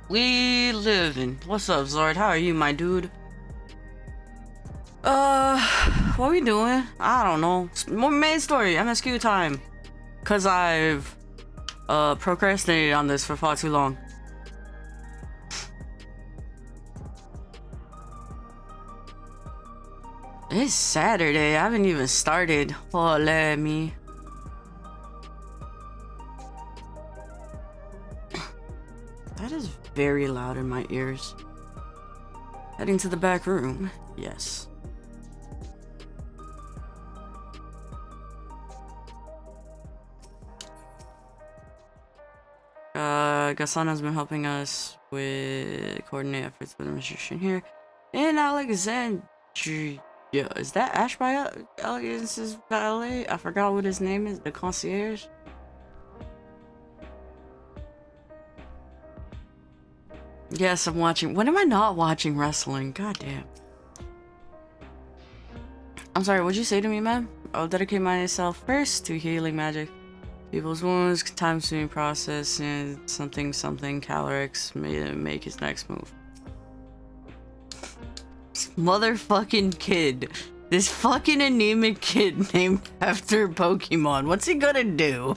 We living. What's up, Zord? How are you, my dude? What are we doing? I don't know. More main story, MSQ time. Cause I've, procrastinated on this for far too long. It's Saturday. I haven't even started. Oh, let me. That is very loud in my ears. Heading to the back room. Yes. Gassan has been helping us with coordinate efforts with administration here in Alexandria. Is that Ash by Alex's valet? I forgot what his name is. The concierge. Yes, I'm watching. When am I not watching wrestling? God damn. I'm sorry, what'd you say to me, ma'am? I'll dedicate myself first to healing magic. People's wounds, time-consuming process, and something Calyrex may make his next move. This motherfucking kid. This fucking anemic kid named after Pokemon. What's he gonna do?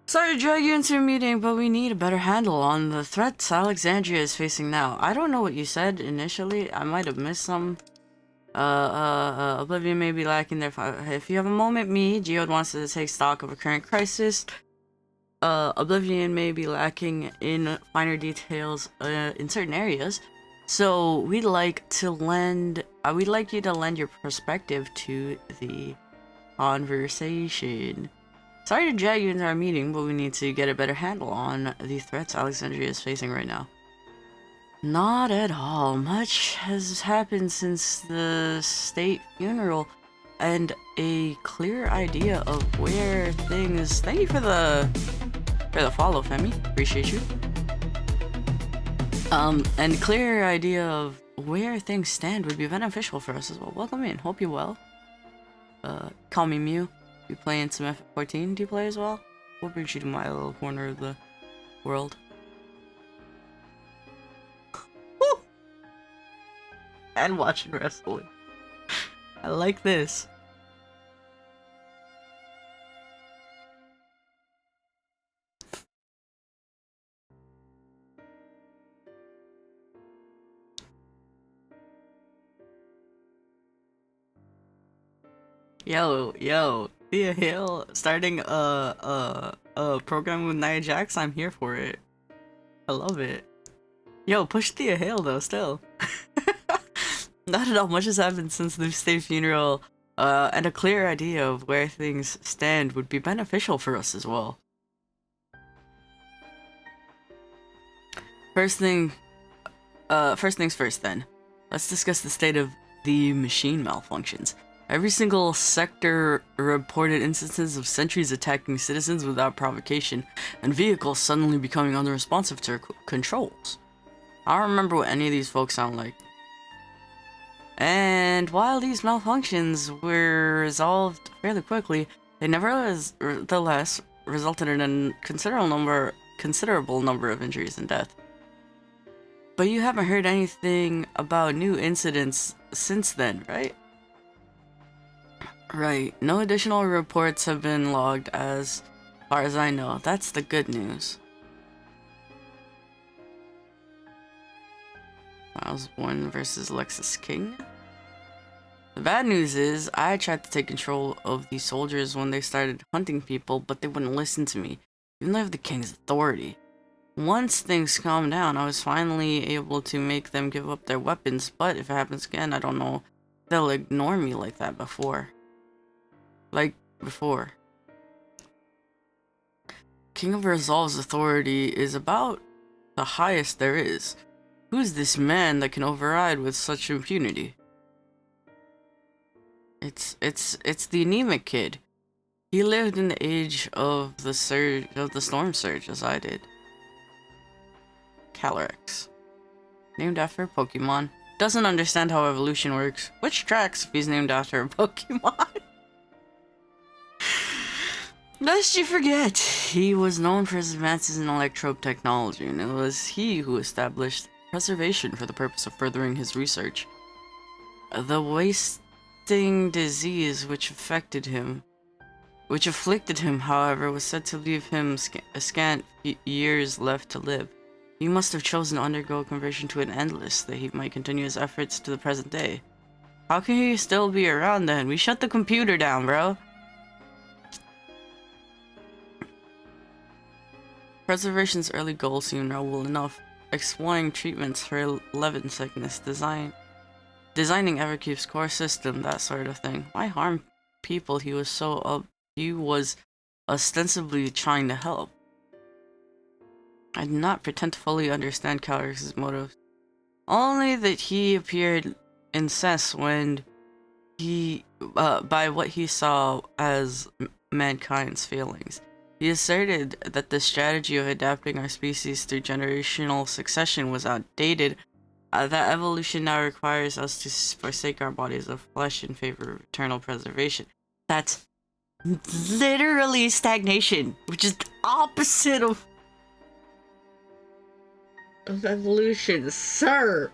Sorry to drag you into a meeting, but we need a better handle on the threats Alexandria is facing now. I don't know what you said initially. I might have missed some. Oblivion may be lacking there. If you have a moment, Geode wants to take stock of a current crisis. Oblivion may be lacking in finer details in certain areas. So we'd like you to lend your perspective to the conversation. Sorry to drag you into our meeting, but we need to get a better handle on the threats Alexandria is facing right now. Not at all. Much has happened since the state funeral, and a clear idea of where things... Thank you for the follow, Femi. Appreciate you. And clear idea of where things stand would be beneficial for us as well. Welcome in. Hope you're well. Call me Mew. You playing some FF14? Do you play as well? What brings you to my little corner of the world? Woo! And watching wrestling. I like this. Yo, Thea Hill starting a program with Nia Jax. I'm here for it. I love it. Yo, push Thea Hill though. Still, not at all much has happened since the state funeral. And a clear idea of where things stand would be beneficial for us as well. First things first. Then, let's discuss the state of the machine malfunctions. Every single sector reported instances of sentries attacking citizens without provocation, and vehicles suddenly becoming unresponsive to controls. I don't remember what any of these folks sound like. And while these malfunctions were resolved fairly quickly, they nevertheless resulted in a considerable number of injuries and death. But you haven't heard anything about new incidents since then, right? Right, no additional reports have been logged as far as I know. That's the good news. Miles Bourne versus Lexus King. The bad news is, I tried to take control of the soldiers when they started hunting people, but they wouldn't listen to me, even though I have the king's authority. Once things calmed down, I was finally able to make them give up their weapons, but if it happens again, I don't know if they'll ignore me like that before. King of Resolve's authority is about the highest there is. Who's this man that can override with such impunity? It's the anemic kid. He lived in the age of the storm surge, as I did. Calyrex, named after a Pokemon. Doesn't understand how evolution works, which tracks if he's named after a Pokemon. Lest you forget, he was known for his advances in electrope technology, and it was he who established preservation for the purpose of furthering his research. The wasting disease which afflicted him, however, was said to leave him scant years left to live. He must have chosen to undergo conversion to an endless, that he might continue his efforts to the present day. How can he still be around then? We shut the computer down, bro. Preservation's early goals seem noble enough. Exploring treatments for Levin sickness, designing Everkeep's core system, that sort of thing. Why harm people he was ostensibly trying to help? I do not pretend to fully understand Calrex's motives. Only that he appeared incensed when by what he saw as mankind's failings. He asserted that the strategy of adapting our species through generational succession was outdated, that evolution now requires us to forsake our bodies of flesh in favor of eternal preservation. That's literally stagnation, which is the opposite of evolution, sir.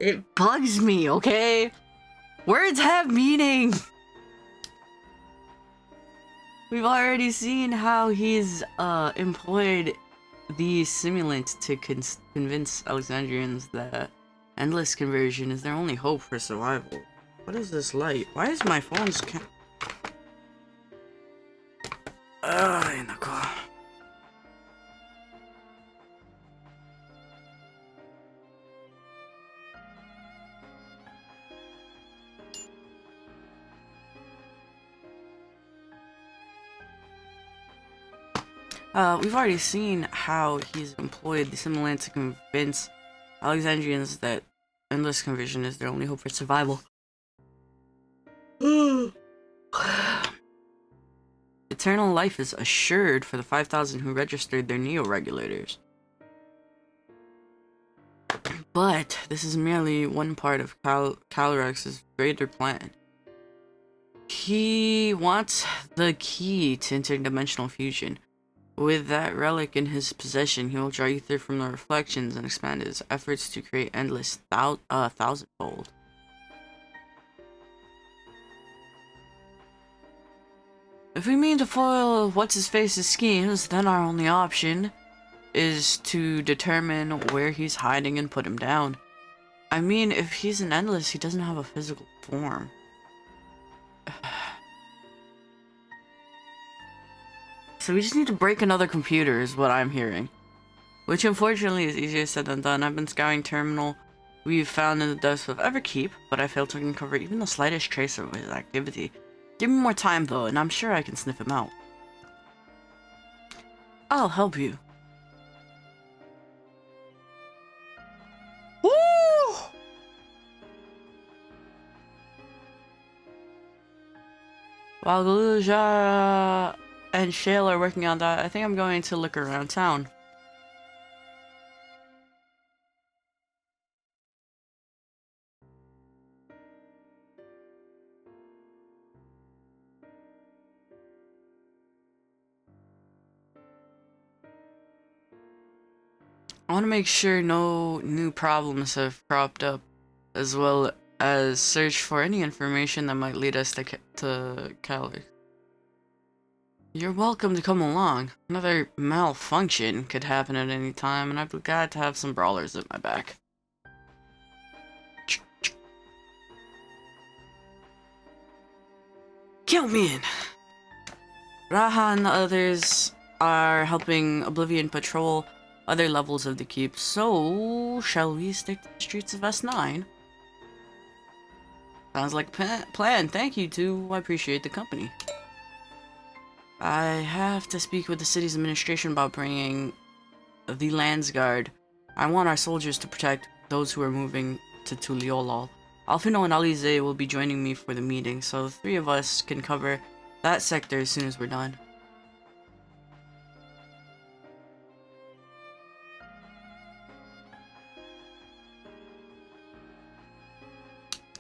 It bugs me, okay? Words have meaning. We've already seen how he's employed the simulant to convince Alexandrians that endless conversion is their only hope for survival. What is this light? Why is my phone's in the car? We've already seen how he's employed the simulant to convince Alexandrians that endless conversion is their only hope for survival. Eternal life is assured for the 5,000 who registered their neo-regulators. But this is merely one part of Calrex's greater plan. He wants the key to interdimensional fusion. With that relic in his possession, he will draw ether from the reflections and expand his efforts to create endless thousandfold. If we mean to foil what's-his-face's schemes, then our only option is to determine where he's hiding and put him down. I mean, if he's an endless, he doesn't have a physical form. So we just need to break another computer, is what I'm hearing. Which unfortunately is easier said than done. I've been scouring terminal we've found in the depths of Everkeep, but I failed to uncover even the slightest trace of his activity. Give me more time though, and I'm sure I can sniff him out. I'll help you. Woo! While Galuja and Shale are working on that, I think I'm going to look around town. I want to make sure no new problems have cropped up, as well as search for any information that might lead us to Cali. You're welcome to come along. Another malfunction could happen at any time, and I'd be glad to have some brawlers at my back. Count me in. Raha and the others are helping Oblivion patrol other levels of the keep, so shall we stick to the streets of S9? Sounds like a plan. Thank you too. I appreciate the company. I have to speak with the city's administration about bringing the Landsguard. I want our soldiers to protect those who are moving to Tuliolol. Alfino and Alize will be joining me for the meeting, so the three of us can cover that sector as soon as we're done.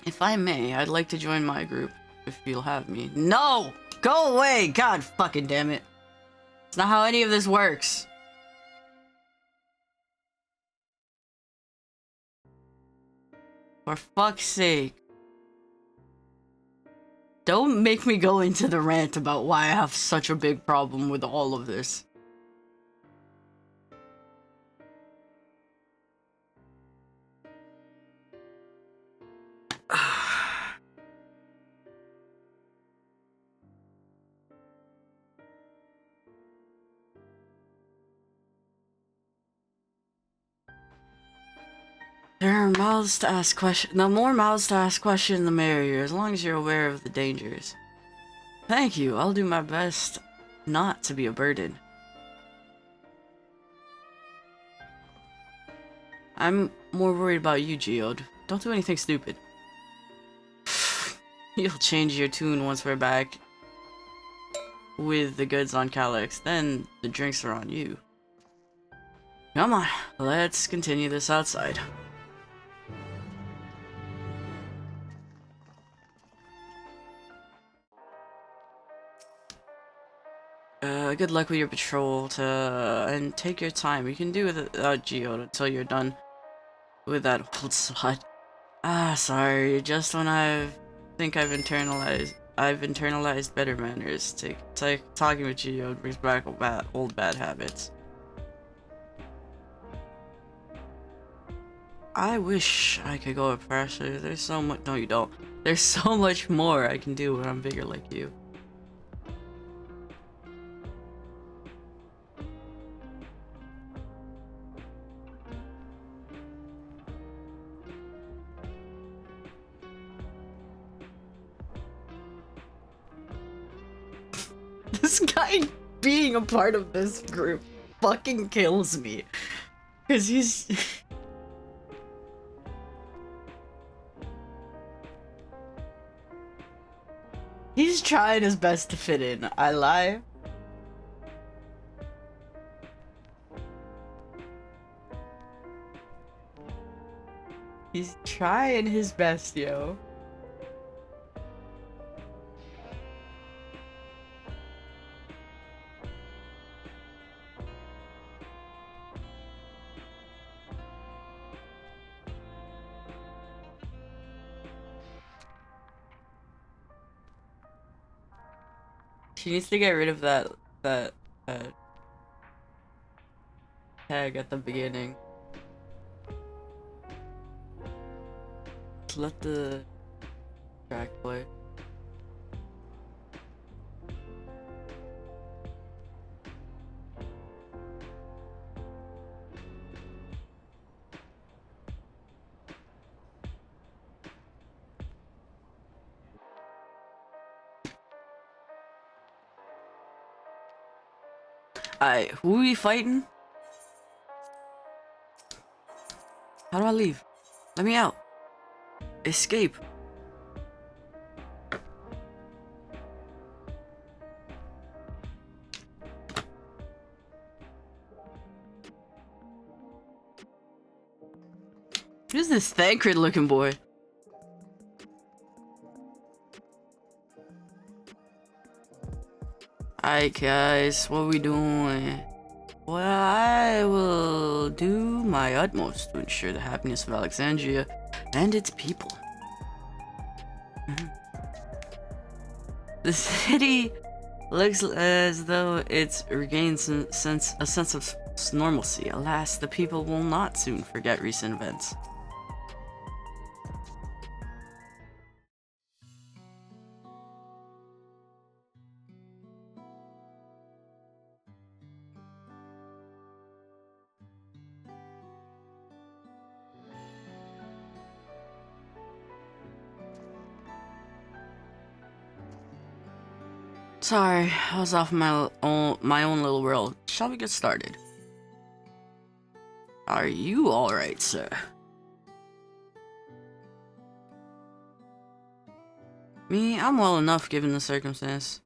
If I may, I'd like to join my group, if you'll have me. No! Go away! God fucking damn it. It's not how any of this works. For fuck's sake. Don't make me go into the rant about why I have such a big problem with all of this. There are mouths to ask questions. The more mouths to ask questions, the merrier, as long as you're aware of the dangers. Thank you. I'll do my best not to be a burden. I'm more worried about you, Geode. Don't do anything stupid. You'll change your tune once we're back with the goods on Calyx. Then the drinks are on you. Come on, let's continue this outside. Good luck with your patrol, and take your time. You can do without Geode until you're done with that old slut. Ah, sorry, just when I've internalized better manners. Talking with Geode brings back old bad habits. I wish I could go up faster. There's so much. No, you don't. There's so much more I can do when I'm bigger like you. This guy being a part of this group fucking kills me. Cause he's... he's trying his best to fit in. I lie. He's trying his best, yo. She needs to get rid of that tag at the beginning. Let the track play. Alright, who are we fighting? How do I leave? Let me out. Escape. Who's this Thancred looking boy? Alright guys, what are we doing? Well, I will do my utmost to ensure the happiness of Alexandria and its people. The city looks as though it's regained a sense of normalcy. Alas, the people will not soon forget recent events. Sorry, I was off my own little world. Shall we get started? Are you alright, sir? Me, I'm well enough given the circumstance.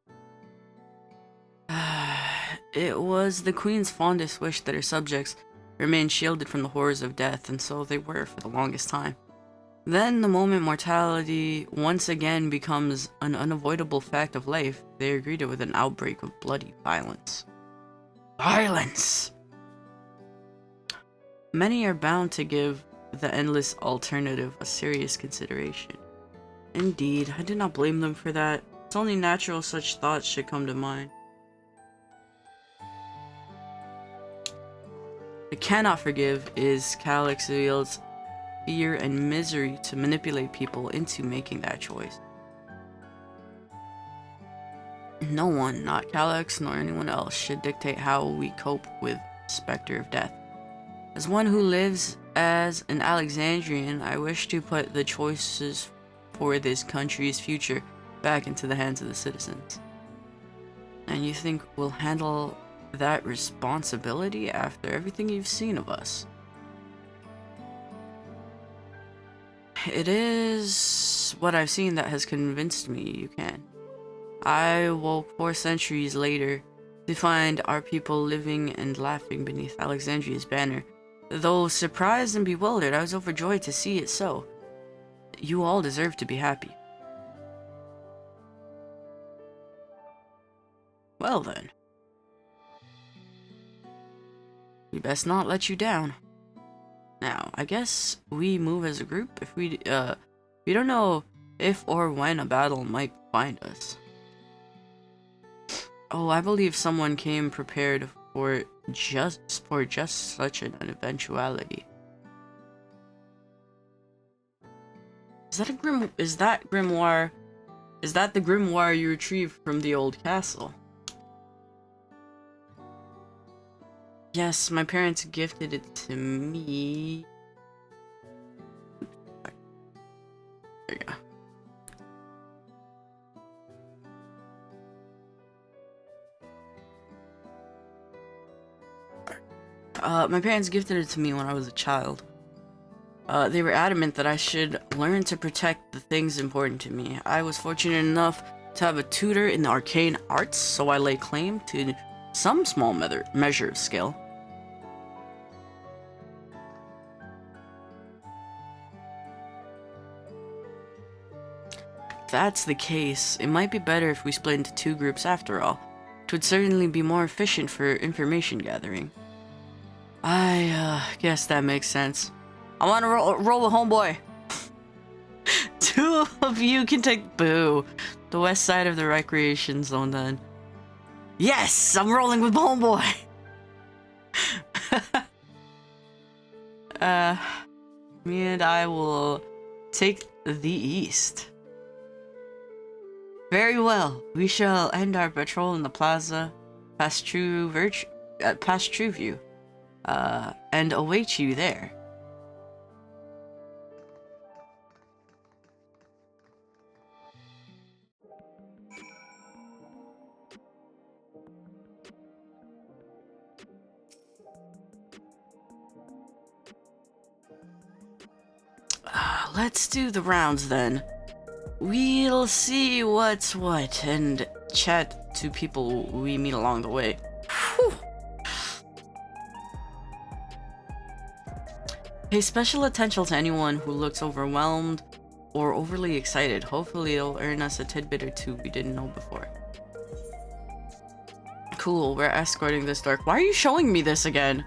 It was the Queen's fondest wish that her subjects remain shielded from the horrors of death, and so they were for the longest time. Then, the moment mortality once again becomes an unavoidable fact of life, they are greeted with an outbreak of bloody violence. Violence! Many are bound to give the endless alternative a serious consideration. Indeed, I do not blame them for that. It's only natural such thoughts should come to mind. I cannot forgive is Calix-Wheel's fear and misery to manipulate people into making that choice. No one, not Calix nor anyone else, should dictate how we cope with the specter of death. As one who lives as an Alexandrian, I wish to put the choices for this country's future back into the hands of the citizens. And you think we'll handle that responsibility after everything you've seen of us? It is what I've seen that has convinced me you can. I woke 4 centuries later to find our people living and laughing beneath Alexandria's banner. Though surprised and bewildered, I was overjoyed to see it so. You all deserve to be happy. Well then. We best not let you down. Now, I guess we move as a group if we don't know if or when a battle might find us. Oh, I believe someone came prepared for just such an eventuality. Is that the grimoire you retrieved from the old castle? Yes, my parents gifted it to me. There you go. My parents gifted it to me when I was a child. They were adamant that I should learn to protect the things important to me. I was fortunate enough to have a tutor in the arcane arts, so I lay claim to some small measure of skill. If that's the case, it might be better if we split into 2 groups after all. It would certainly be more efficient for information gathering. I guess that makes sense. I want to roll with homeboy. 2 of you can take the west side of the recreation zone then. Yes, I'm rolling with homeboy. Me and I will take the east. Very well. We shall end our patrol in the plaza past True View, and await you there. Let's do the rounds then. We'll see what's what and chat to people we meet along the way. Whew. Pay special attention to anyone who looks overwhelmed or overly excited. Hopefully it'll earn us a tidbit or 2 we didn't know before. Cool, we're escorting this dark. Why are you showing me this again?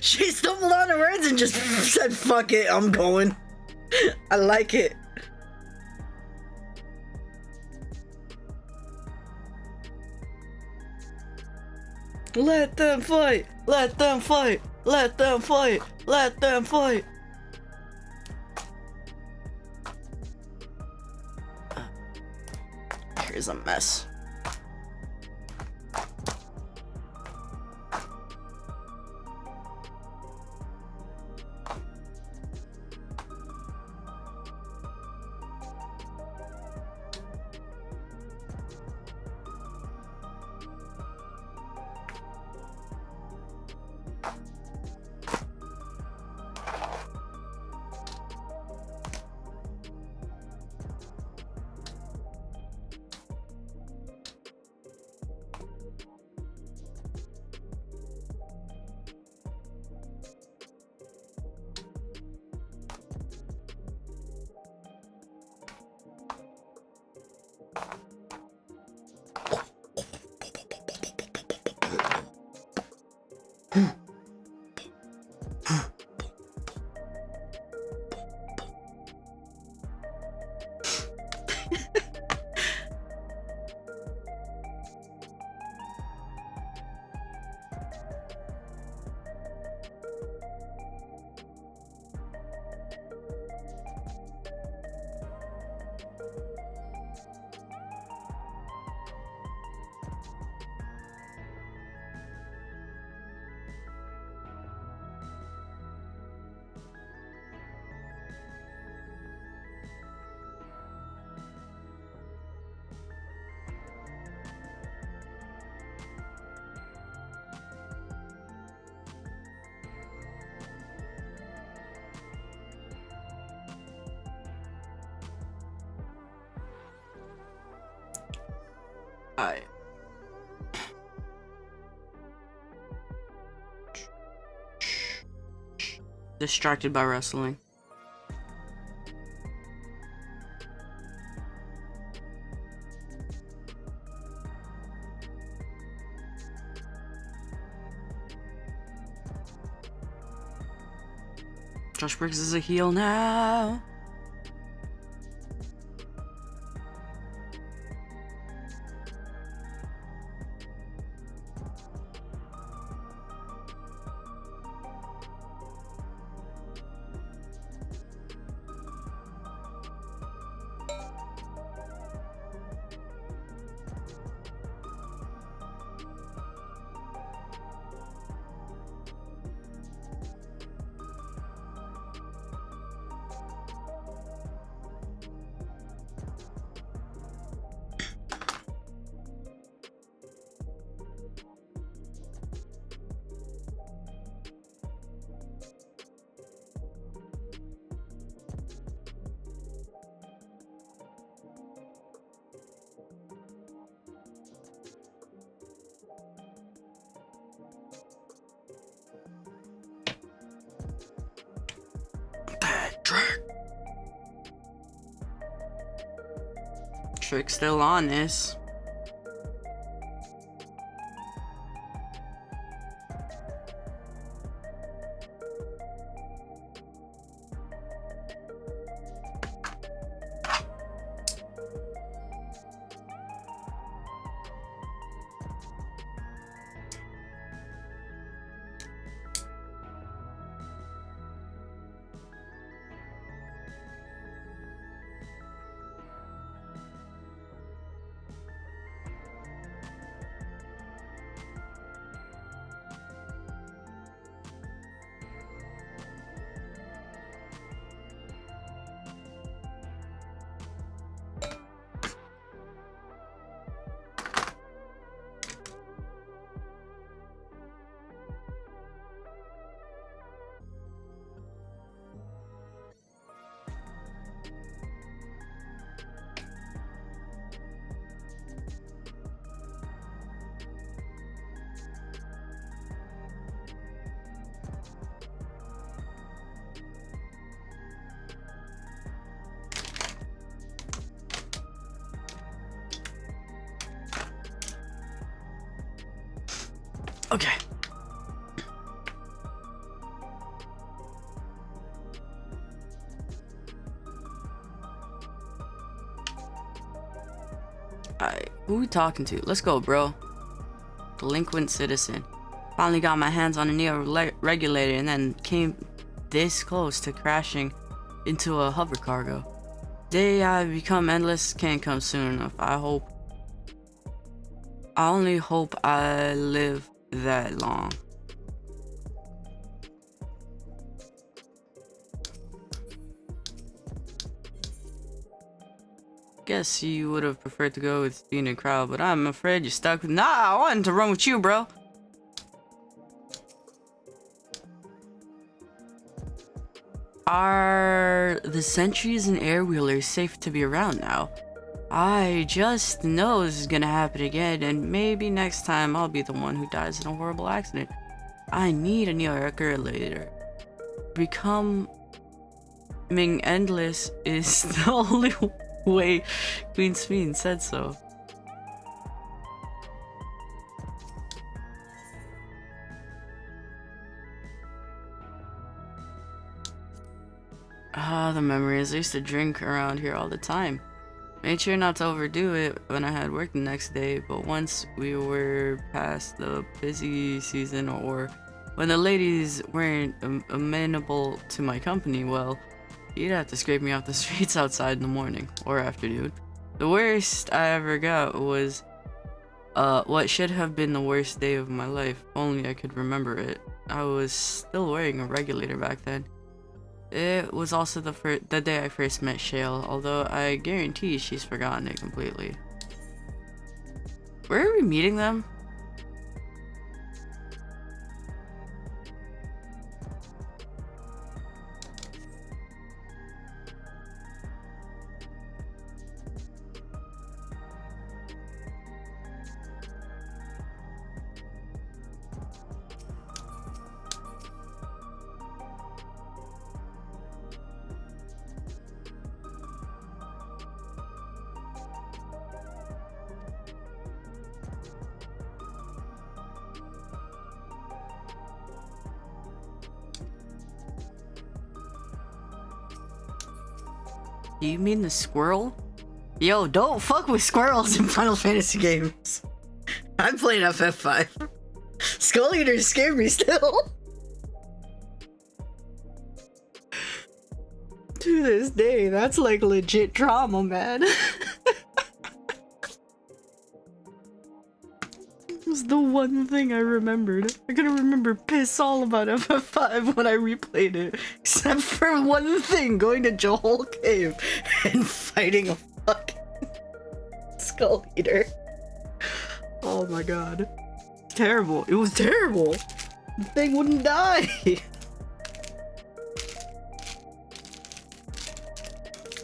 she stumbled on her words and just said, "Fuck it, I'm going." I like it. Let them fight! Let them fight! Let them fight! Let them fight! Here's a mess. Alright. Distracted by wrestling. Josh Briggs is a heel now. Trick's still on this. Alright, who we talking to? Let's go, bro. Delinquent citizen. Finally got my hands on a neo-regulator and then came this close to crashing into a hover cargo. Day I become endless can't come soon enough. I only hope I live that long. Guess you would have preferred to go with Dean and Crowd, but I'm afraid you're stuck with— Nah, I wanted to run with you, bro. Are the sentries and air-wheelers safe to be around now? I just know this is gonna happen again, and maybe next time I'll be the one who dies in a horrible accident. I need a neo-regulator. Becoming endless is the only way. Queen Speen said so. Ah, the memories. I used to drink around here all the time. Made sure not to overdo it when I had work the next day, but once we were past the busy season or when the ladies weren't amenable to my company, well, you'd have to scrape me off the streets outside in the morning or afternoon. The worst I ever got was what should have been the worst day of my life. Only I could remember it. I was still wearing a regulator back then. It was also the day I first met Shale, although I guarantee she's forgotten it completely. Where are we meeting them? Do you mean the squirrel? Yo, don't fuck with squirrels in Final Fantasy games. I'm playing FF5. Skull Eaters scare me still. To this day, that's like legit trauma, man. It was the one thing I remembered. I couldn't remember piss all about FF5 when I replayed it, except for one thing: going to Johol Cave and fighting a fucking Skull Eater. Oh my god. Terrible. It was terrible. The thing wouldn't die.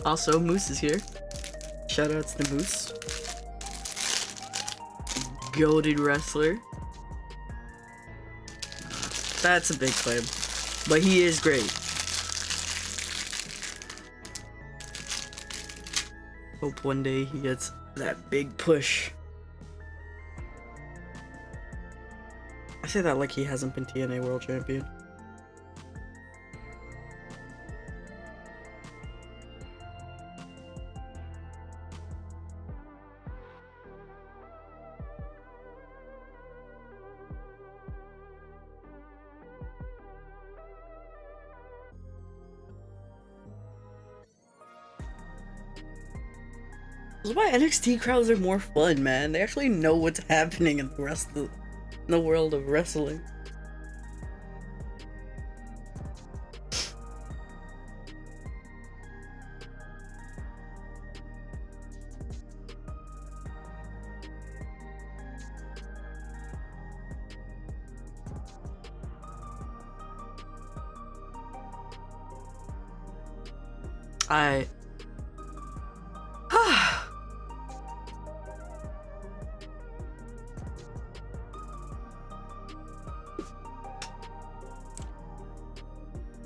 Also, Moose is here. Shoutouts to Moose. Goated wrestler. That's a big claim, but he is great. Hope one day he gets that big push. I say that like he hasn't been TNA World Champion. That's why NXT crowds are more fun, man. They actually know what's happening in the world of wrestling.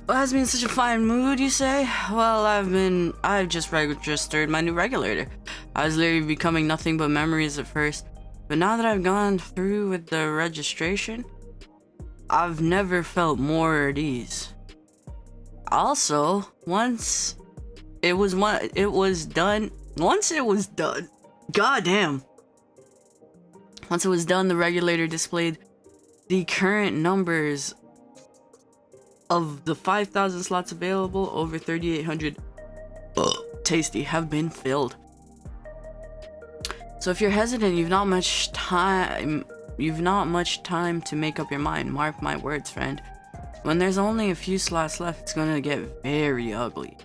What has me in such a fine mood, you say? Well, I've just registered my new regulator. I was literally becoming nothing but memories at first, but now that I've gone through with the registration, I've never felt more at ease. Also, once it was done, God damn. Once it was done, the regulator displayed the current numbers of the 5,000 slots available. Over 3,800 tasty have been filled. So if you're hesitant, you've not much time to make up your mind. Mark my words, friend. When there's only a few slots left, it's gonna get very ugly.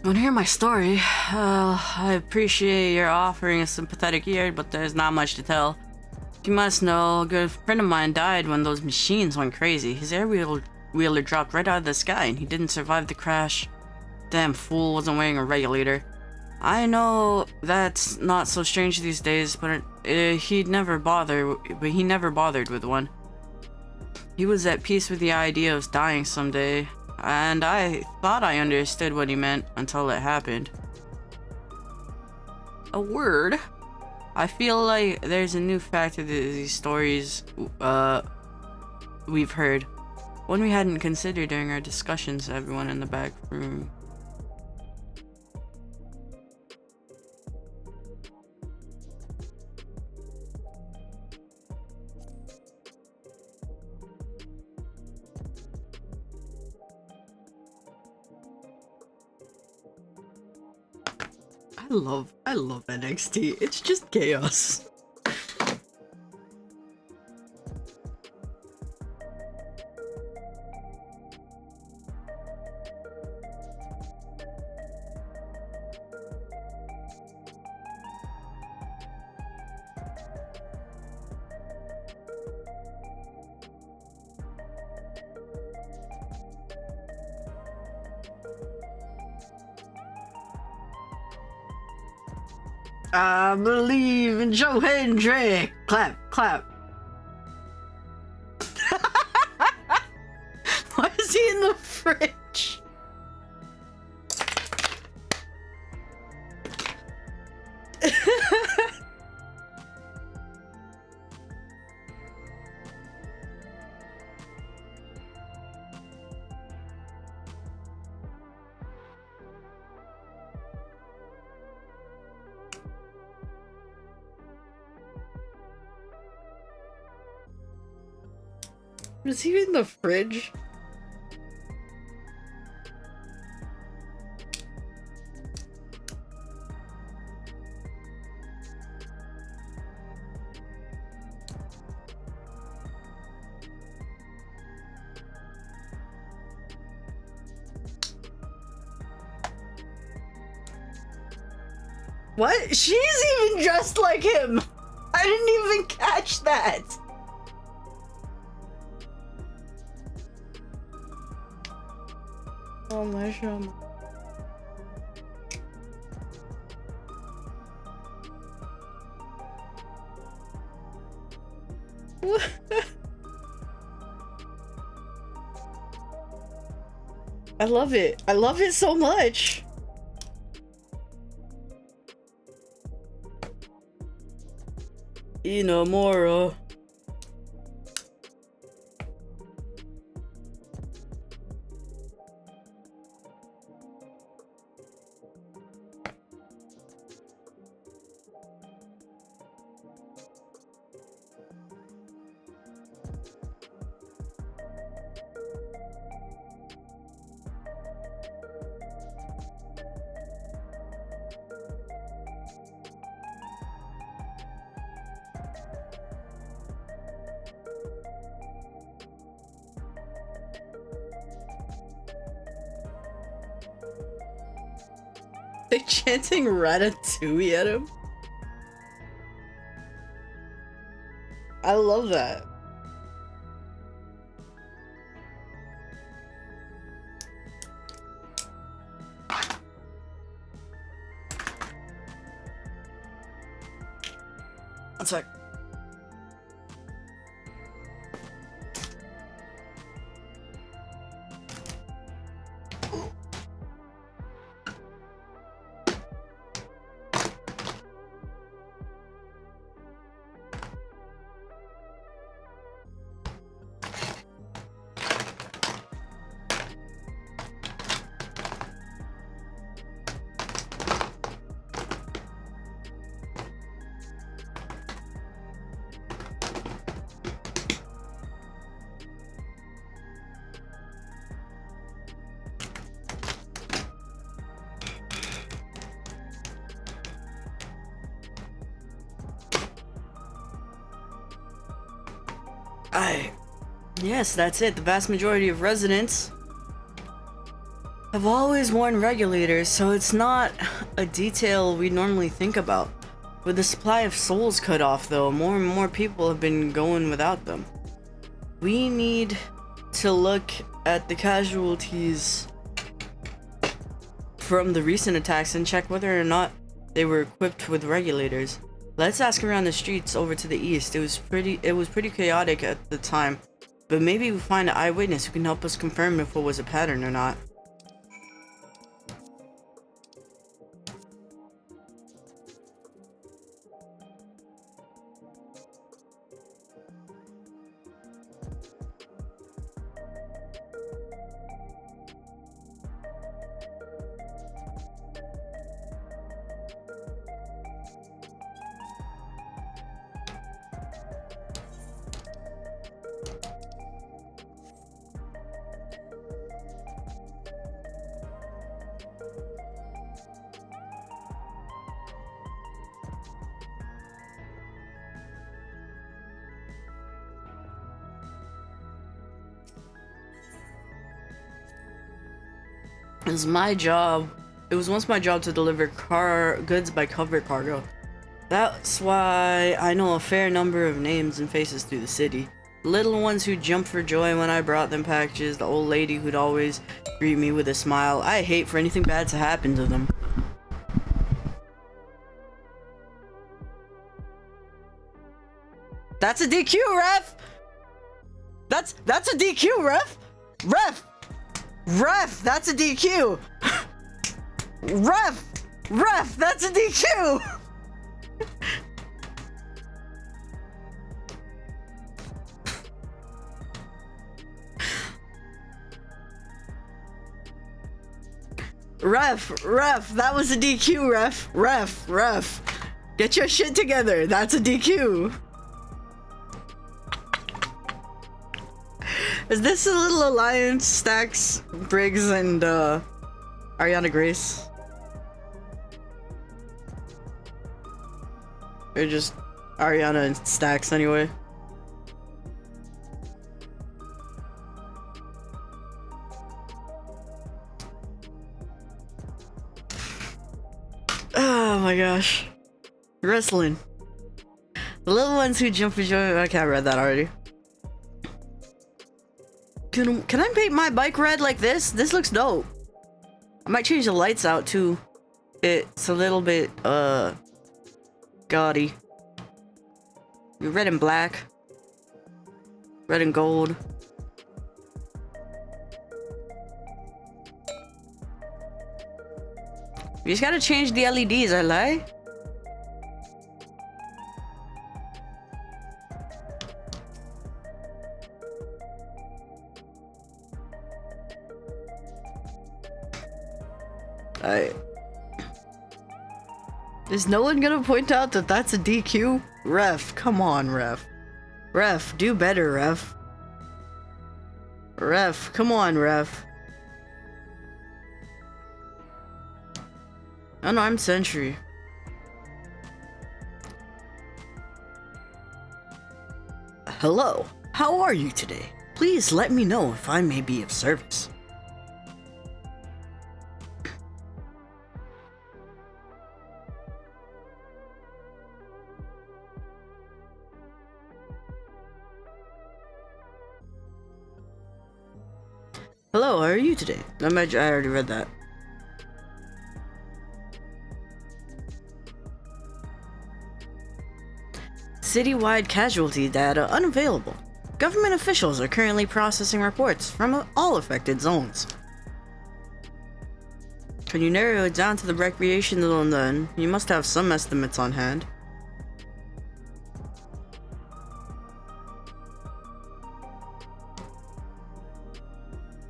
Want to hear my story? I appreciate your offering a sympathetic ear, but there's not much to tell. You must know, a good friend of mine died when those machines went crazy. His air-wheeler dropped right out of the sky, and he didn't survive the crash. Damn fool wasn't wearing a regulator. I know that's not so strange these days, but he never bothered with one. He was at peace with the idea of dying someday. And I thought I understood what he meant until it happened. A word? I feel like there's a new factor to these stories we've heard. One we hadn't considered during our discussions, everyone in the back room. I love NXT. It's just chaos. I believe in Joe Hendrick. Clap, clap. Why is he in the fridge? Was he in the fridge? What? She's even dressed like him! I didn't even catch that! Oh my god. I love it. I love it so much. Inamura. they chanting Ratatouille at him? I love that. One sec. Yes, that's it. The vast majority of residents have always worn regulators, so it's not a detail we normally think about. With the supply of souls cut off, though, more and more people have been going without them. We need to look at the casualties from the recent attacks and check whether or not they were equipped with regulators. Let's ask around the streets over to the east. It was pretty chaotic at the time, but maybe we find an eyewitness who can help us confirm if it was a pattern or not. It was once my job to deliver goods by cover cargo. That's why I know a fair number of names and faces through the city. The little ones who jumped for joy when I brought them packages, the old lady who'd always greet me with a smile. I hate for anything bad to happen to them. That's a DQ, ref! That's a DQ, ref! Ref, that's a DQ! Ref, that's a DQ! Ref, that was a DQ, ref. Get your shit together, that's a DQ. Is this a little alliance, Stax, Briggs, and Ariana Grace? Or just Ariana and Stax anyway? Oh my gosh. Wrestling. The little ones who jump for joy. Okay, I read that already. Can I paint my bike red like this? This looks dope. I might change the lights out too. It's a little bit gaudy. Red and black. Red and gold. You just gotta change the LEDs, I lie. Is no one gonna point out that that's a DQ? Ref, come on, ref. Ref, do better, ref. Ref, come on, ref. Unarmed sentry. Hello, how are you today? Please let me know if I may be of service. Hello, how are you today? I already read that. Citywide casualty data unavailable. Government officials are currently processing reports from all affected zones. Can you narrow it down to the recreation zone then? You must have some estimates on hand.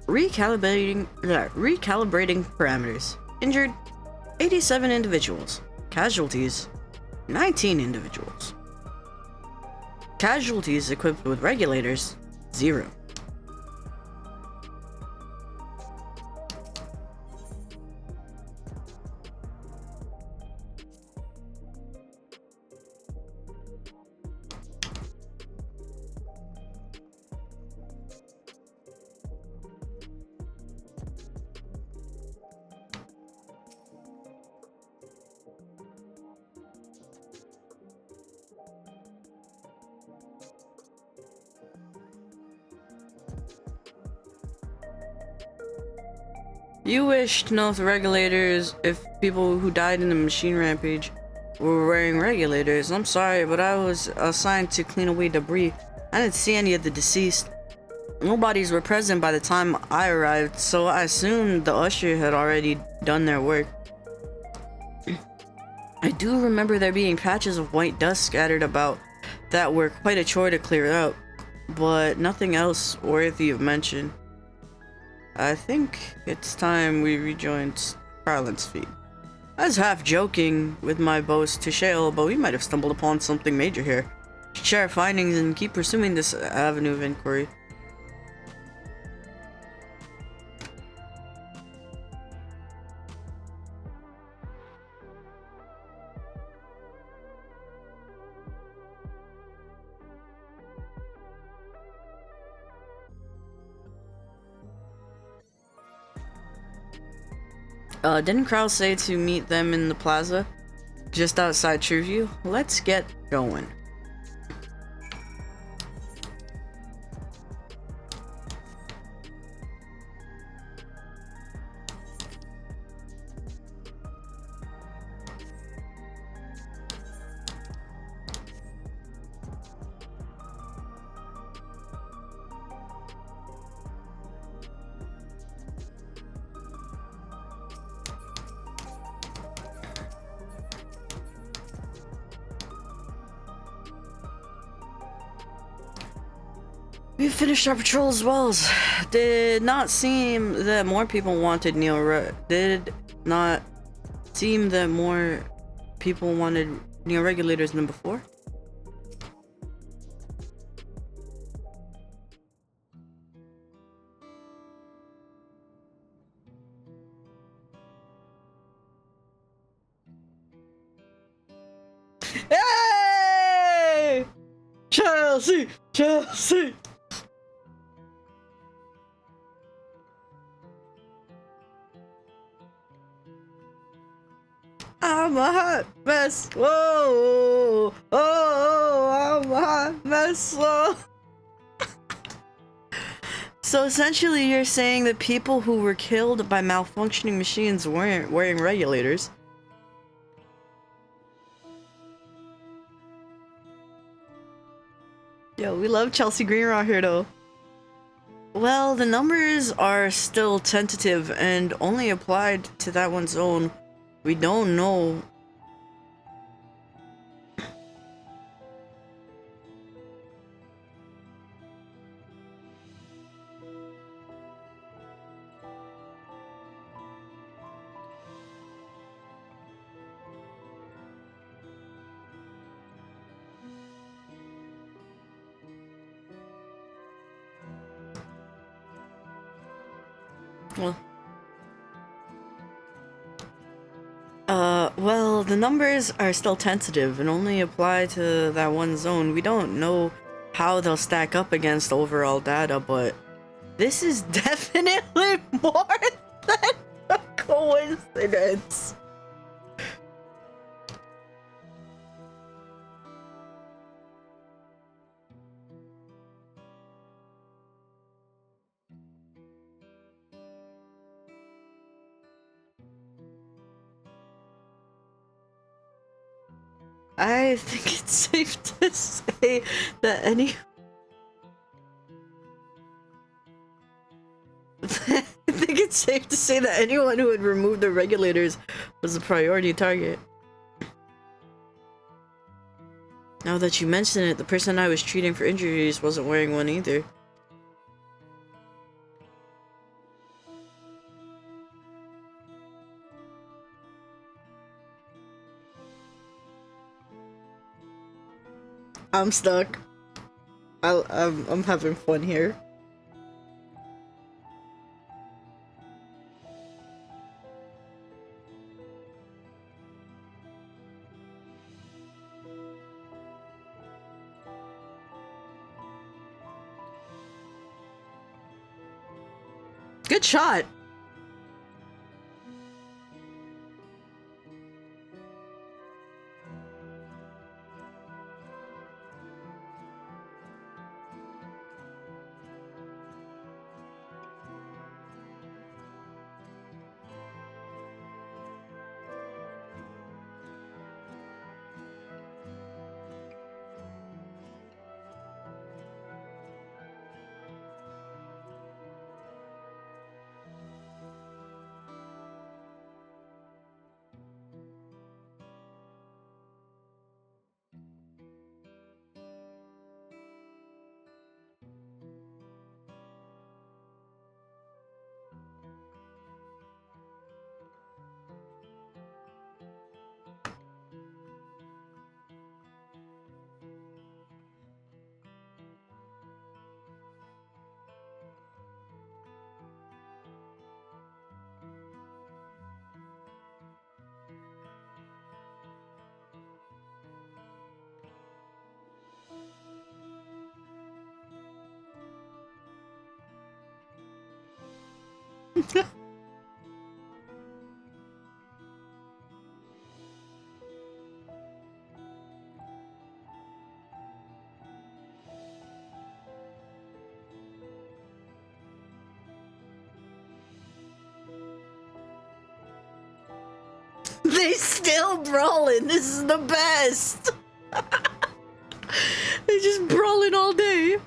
Recalibrating parameters. Injured, 87 individuals. Casualties, 19 individuals. Casualties equipped with regulators, 0. You wish to know if people who died in the machine rampage were wearing regulators. I'm sorry, but I was assigned to clean away debris. I didn't see any of the deceased. No bodies were present by the time I arrived, so I assumed the usher had already done their work. I do remember there being patches of white dust scattered about that were quite a chore to clear up, but nothing else worthy of mention. I think it's time we rejoined Carlin's feet. I was half joking with my boast to Shale, but we might have stumbled upon something major here. Share our findings and keep pursuing this avenue of inquiry. Didn't Krause say to meet them in the plaza? Just outside Trueview? Let's get going. We finished our patrol as well. Did not seem that more people wanted neo-regulators than before. Hey! Chelsea! Chelsea! I'm a hot mess. Whoa, oh, I'm a hot mess. Whoa. So essentially, you're saying that people who were killed by malfunctioning machines weren't wearing regulators. Yo, we love Chelsea Green around here, though. Well, the numbers are still tentative and only applied to that one zone. We don't know. Well, the numbers are still tentative and only apply to that one zone. We don't know how they'll stack up against overall data, but this is definitely more than a coincidence. I think it's safe to say that I think it's safe to say that anyone who would remove the regulators was a priority target. Now that you mention it, the person I was treating for injuries wasn't wearing one either. I'm stuck. I'm having fun here. Good shot. They still brawling. This is the best. They just brawling all day.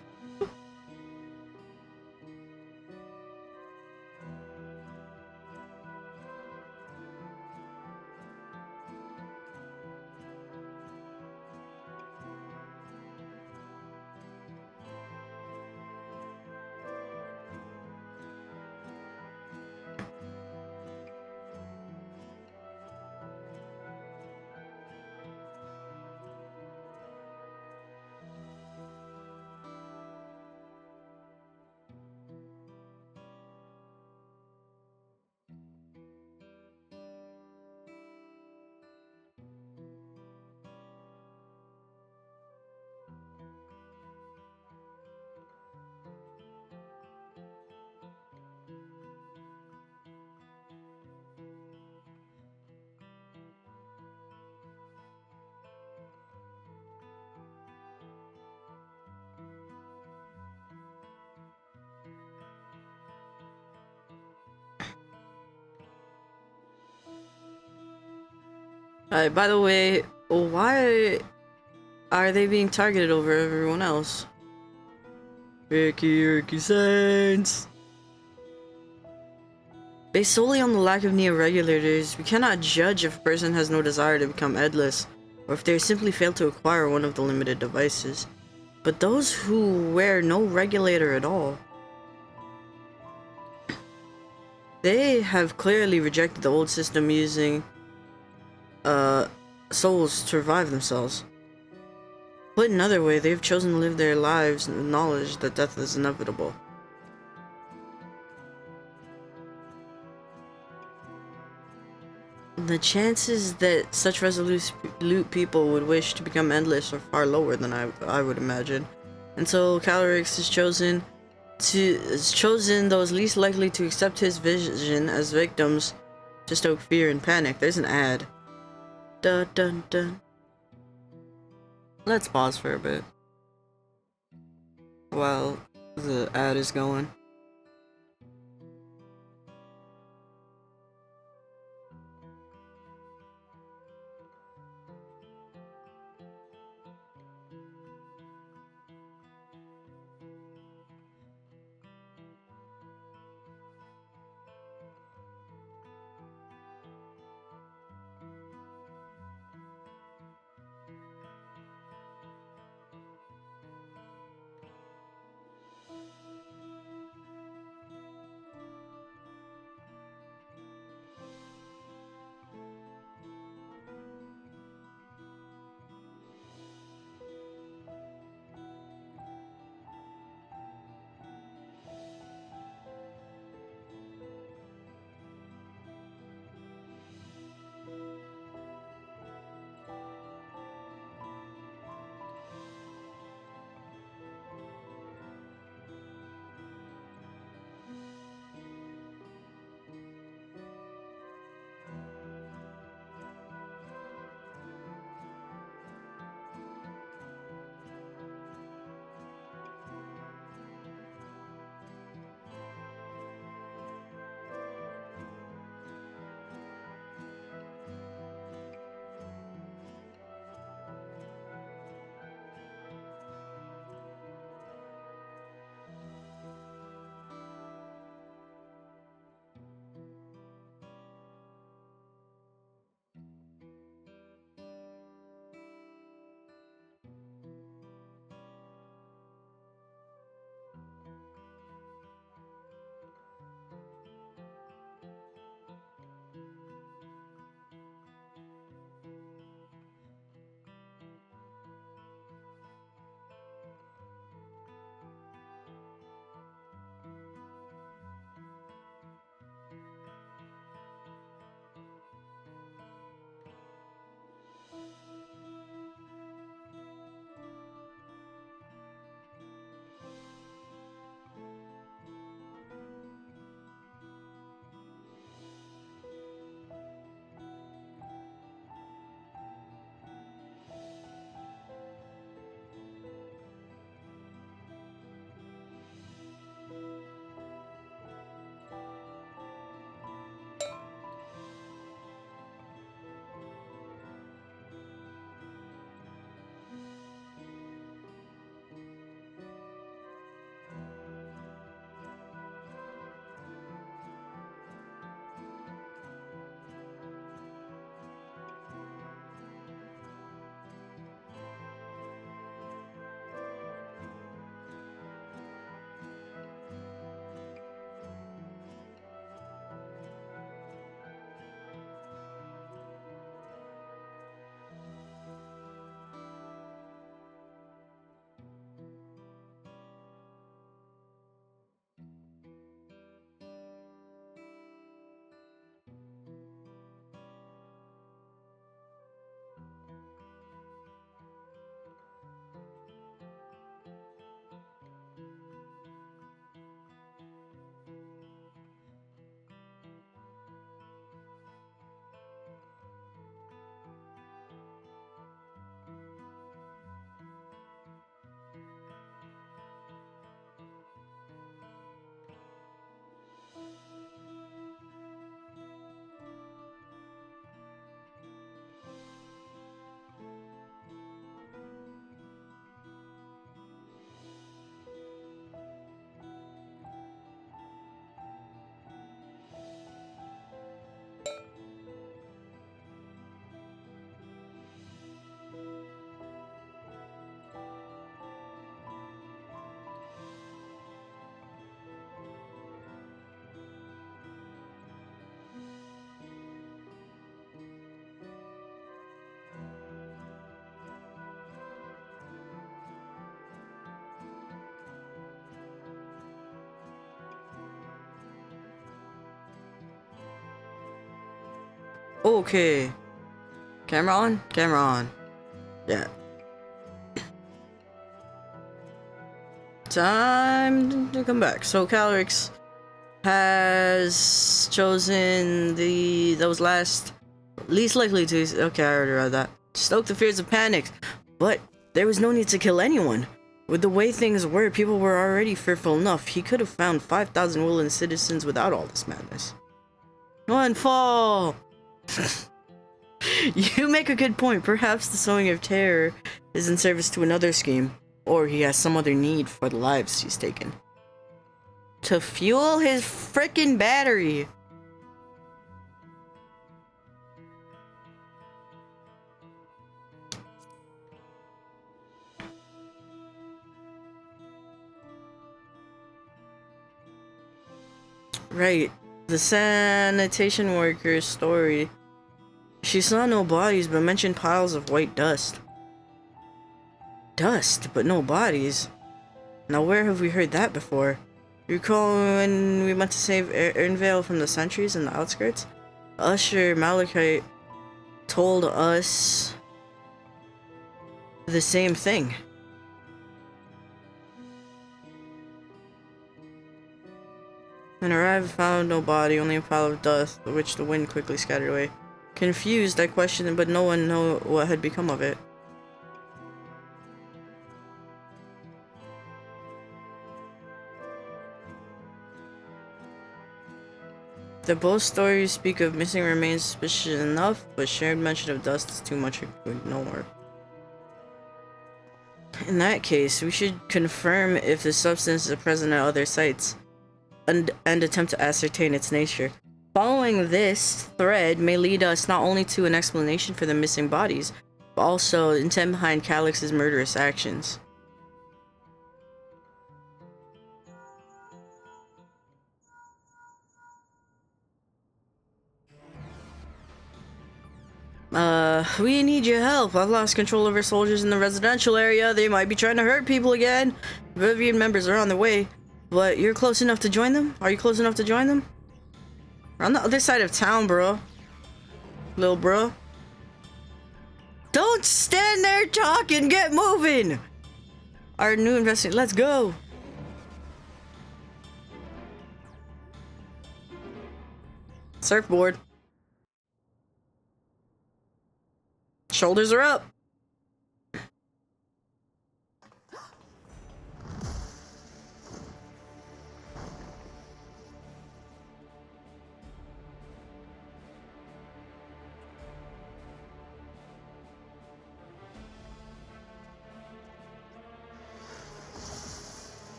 Alright, by the way, why are they being targeted over everyone else? Ricky sense. Based solely on the lack of neo-regulators, we cannot judge if a person has no desire to become headless, or if they simply fail to acquire one of the limited devices. But those who wear no regulator at all, they have clearly rejected the old system using souls to revive themselves. Put another way, they have chosen to live their lives in the knowledge that death is inevitable. The chances that such resolute people would wish to become endless are far lower than I would imagine. And so Calorix has chosen those least likely to accept his vision as victims to stoke fear and panic. There's an ad. Dun dun dun. Let's pause for a bit while the ad is going. Okay. Camera on? Camera on. Yeah. Time to come back. So Calrix has chosen those least likely to. Okay, I already read that. Stoke the fears of panic, but there was no need to kill anyone. With the way things were, people were already fearful enough. He could have found 5,000 willing citizens without all this madness. One fall. You make a good point. Perhaps the sowing of terror is in service to another scheme, or he has some other need for the lives he's taken. To fuel his frickin' battery. Right. The sanitation worker's story. She saw no bodies, but mentioned piles of white dust. Dust, but no bodies? Now where have we heard that before? You recall when we went to save Ernvale from the sentries in the outskirts? Usher Malachite told us the same thing. When arrived, found no body, only a pile of dust, which the wind quickly scattered away. Confused, I questioned, but no one knew what had become of it. The both stories speak of missing remains suspicious enough, but shared mention of dust is too much to ignore. In that case, we should confirm if the substance is present at other sites, and attempt to ascertain its nature. Following this thread may lead us not only to an explanation for the missing bodies, but also the intent behind Calix's murderous actions. We need your help. I've lost control over soldiers in the residential area. They might be trying to hurt people again. Vivian members are on their way, but you're close enough to join them? Are you close enough to join them? We're on the other side of town, bro. Little bro. Don't stand there talking, get moving! Our new investigation, let's go! Surfboard. Shoulders are up.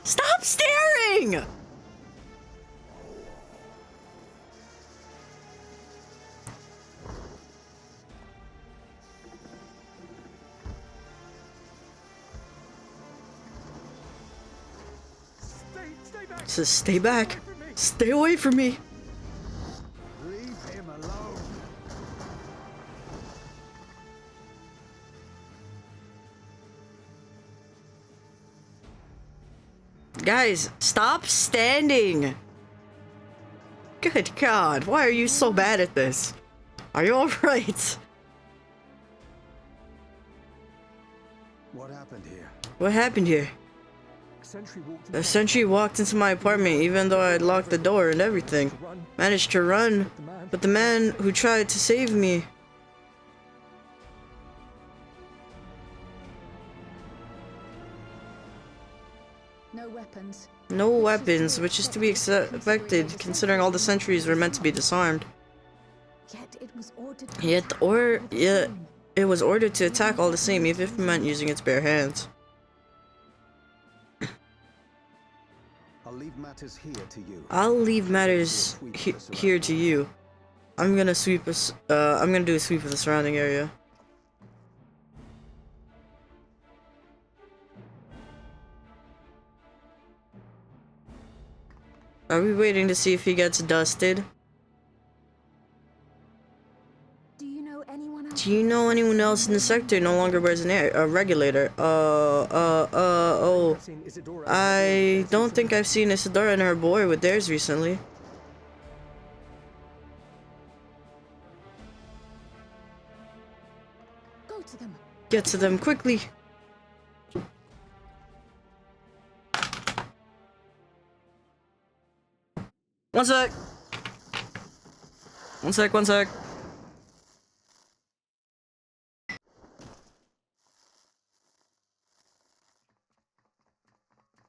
Stop staring! Stay back. Says stay back. Stay away from me. Leave him alone. Guys, stop standing. Good God, why are you so bad at this? Are you alright? What happened here? What happened here? A sentry walked into my apartment even though I had locked the door and everything. Managed to run, but the man who tried to save me... No weapons. No weapons, which is to be expected considering all the sentries were meant to be disarmed. Yet it was ordered. Yet it was ordered to attack all the same, even if it meant using its bare hands. I'll leave matters here to you. I'll leave matters here to you. I'm gonna sweep us. I'm gonna do a sweep of the surrounding area. Are we waiting to see if he gets dusted? Do you know anyone Do you know anyone else in the sector no longer wears a regulator? Oh. I don't think I've seen Isadora and her boy with theirs recently. Go to them. Get to them quickly. One sec. One sec, one sec.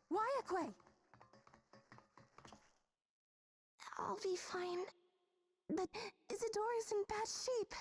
Wyaquay! I'll be fine. But Isadora's in bad shape.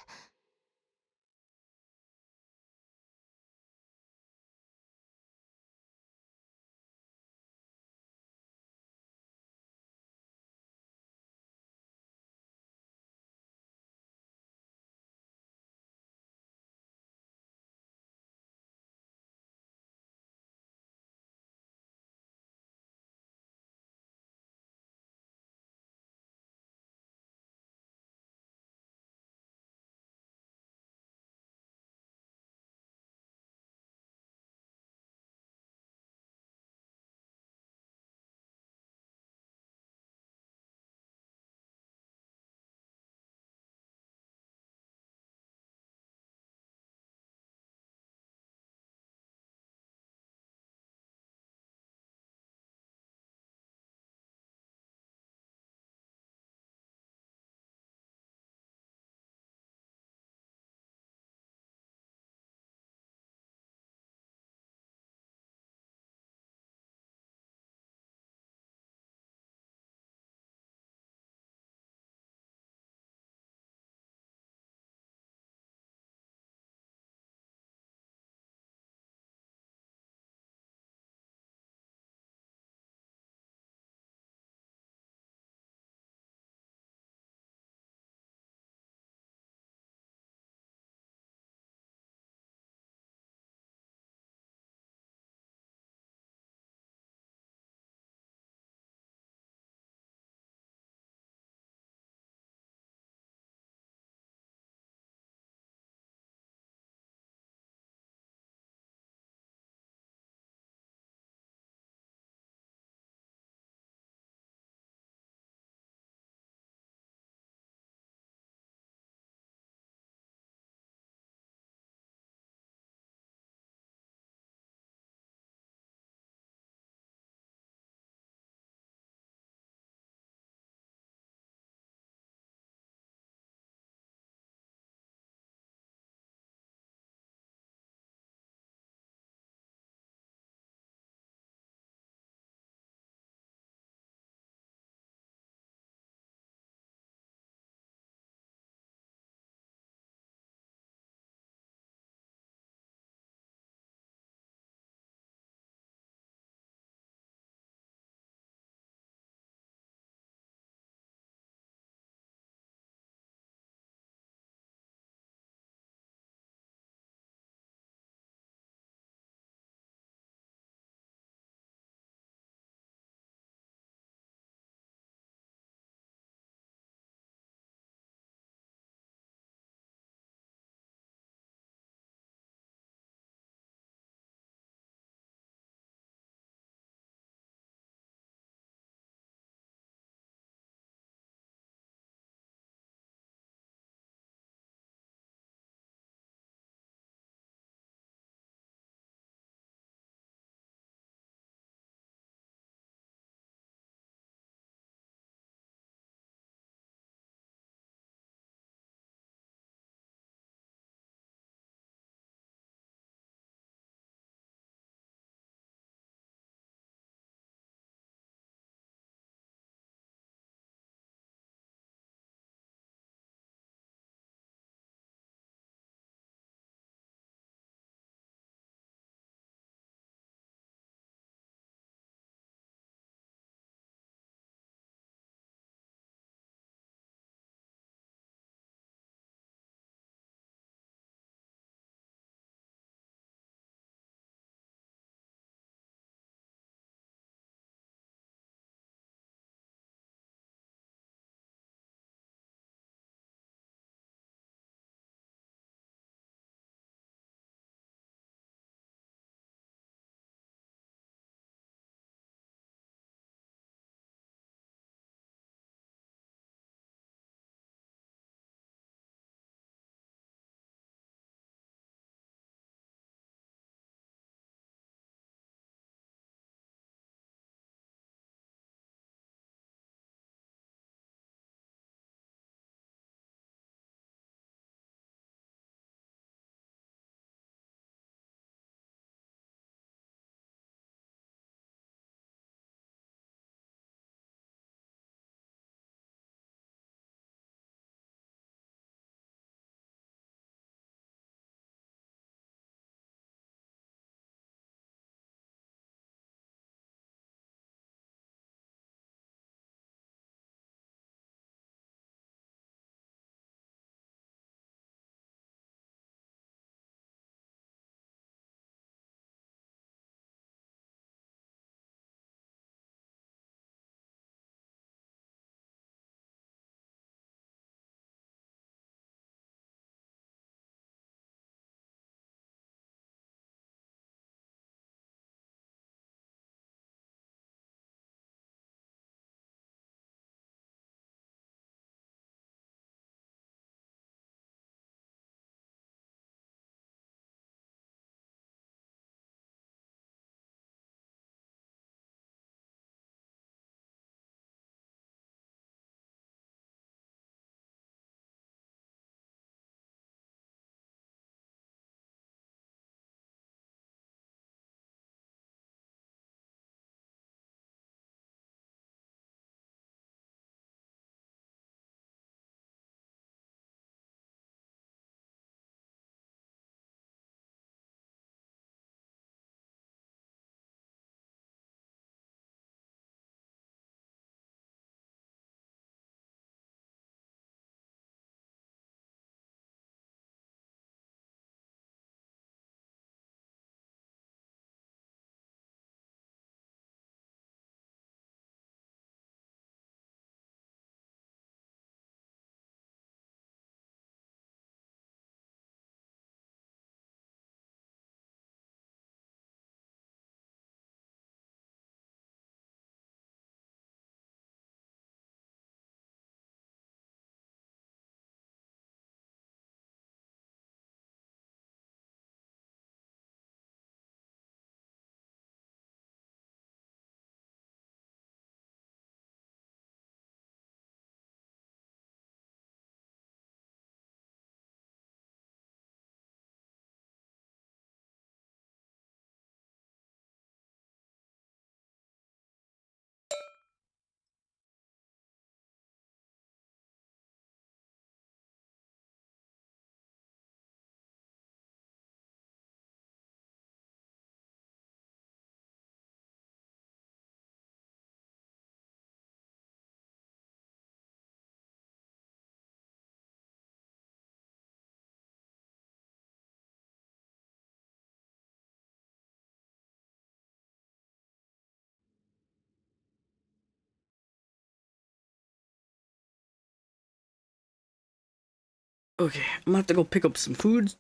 Okay, I'm gonna have to go pick up some food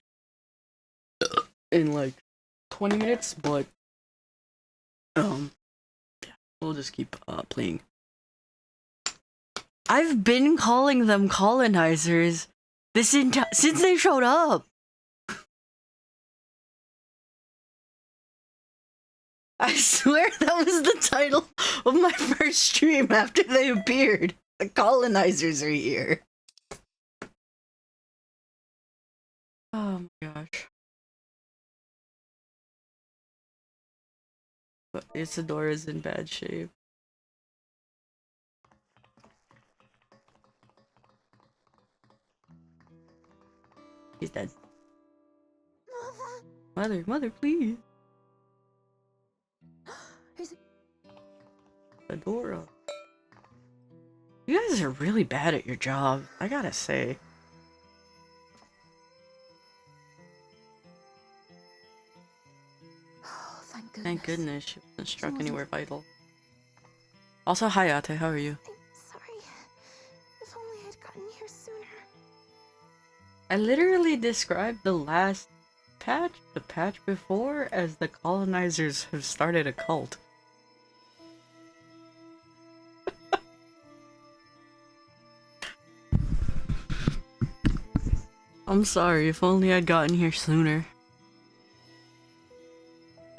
in like 20 minutes, but yeah, we'll just keep playing. I've been calling them colonizers since they showed up. I swear that was the title of my first stream after they appeared. The colonizers are here. Oh my gosh. But Isadora's in bad shape. He's dead. Mother, please. Is it? Adora. You guys are really bad at your job, I gotta say. Oh, thank goodness. Thank goodness she wasn't struck anywhere vital. Also, hi Ate, how are you? I'm sorry. If only I'd gotten here sooner. I literally described the last patch, the patch before, as the colonizers have started a cult. I'm sorry, if only I'd gotten here sooner.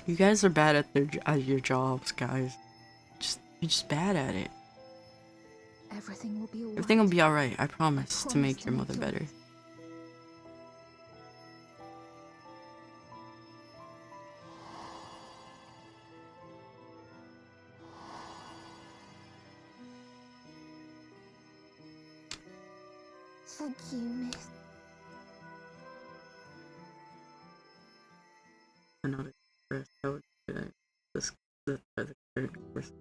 You guys are bad at your jobs, guys. You're just bad at it. Everything will be alright. Everything will be alright, I promise, to make your mother better. Thank you, Miss. Another first, I would say that this the third course.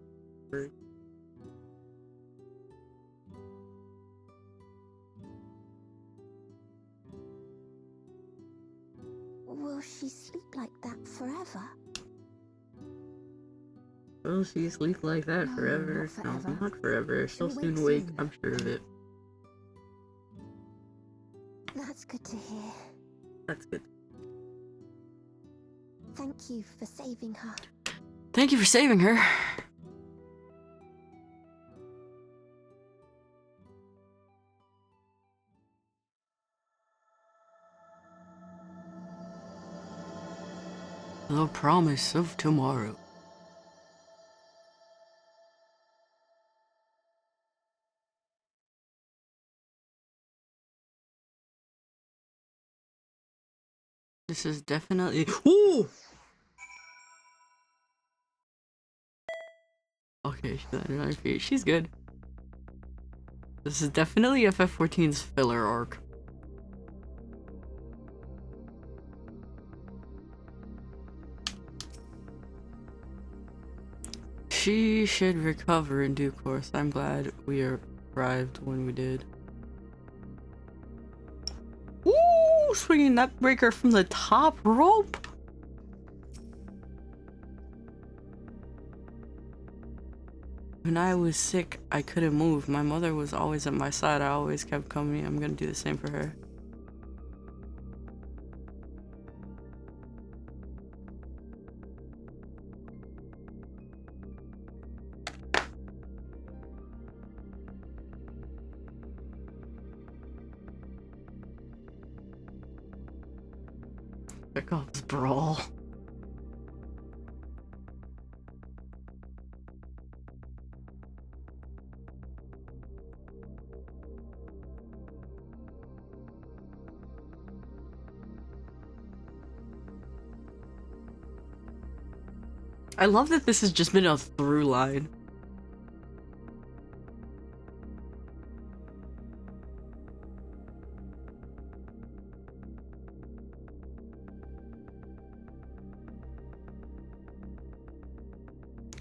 Will she sleep like that forever? Will she sleep like that No, forever? not No, forever. not forever. She'll She'll soon wake wake, soon. I'm sure of it. That's good to hear. That's good. Thank you for saving her. Thank you for saving her. The promise of tomorrow. This is definitely. Ooh! Okay, she's landed on her feet. She's good. This is definitely FF14's filler arc. She should recover in due course. I'm glad we arrived when we did. Ooh, swinging that breaker from the top rope. When I was sick, I couldn't move. My mother was always at my side. I always kept coming. I'm gonna do the same for her. Chekhov's brawl. I love that this has just been a through line.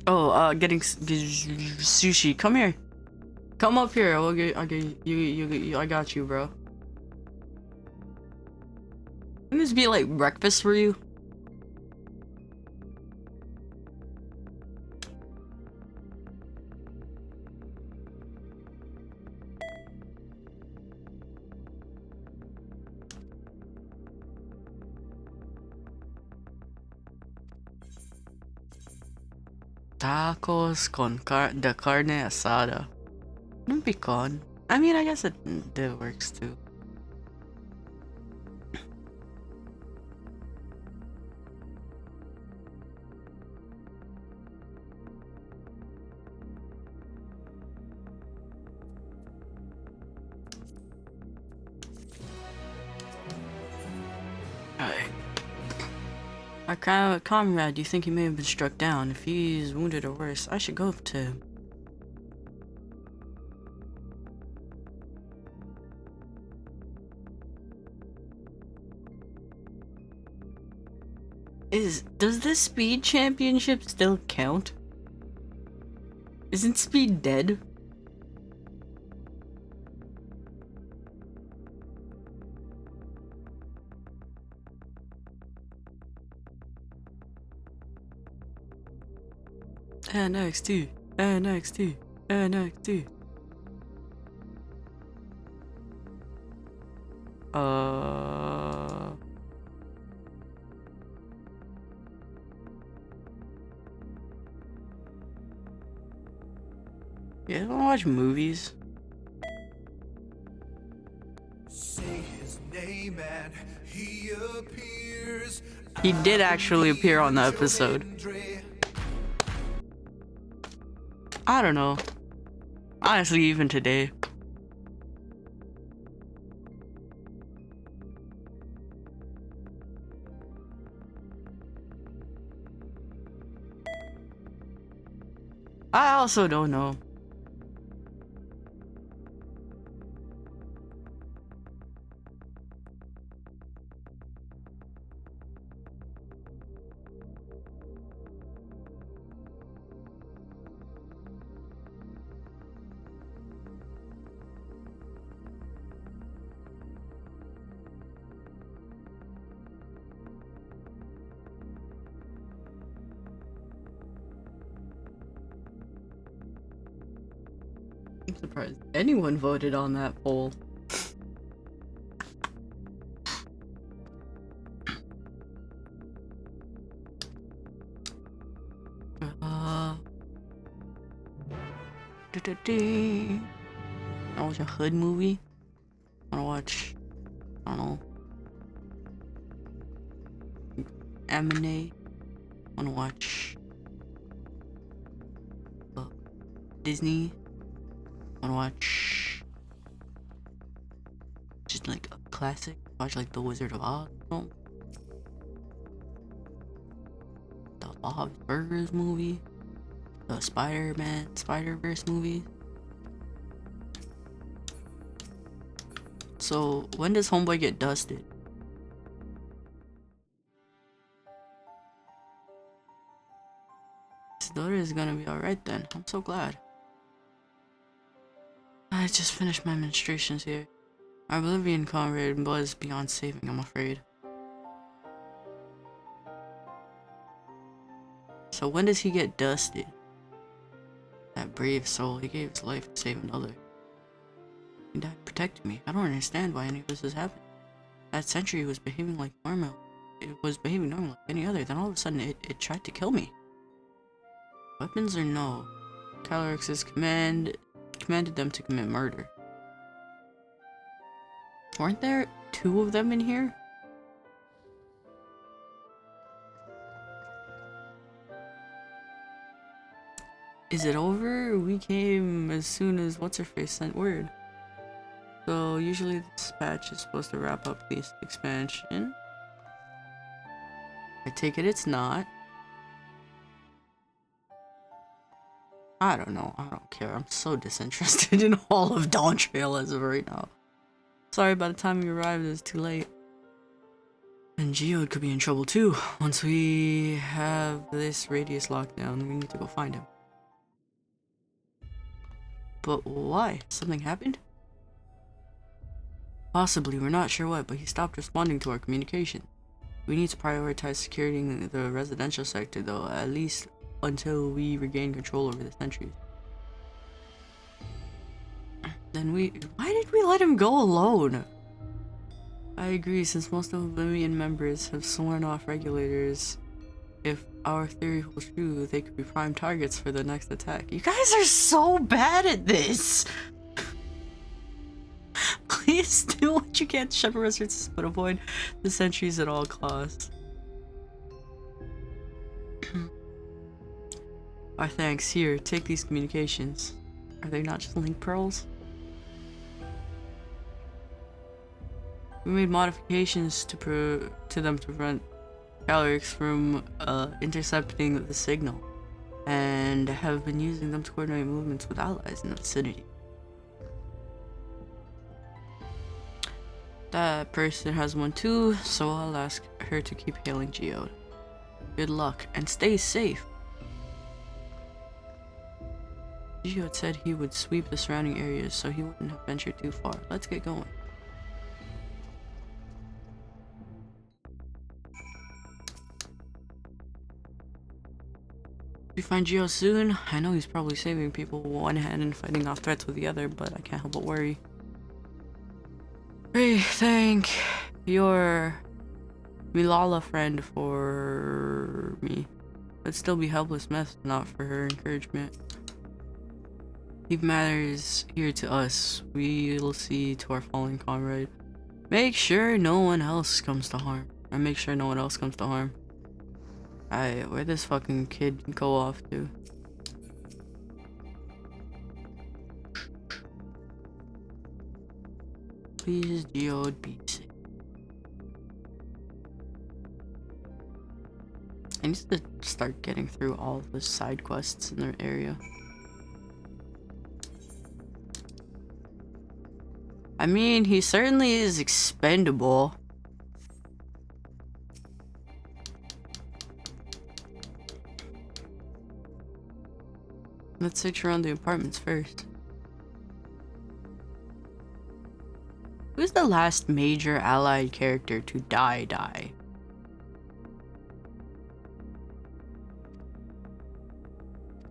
Oh, getting sushi. Come here. Come up here. I'll get you. I got you, bro. Can this be like breakfast for you? Tacos con de carne asada. No pecan. I mean, I guess it works too. Alright. Our comrade, you think he may have been struck down? If he's wounded or worse, I should go to him. Does this speed championship still count? Isn't Speed dead? NXT, NXT, NXT. You guys wanna watch movies? Say his name and he appears. He did actually appear on the episode. I don't know. Honestly, even today. I also don't know. I'm surprised anyone voted on that poll. I watch a hood movie. I wanna watch, I don't know, anime. I wanna watch Disney. I wanna watch just like a classic. Watch like The Wizard of Oz. No. The Bob's Burgers movie. The Spider-Verse movie. So when does Homeboy get dusted? His daughter is gonna be alright then. I'm so glad. I just finished my menstruations here. Our Bolivian comrade was beyond saving, I'm afraid. So when does he get dusted? That brave soul, he gave his life to save another. He died protecting me. I don't understand why any of this is happening. That sentry was behaving like normal. It was behaving normal like any other, then all of a sudden it tried to kill me. Weapons or no? Calorix's commanded them to commit murder. Weren't there 2 of them in here? Is it over? We came as soon as what's-her-face sent word. So usually this patch is supposed to wrap up this expansion. I take it it's not. I don't know. I don't care. I'm so disinterested in all of Dawn Trail as of right now. Sorry, by the time you arrived, it's too late. And Geode could be in trouble too. Once we have this radius locked down, we need to go find him. But why? Something happened? Possibly, we're not sure what, but he stopped responding to our communication. We need to prioritize securing the residential sector though, at least until we regain control over the sentries. Then why did we let him go alone? I agree, since most of Oblivion members have sworn off regulators, if our theory holds true, they could be prime targets for the next attack. You guys are so bad at this! Please do what you can to shepherd residents, but avoid the sentries at all costs. Our thanks. Here, take these communications. Are they not just link pearls? We made modifications to them to prevent Calrix from intercepting the signal, and have been using them to coordinate movements with allies in the vicinity. That person has one too, so I'll ask her to keep hailing Geode. Good luck, and stay safe. Geode said he would sweep the surrounding areas, so he wouldn't have ventured too far. Let's get going. We find Geo soon. I know he's probably saving people with one hand and fighting off threats with the other, but I can't help but worry. Hey, thank your Milala friend for me. I'd still be helpless mess not for her encouragement. Leave matters here to us. We'll see to our fallen comrade. Make sure no one else comes to harm. Or make sure no one else comes to harm. Alright, where'd this fucking kid go off to? Please, Geode, be safe. I need to start getting through all the side quests in the area. I mean, he certainly is expendable. Let's search around the apartments first. Who's the last major allied character to die?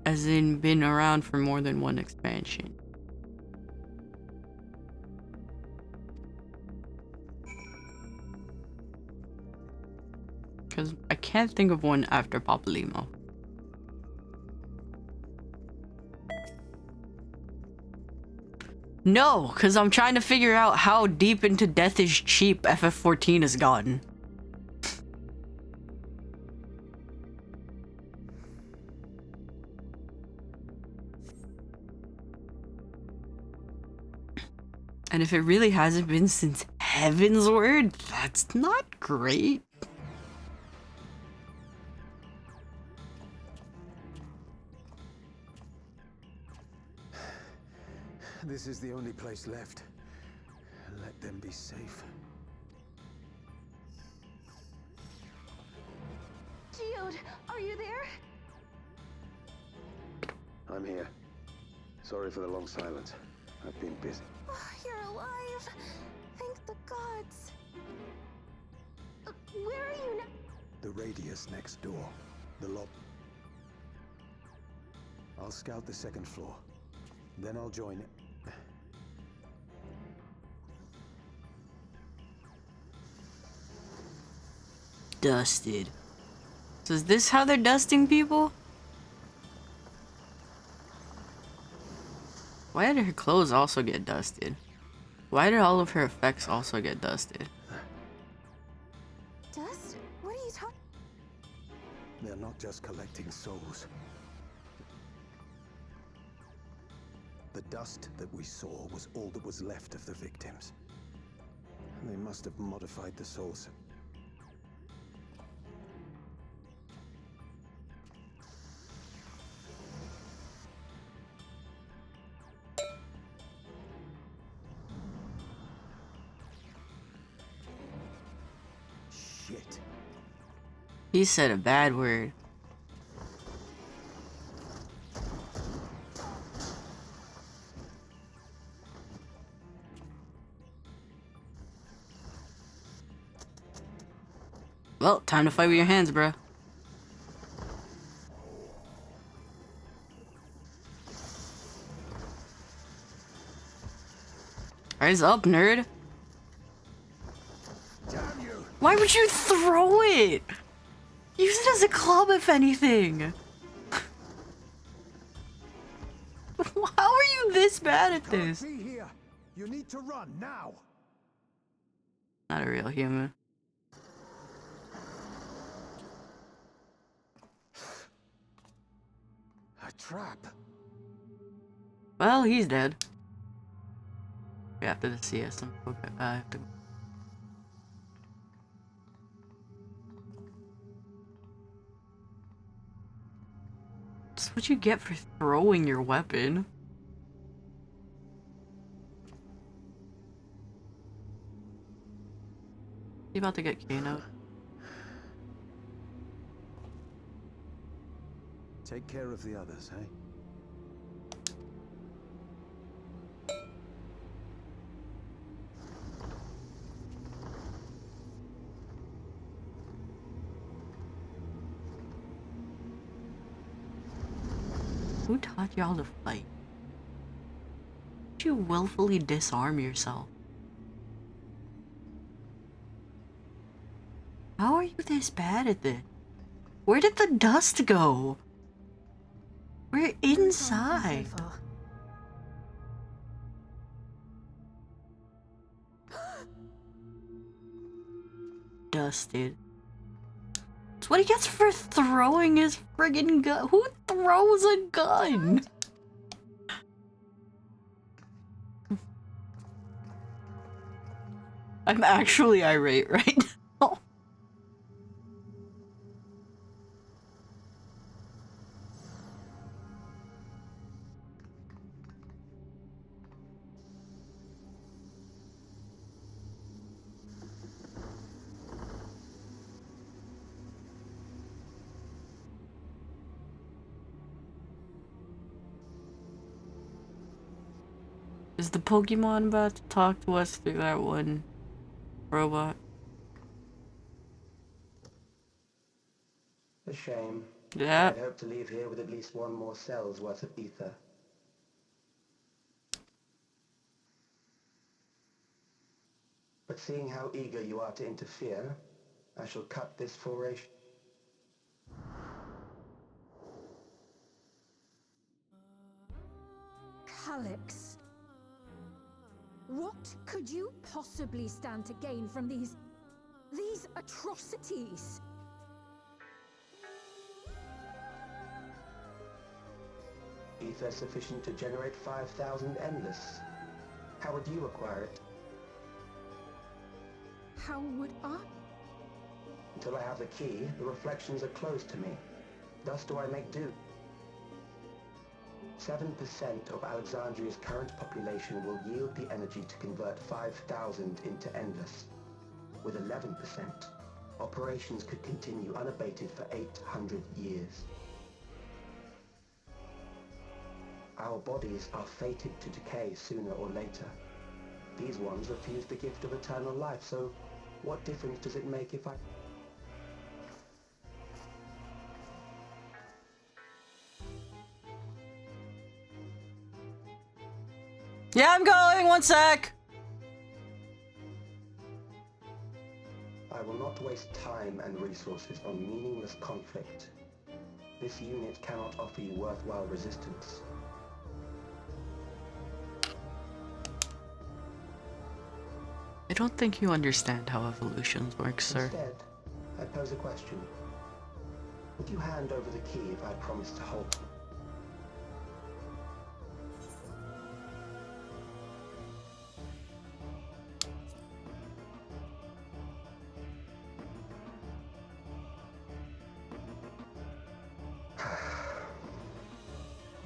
As in, been around for more than one expansion. Because I can't think of one after Papalymo. No, because I'm trying to figure out how deep into Death is Cheap FF14 has gotten. And if it really hasn't been since Heaven's Word, that's not great. This is the only place left. Let them be safe. Geode, are you there? I'm here. Sorry for the long silence. I've been busy. Oh, you're alive. Thank the gods. Where are you now? The radius next door. The lob. I'll scout the second floor. Then I'll join it. Dusted. So is this how they're dusting people? Why did her clothes also get dusted? Why did all of her effects also get dusted? Dust? What are you talking? They're not just collecting souls. The dust that we saw was all that was left of the victims. They must have modified the souls. Shit. He said a bad word. Well, time to fight with your hands, bruh. Rise up, nerd. Damn you! Why would you throw it? Use it as a club, if anything. How are you this bad at this? Be here. You need to run now. Not a real human. A trap. Well, he's dead. We have to see us. Okay, I have to. That's what you get for throwing your weapon. You about to get Kano? Take care of the others, eh? Who taught y'all to fight? Did you willfully disarm yourself? How are you this bad at this? Where did the dust go? We're inside. Dusted. That's what he gets for throwing his friggin' gun. Who throws a gun? I'm actually irate right now. Is the Pokemon about to talk to us through that one robot? A shame. Yeah. I'd hoped to leave here with at least one more cell's worth of ether. But seeing how eager you are to interfere, I shall cut this foray. Calyx. What could you possibly stand to gain from these atrocities? Ether sufficient to generate 5,000 endless. How would you acquire it? How would I? Until I have the key, the reflections are closed to me. Thus do I make do. 7% of Alexandria's current population will yield the energy to convert 5,000 into endless. With 11%, operations could continue unabated for 800 years. Our bodies are fated to decay sooner or later. These ones refuse the gift of eternal life, so what difference does it make if I... Yeah, I'm going. 1 sec. I will not waste time and resources on meaningless conflict. This unit cannot offer you worthwhile resistance. I don't think you understand how evolutions work, sir. Instead, I pose a question. Would you hand over the key if I promised to hold?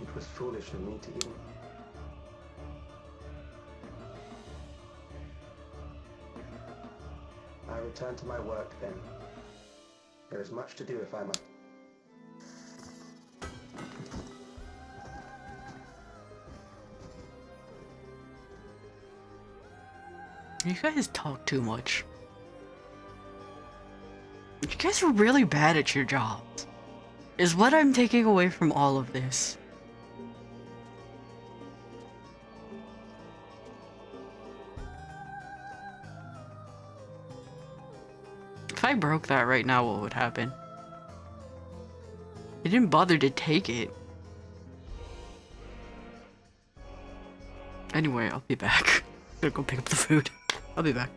It was foolish of me to even... I return to my work then. There is much to do if I must. You guys talk too much. You guys are really bad at your jobs. Is what I'm taking away from all of this. If I broke that right now, what would happen? He didn't bother to take it. Anyway, I'll be back. I'm gonna go pick up the food. I'll be back.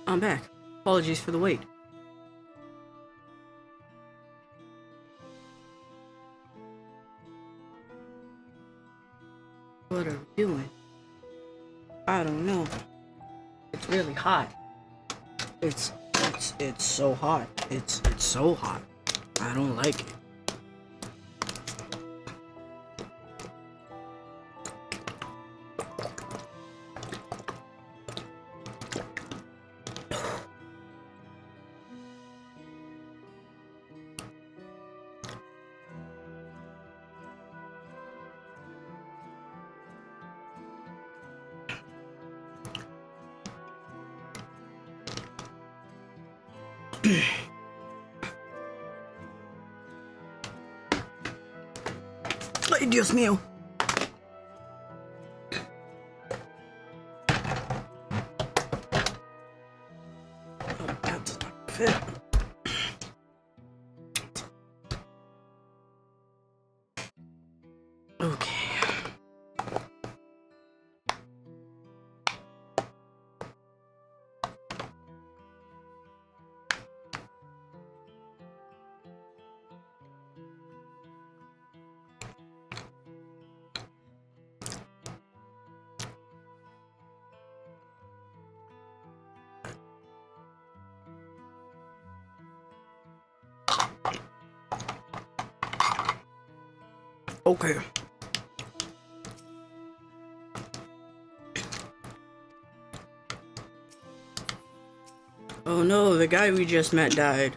I'm back. Apologies for the wait. What are we doing? I don't know. It's really hot. It's so hot. It's so hot. I don't like it. Ay, Dios mío. Oh, that does not fit. Okay. Okay. Oh no, the guy we just met died.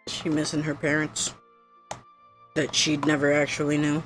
She missing her parents that she'd never actually knew.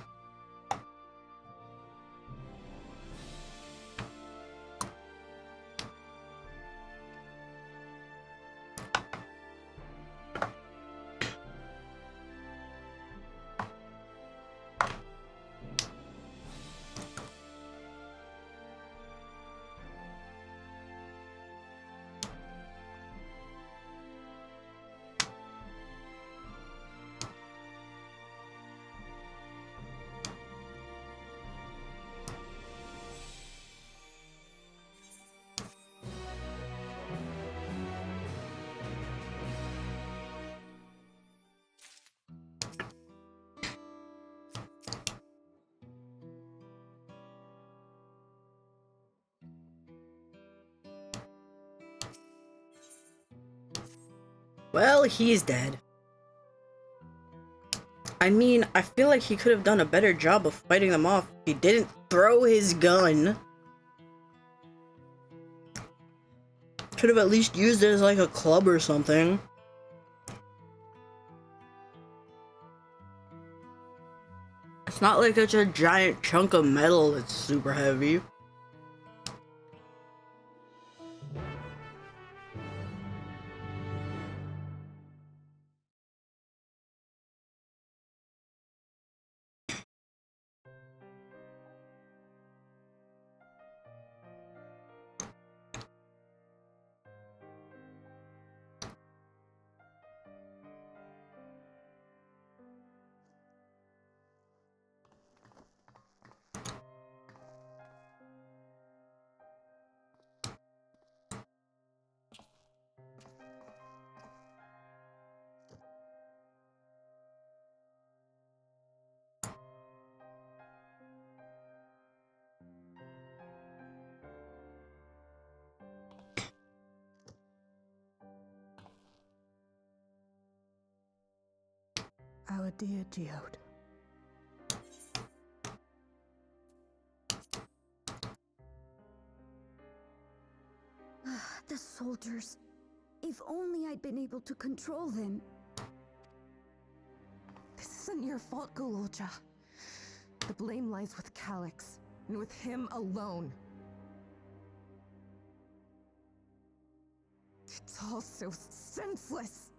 Well, he's dead. I mean, I feel like he could have done a better job of fighting them off. He didn't throw his gun. Could have at least used it as like a club or something. It's not like it's a giant chunk of metal that's super heavy. our dear Geode. The soldiers. If only I'd been able to control them. This isn't your fault, Gulolja. The blame lies with Calix, and with him alone. It's all so senseless.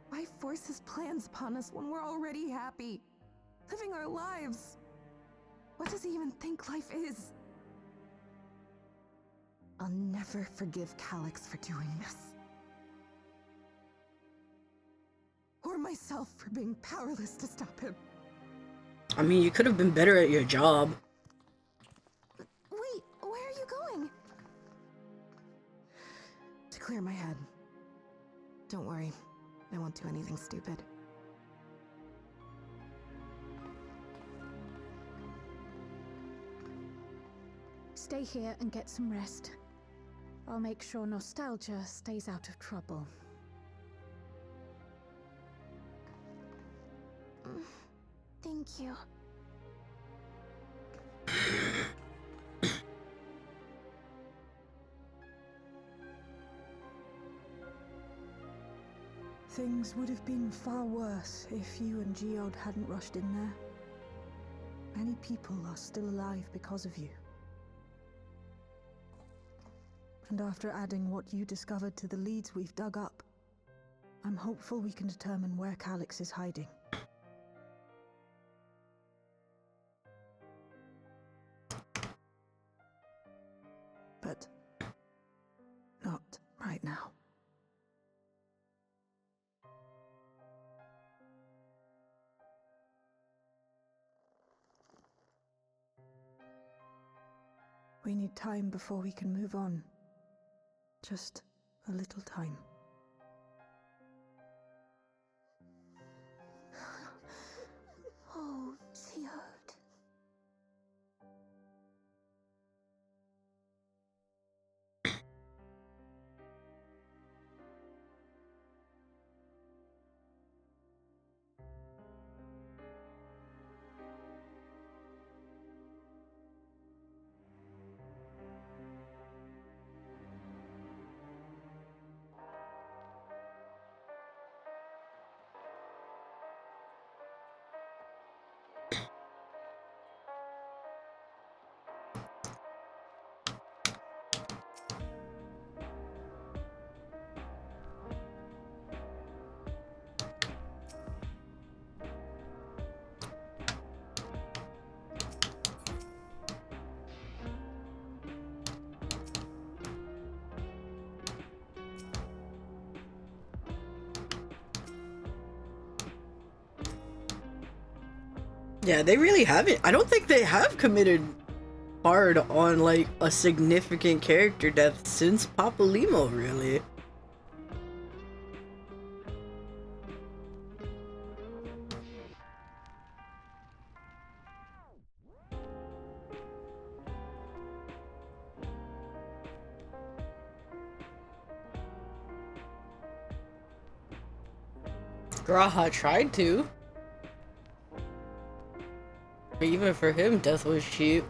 Why force his plans upon us when we're already happy, living our lives? What does he even think life is? I'll never forgive Calix for doing this. Or myself for being powerless to stop him. I mean, you could have been better at your job. Wait, where are you going? To clear my head. Don't worry, I won't do anything stupid. Stay here and get some rest. I'll make sure nostalgia stays out of trouble. Thank you. Things would have been far worse if you and Geode hadn't rushed in there. Many people are still alive because of you. And after adding what you discovered to the leads we've dug up, I'm hopeful we can determine where Calix is hiding. But not right now. We need time before we can move on. Just a little time. Oh, Geode. Yeah, they really haven't. I don't think they have committed hard on like a significant character death since Papa Limo, really. Graha tried to. But even for him, death was cheap.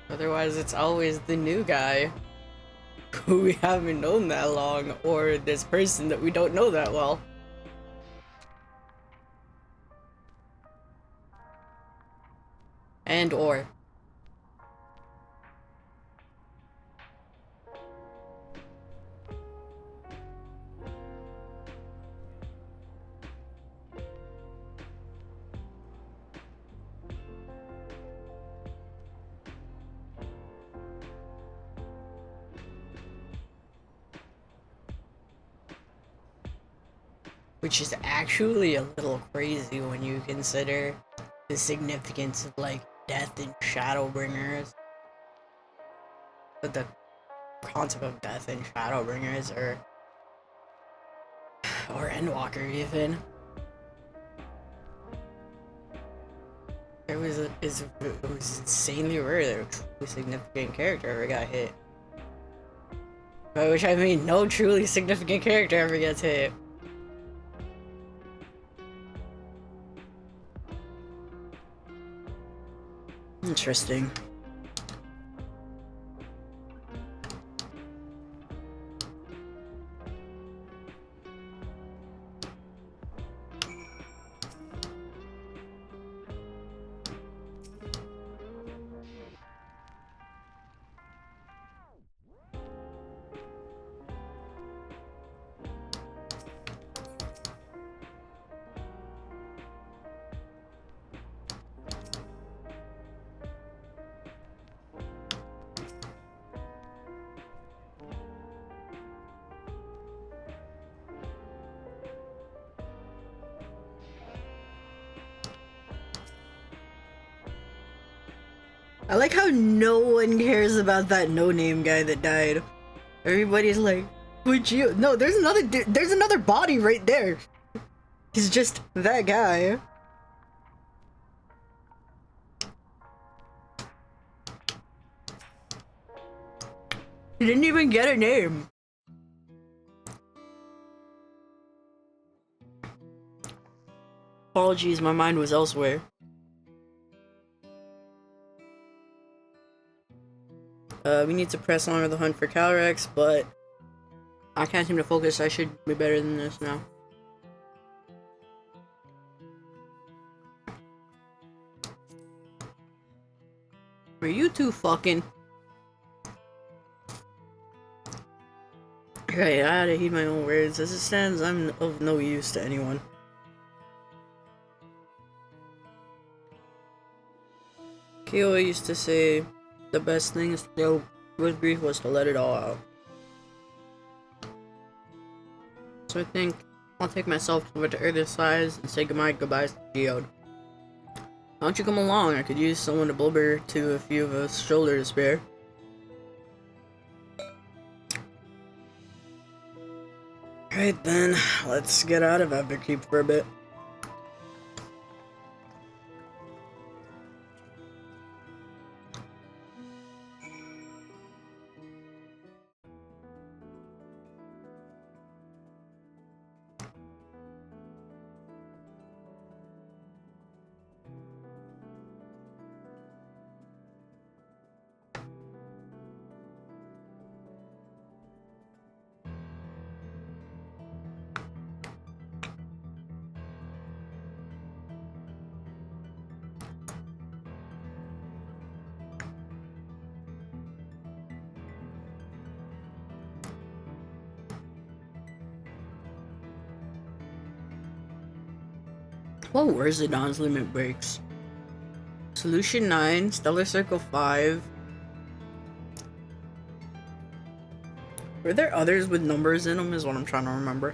Otherwise, it's always the new guy who we haven't known that long, or this person that we don't know that well. And or. Which is actually a little crazy when you consider the significance of like death and Shadowbringers. But the concept of death and Shadowbringers or Endwalker even. There it was insanely rare that a truly significant character ever got hit. By which I mean no truly significant character ever gets hit. Interesting. I like how no one cares about that no-name guy that died. Everybody's like, would you? No, there's another body right there. He's just that guy. He didn't even get a name. Apologies, my mind was elsewhere. We need to press on with the hunt for Calyrex, but I can't seem to focus. I should be better than this now. Are you two fucking? Right, I had to heed my own words. As it stands, I'm of no use to anyone. Kyoa used to say the best thing to deal with grief was to let it all out. So I think I'll take myself over to Earth's size and say goodbyes to Geode. Why don't you come along? I could use someone to blubber to a few of us shoulder to spare. Right then, let's get out of FFXIV for a bit. What were Zidon's limit breaks? Solution 9, Stellar Circle 5. Were there others with numbers in them is what I'm trying to remember.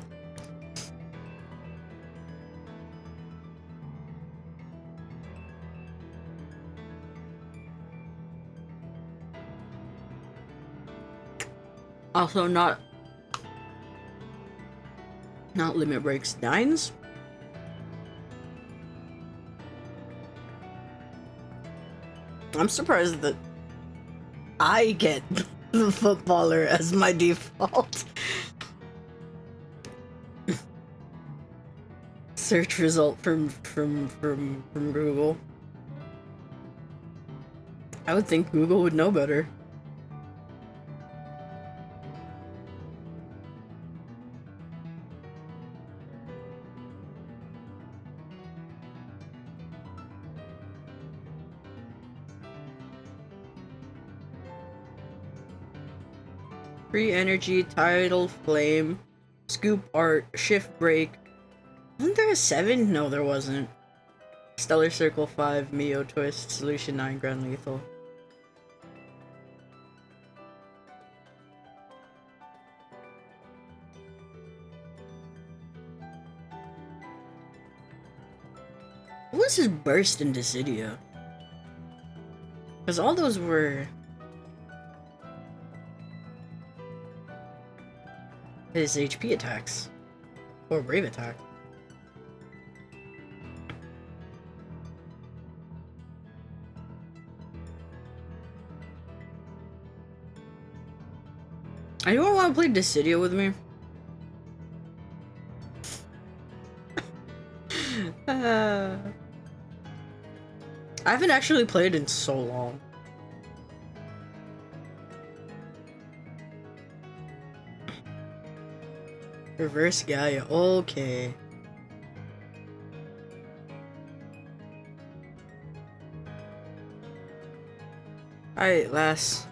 Also not limit breaks. 9s? I'm surprised that I get the footballer as my default. Search result from Google. I would think Google would know better. Free energy, tidal flame, scoop art, shift break. Wasn't there a 7? No, there wasn't. Stellar Circle 5, Mio Twist, Solution 9, Grand Lethal. What was his burst in Dissidia? Because all those were his HP attacks. Or Brave attack. Anyone want to play Dissidia with me? I haven't actually played in so long. Reverse Gaia, okay. Alright, lass.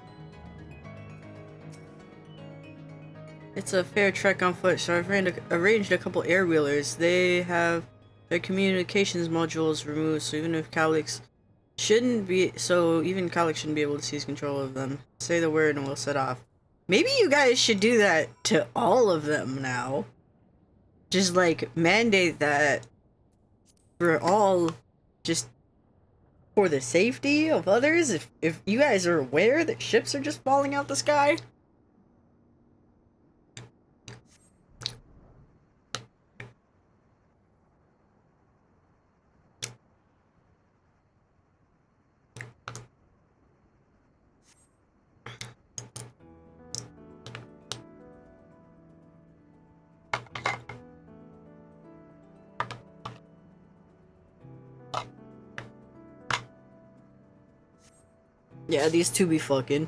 It's a fair trek on foot, so I've arranged a couple air wheelers. They have their communications modules removed, so even Calyx shouldn't be able to seize control of them. Say the word and we'll set off. Maybe you guys should do that to all of them now. Just like mandate that for all, just for the safety of others. If you guys are aware that ships are just falling out the sky. Yeah, these two be fucking.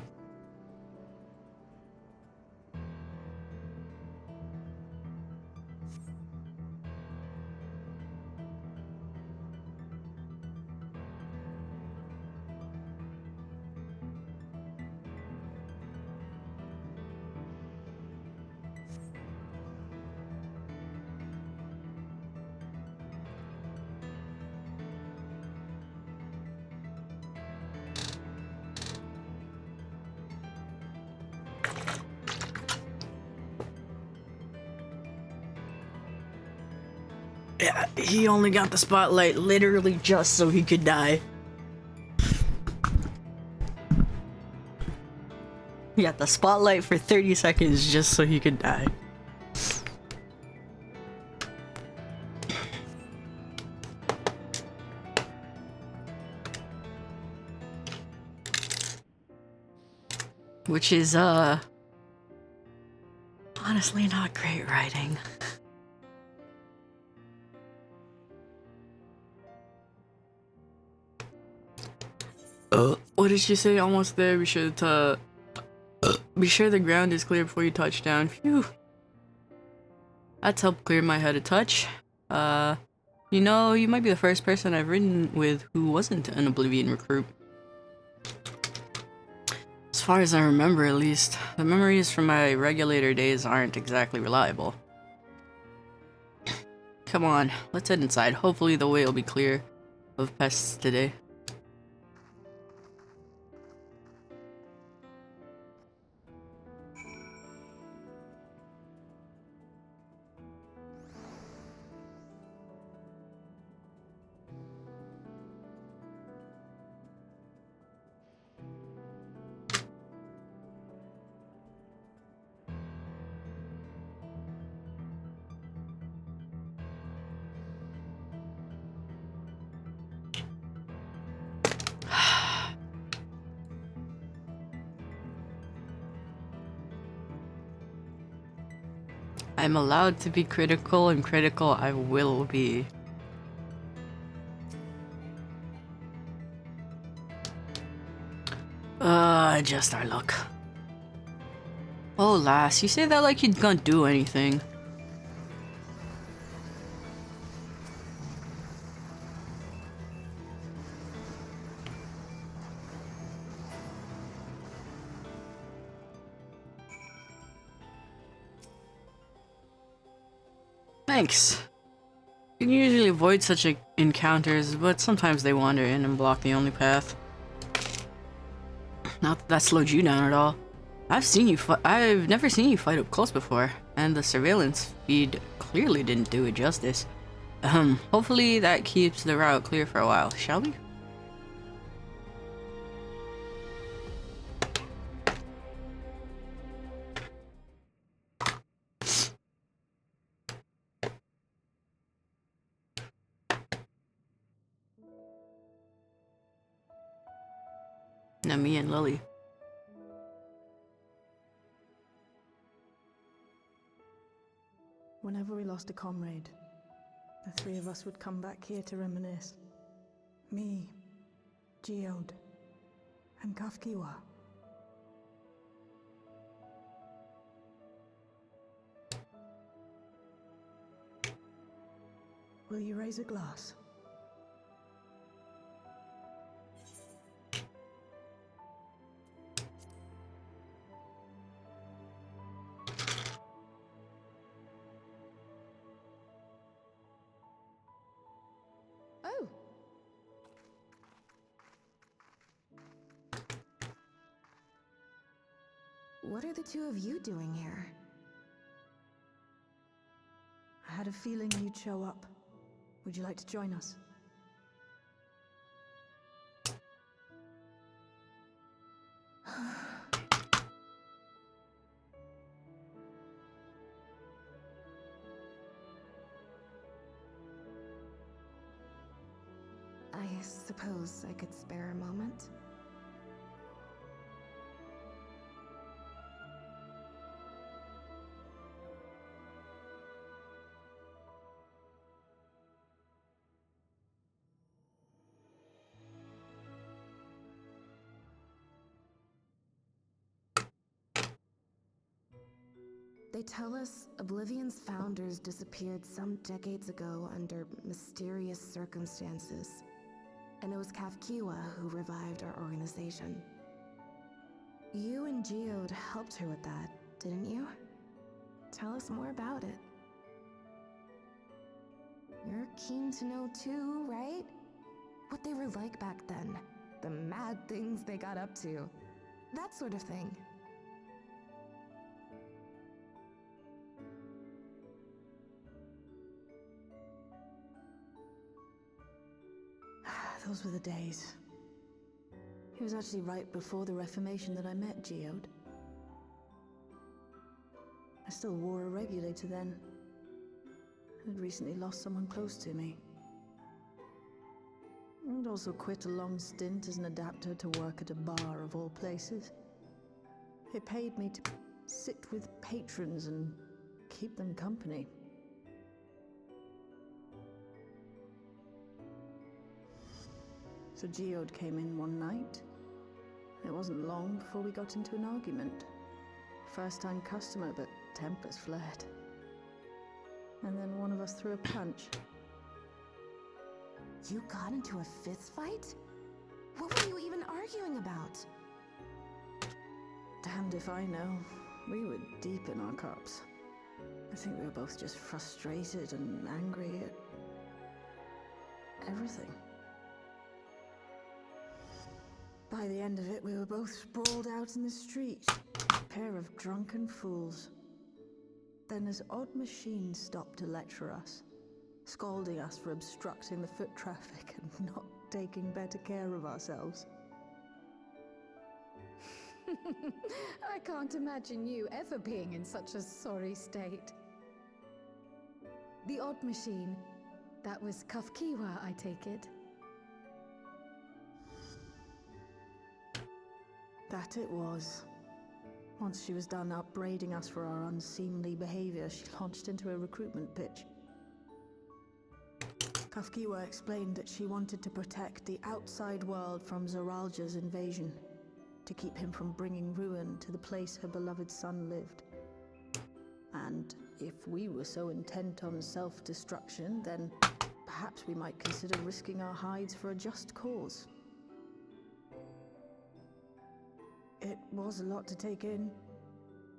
Yeah, he only got the spotlight literally just so he could die. He got the spotlight for 30 seconds just so he could die. Which is, honestly not great writing. What did she say? Almost there. Be sure the ground is clear before you touch down. Phew. That's helped clear my head a touch. You know, you might be the first person I've ridden with who wasn't an Oblivion recruit. As far as I remember, at least. The memories from my regulator days aren't exactly reliable. Come on, let's head inside. Hopefully the way will be clear of pests today. I'm allowed to be critical, and critical I will be. Just our luck. Oh, lass, you say that like you can't do anything. Thanks. You can usually avoid such encounters, but sometimes they wander in and block the only path. Not that that slowed you down at all. I've never seen you fight up close before, and the surveillance feed clearly didn't do it justice. Hopefully that keeps the route clear for a while, shall we? Now me and Lily. Whenever we lost a comrade, the three of us would come back here to reminisce. Me, Geode, and Kafkiwa. Will you raise a glass? Oh! What are the two of you doing here? I had a feeling you'd show up. Would you like to join us? I suppose I could spare a moment. They tell us Oblivion's founders disappeared some decades ago under mysterious circumstances. And it was Kafkiwa who revived our organization. You and Geode helped her with that, didn't you? Tell us more about it. You're keen to know too, right? What they were like back then. The mad things they got up to. That sort of thing. Those were the days. It was actually right before the Reformation that I met Geode. I still wore a regulator then. I'd recently lost someone close to me. I'd also quit a long stint as an adapter to work at a bar of all places. It paid me to sit with patrons and keep them company. So Geode came in one night. It wasn't long before we got into an argument. First-time customer, but tempers flared. And then one of us threw a punch. You got into a fist fight? What were you even arguing about? Damned if I know. We were deep in our cups. I think we were both just frustrated and angry at everything. By the end of it, we were both sprawled out in the street, a pair of drunken fools. Then this odd machine stopped to lecture us, scolding us for obstructing the foot traffic and not taking better care of ourselves. I can't imagine you ever being in such a sorry state. The odd machine, that was Kafkiwa, I take it. That it was. Once she was done upbraiding us for our unseemly behavior, she launched into a recruitment pitch. Kafkiwa explained that she wanted to protect the outside world from Zoralja's invasion, to keep him from bringing ruin to the place her beloved son lived. And if we were so intent on self-destruction, then perhaps we might consider risking our hides for a just cause. It was a lot to take in.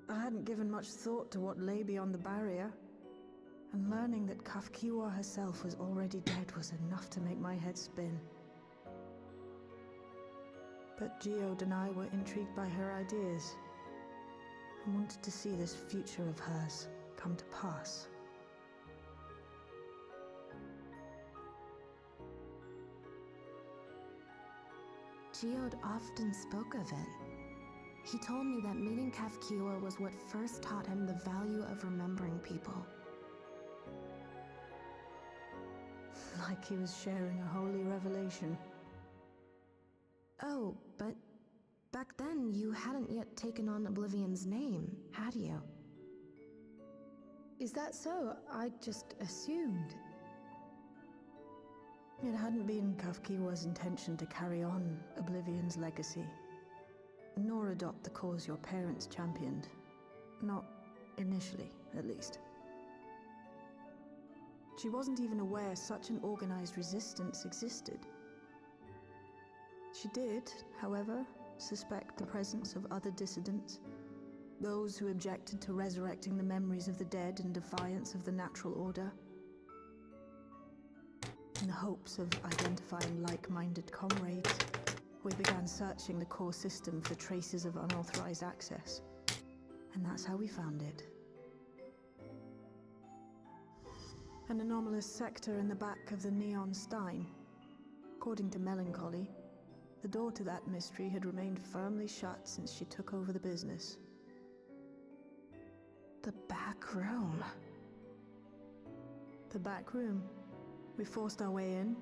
I hadn't given much thought to what lay beyond the barrier, and learning that Kafkiwa herself was already dead was enough to make my head spin. But Geode and I were intrigued by her ideas, and wanted to see this future of hers come to pass. Geode often spoke of it. He told me that meeting Kafkiwa was what first taught him the value of remembering people. Like he was sharing a holy revelation. Oh, but back then you hadn't yet taken on Oblivion's name, had you? Is that so? I just assumed. It hadn't been Kafkiwa's intention to carry on Oblivion's legacy, nor adopt the cause your parents championed. Not initially, at least. She wasn't even aware such an organized resistance existed. She did, however, suspect the presence of other dissidents, those who objected to resurrecting the memories of the dead in defiance of the natural order. In the hopes of identifying like-minded comrades, we began searching the core system for traces of unauthorized access. And that's how we found it. An anomalous sector in the back of the Neon Stein. According to Melancholy, the door to that mystery had remained firmly shut since she took over the business. The back room. The back room. We forced our way in,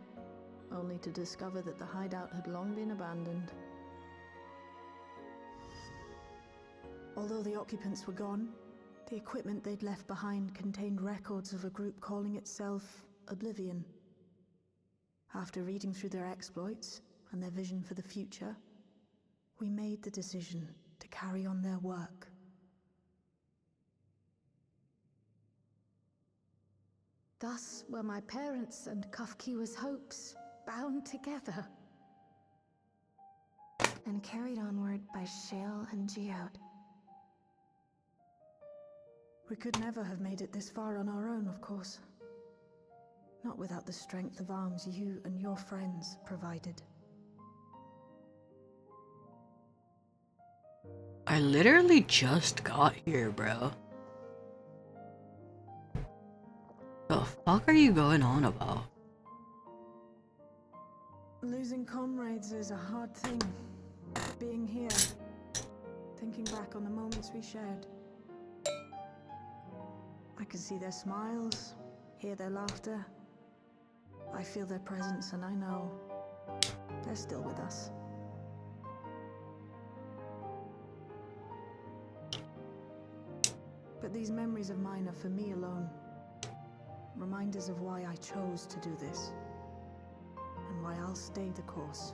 only to discover that the hideout had long been abandoned. Although the occupants were gone, the equipment they'd left behind contained records of a group calling itself Oblivion. After reading through their exploits and their vision for the future, we made the decision to carry on their work. Thus were my parents' and Kafkiwa's hopes bound together. And carried onward by Shale and Geode. We could never have made it this far on our own, of course. Not without the strength of arms you and your friends provided. I literally just got here, bro. The fuck are you going on about? Losing comrades is a hard thing. But being here, thinking back on the moments we shared. I can see their smiles, hear their laughter. I feel their presence and I know they're still with us. But these memories of mine are for me alone. Reminders of why I chose to do this. And why I'll stay the course.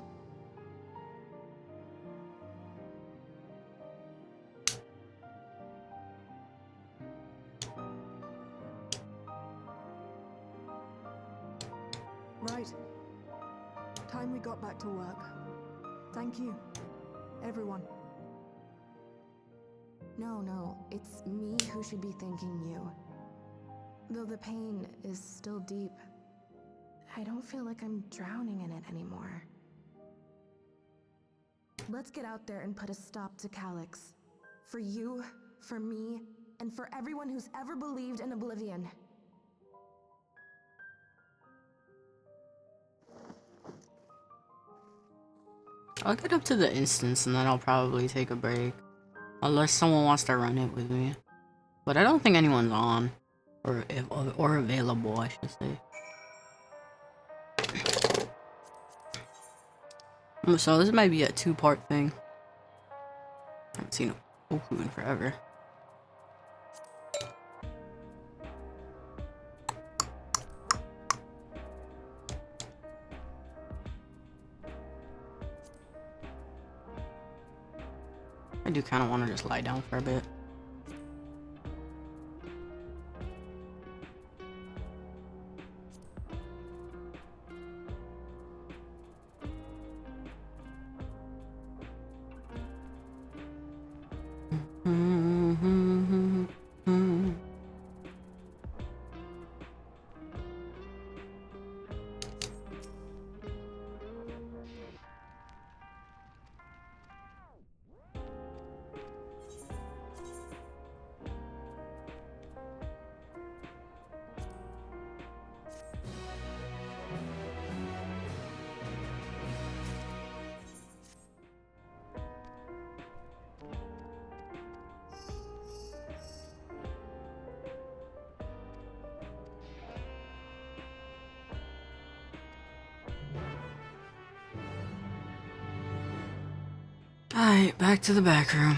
Right. Time we got back to work. Thank you, everyone. No, it's me who should be thanking you. Though the pain is still deep, I don't feel like I'm drowning in it anymore. Let's get out there and put a stop to Calyx. For you, for me, and for everyone who's ever believed in Oblivion. I'll get up to the instance and then I'll probably take a break. Unless someone wants to run it with me. But I don't think anyone's on. Or available, I should say. So this might be a two-part thing. I haven't seen a Goku in forever. I do kind of want to just lie down for a bit. Alright, back to the back room.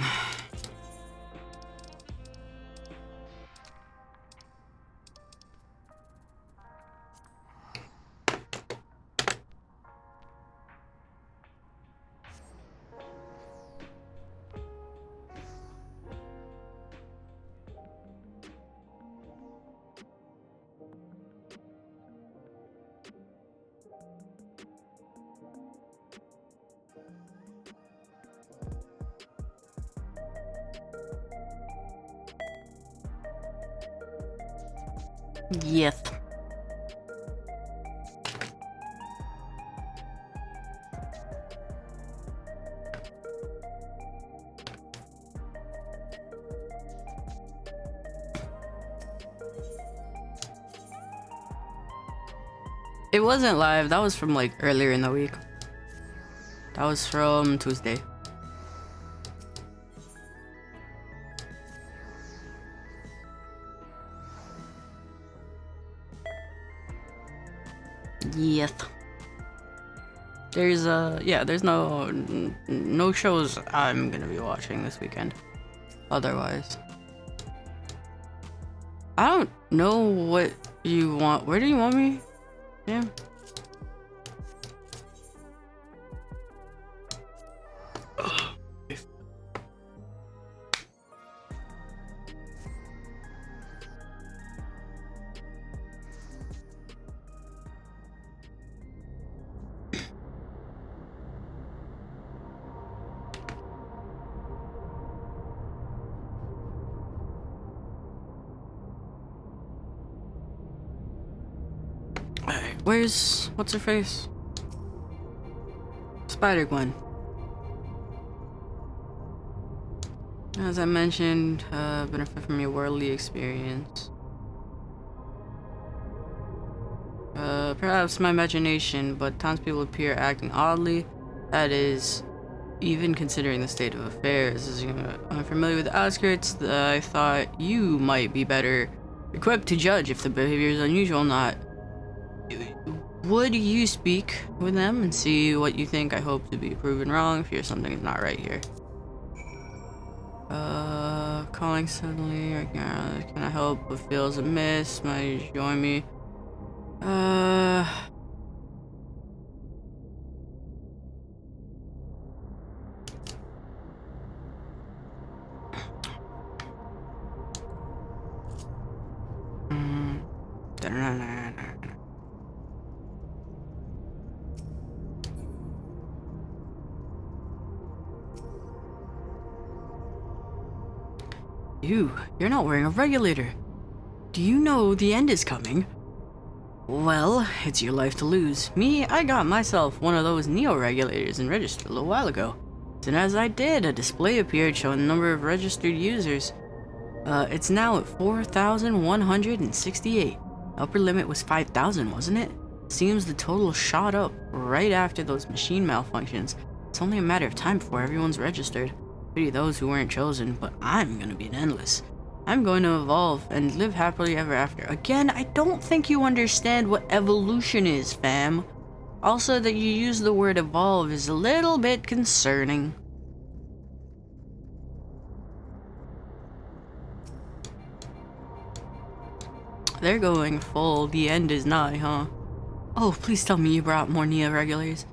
Yes. It wasn't live. That was from like earlier in the week. That was from Tuesday. Yes. There's there's no shows I'm gonna be watching this weekend. Otherwise, I don't know what you want. Where do you want me? Yeah. What's her face? Spider-Gwen. As I mentioned, benefit from your worldly experience. Perhaps my imagination, but townspeople appear acting oddly. That is, even considering the state of affairs. As I'm familiar with the outskirts, I thought you might be better equipped to judge if the behavior is unusual or not. Would you speak with them and see what you think? I hope to be proven wrong if here's something is not right here. Calling suddenly. Can I help? What feels amiss? Might you join me? You're not wearing a regulator. Do you know the end is coming? Well, it's your life to lose. Me, I got myself one of those neo-regulators and registered a little while ago. Soon as I did, a display appeared showing the number of registered users. It's now at 4,168. Upper limit was 5,000, wasn't it? Seems the total shot up right after those machine malfunctions. It's only a matter of time before everyone's registered. Pity those who weren't chosen, but I'm gonna be endless. I'm going to evolve and live happily ever after. Again, I don't think you understand what evolution is, fam. Also, that you use the word evolve is a little bit concerning. They're going full, the end is nigh, huh? Oh, please tell me you brought more neo-regulators.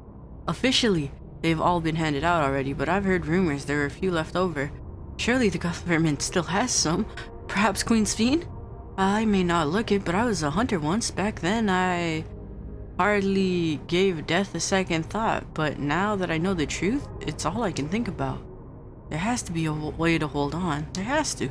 Officially, they've all been handed out already, but I've heard rumors there are a few left over. Surely the government still has some. Perhaps Queen's Fiend? I may not look it, but I was a hunter once. Back then, I hardly gave death a second thought, but now that I know the truth, it's all I can think about. There has to be a way to hold on. There has to.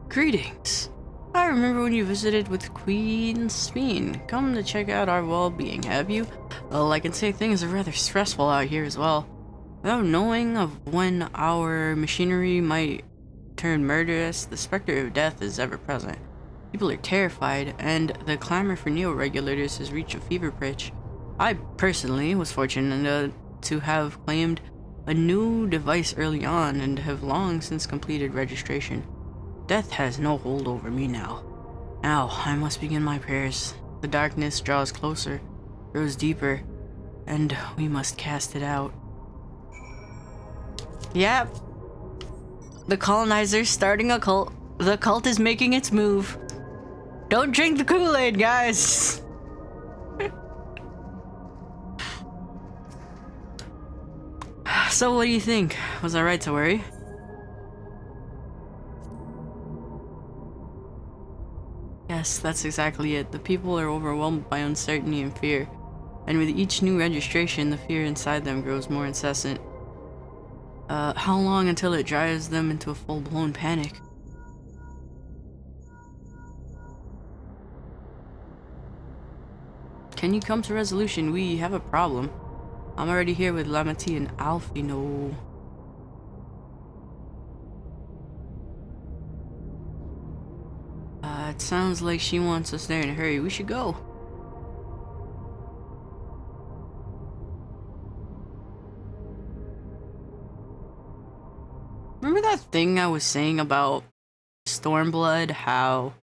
Greetings. I remember when you visited with Queen's Fiend. Come to check out our well-being, have you? Well, I can say things are rather stressful out here as well. Without knowing of when our machinery might turn murderous, the specter of death is ever present. People are terrified, and the clamor for neo-regulators has reached a fever pitch. I personally was fortunate to have claimed a new device early on and have long since completed registration. Death has no hold over me now. Now, I must begin my prayers. The darkness draws closer, grows deeper, and we must cast it out. Yep. The colonizers starting a cult. The cult is making its move. Don't drink the Kool-Aid, guys! So what do you think? Was I right to worry? Yes, that's exactly it. The people are overwhelmed by uncertainty and fear. And with each new registration, the fear inside them grows more incessant. How long until it drives them into a full-blown panic? Can you come to resolution? We have a problem. I'm already here with Lamati and Alfie. No. It sounds like she wants us there in a hurry. We should go. Remember that thing I was saying about Stormblood? How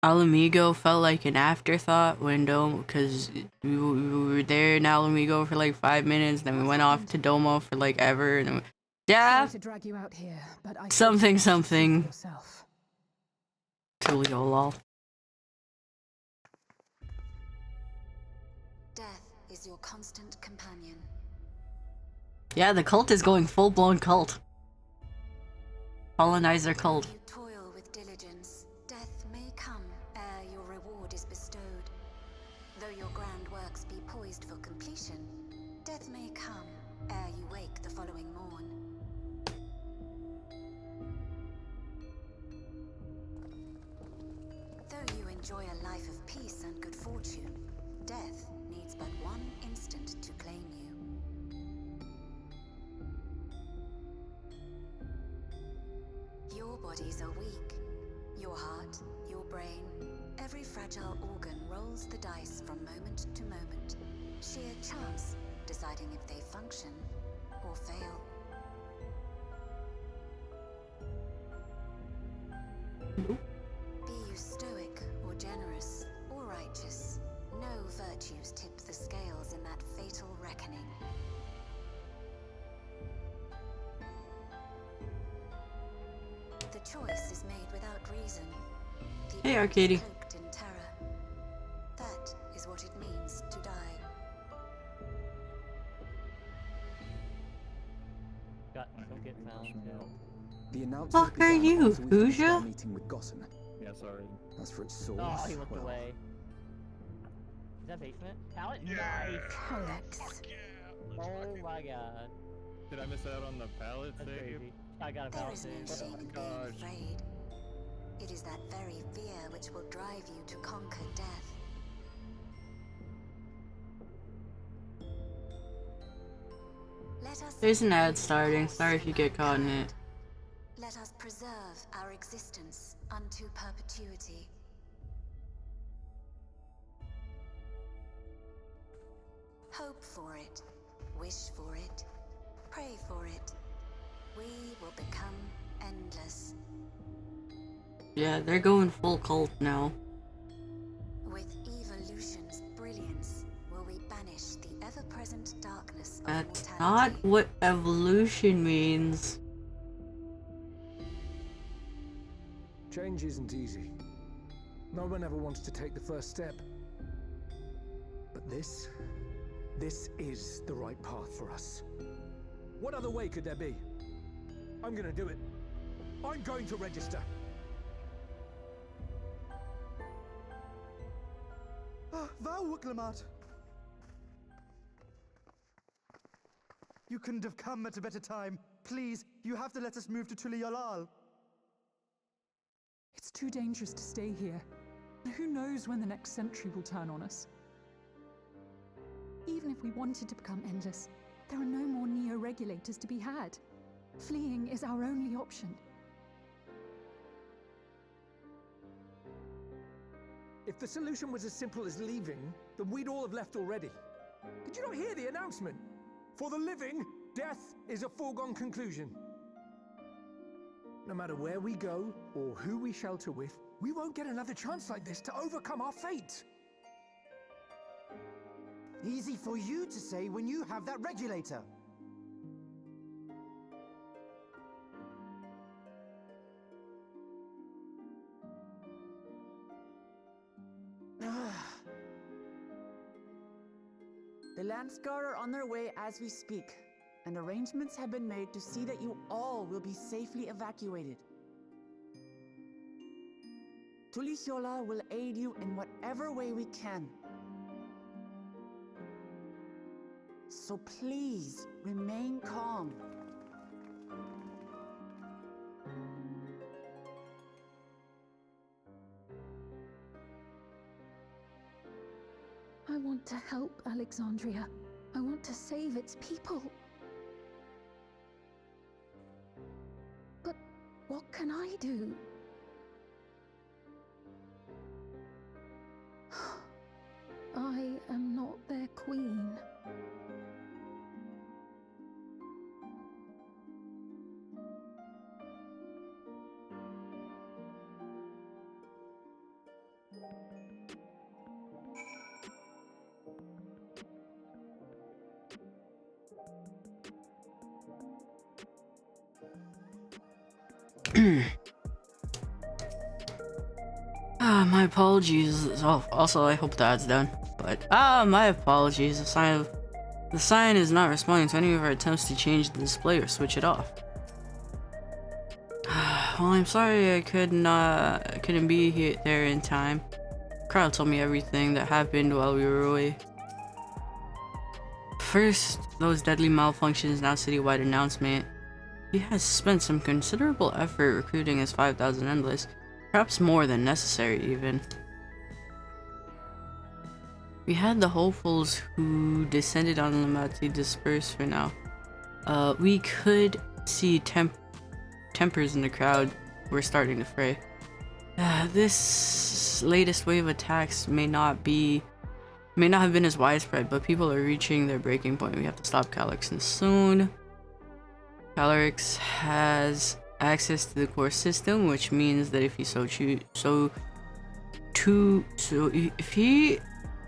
Alamigo felt like an afterthought when because we were there in Alamigo for like 5 minutes, then we went off to Domo for like ever, and yeah, Sorry to drag you out here, but I something thought you should see something. for yourself. Tulio lol. Death is your constant companion. Yeah, the cult is going full-blown cult. Colonizer cult. You toil with diligence. Death may come ere your reward is bestowed. Though your grand works be poised for completion, death may come ere you wake the following morn. Though you enjoy a life of peace and good fortune, death needs but one instant to claim you. Your bodies are weak. Your heart, your brain, every fragile organ rolls the dice from moment to moment. Sheer chance deciding if they function or fail. Be you stoic or generous or righteous, no virtues tip the scales in that fatal reckoning. The choice is made without reason. The Hey, earth is Arcady. cloaked in terror. That is what it means to die. Don't get found too. The announcement Fuck are began you, after we finished our Pooja? meeting with Gossen. Yeah, sorry. As for its source, Oh, he looked well, away. Is that basement? Pallet? Yeah. Nice! Alex. Oh my god. Did I miss out on the pallet That's save? crazy. I got a There pallet is no save. shame in being gosh. afraid. It is that very fear which will drive you to conquer death. Let us There's an ad see the starting. course Sorry if of you get caught in mankind. it. Let us preserve our existence unto perpetuity. Hope for it, wish for it, pray for it. We will become endless. Yeah, they're going full cult now. With evolution's brilliance, will we banish the ever-present darkness of That's mortality. not what evolution means. change isn't easy. No one ever wants to take the first step. But this is the right path for us. What other way could there be? I'm gonna do it. I'm going to register. Thou, Uklamat! You couldn't have come at a better time. Please, you have to let us move to Tuliyalal. It's too dangerous to stay here. Who knows when the next century will turn on us? Even if we wanted to become endless, there are no more neo-regulators to be had. Fleeing is our only option. If the solution was as simple as leaving, then we'd all have left already. Did you not hear the announcement? For the living, death is a foregone conclusion. No matter where we go, or who we shelter with, we won't get another chance like this to overcome our fate. Easy for you to say when you have that regulator. The Landscar are on their way as we speak, and arrangements have been made to see that you all will be safely evacuated. Tulisiola will aid you in whatever way we can. So please, remain calm. I want to help Alexandria. I want to save its people. But what can I do? I am not their queen. My apologies. Oh, also, I hope that's done. But, my apologies. The sign is not responding to any of our attempts to change the display or switch it off. Well, I'm sorry I couldn't be there in time. Carl told me everything that happened while we were away. First, those deadly malfunctions, now citywide announcement. He has spent some considerable effort recruiting his 5,000 endless, perhaps more than necessary even. We had the hopefuls who descended on Lamati disperse for now. We could see tempers in the crowd were starting to fray. This latest wave of attacks may not have been as widespread, but people are reaching their breaking point. We have to stop Calyx soon. Calyx has access to the core system, which means that if he if he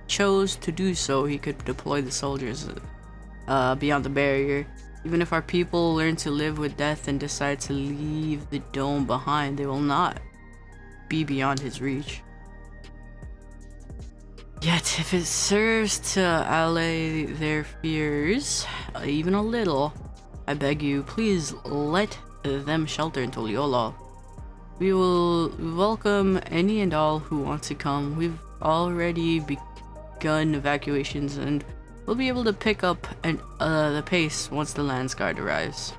chose to do so, he could deploy the soldiers beyond the barrier. Even if our people learn to live with death and decide to leave the dome behind, they will not be beyond his reach. Yet, if it serves to allay their fears even a little, I beg you, please let them shelter in Toliola. We will welcome any and all who want to come. We've already begun evacuations and we'll be able to pick up the pace once the Landsguard arrives.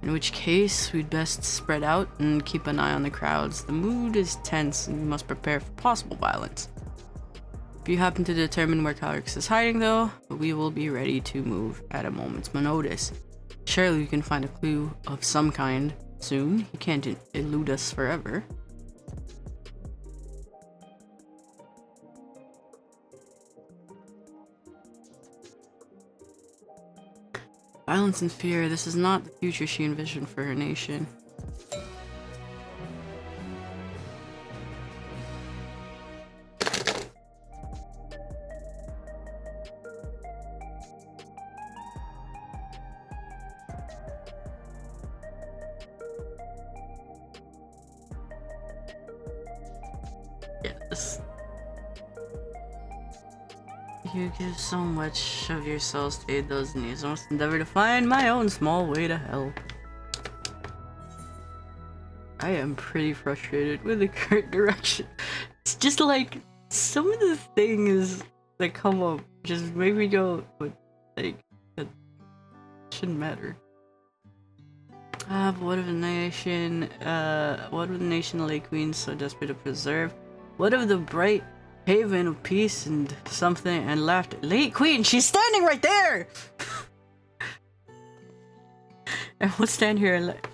In which case, we'd best spread out and keep an eye on the crowds. The mood is tense and we must prepare for possible violence. If you happen to determine where Calyx is hiding though, we will be ready to move at a moment's notice. Surely we can find a clue of some kind soon. He can't elude us forever. Violence and fear, this is not the future she envisioned for her nation. Yes. You give so much of yourselves to aid those in need. I must endeavor to find my own small way to help. I am pretty frustrated with the current direction. It's just like some of the things that come up just make me go, but like that shouldn't matter. But what of the nation Lake Queen so desperate to preserve? What of the bright haven of peace and something and laughter? Lake Queen, she's standing right there! And we'll stand here and like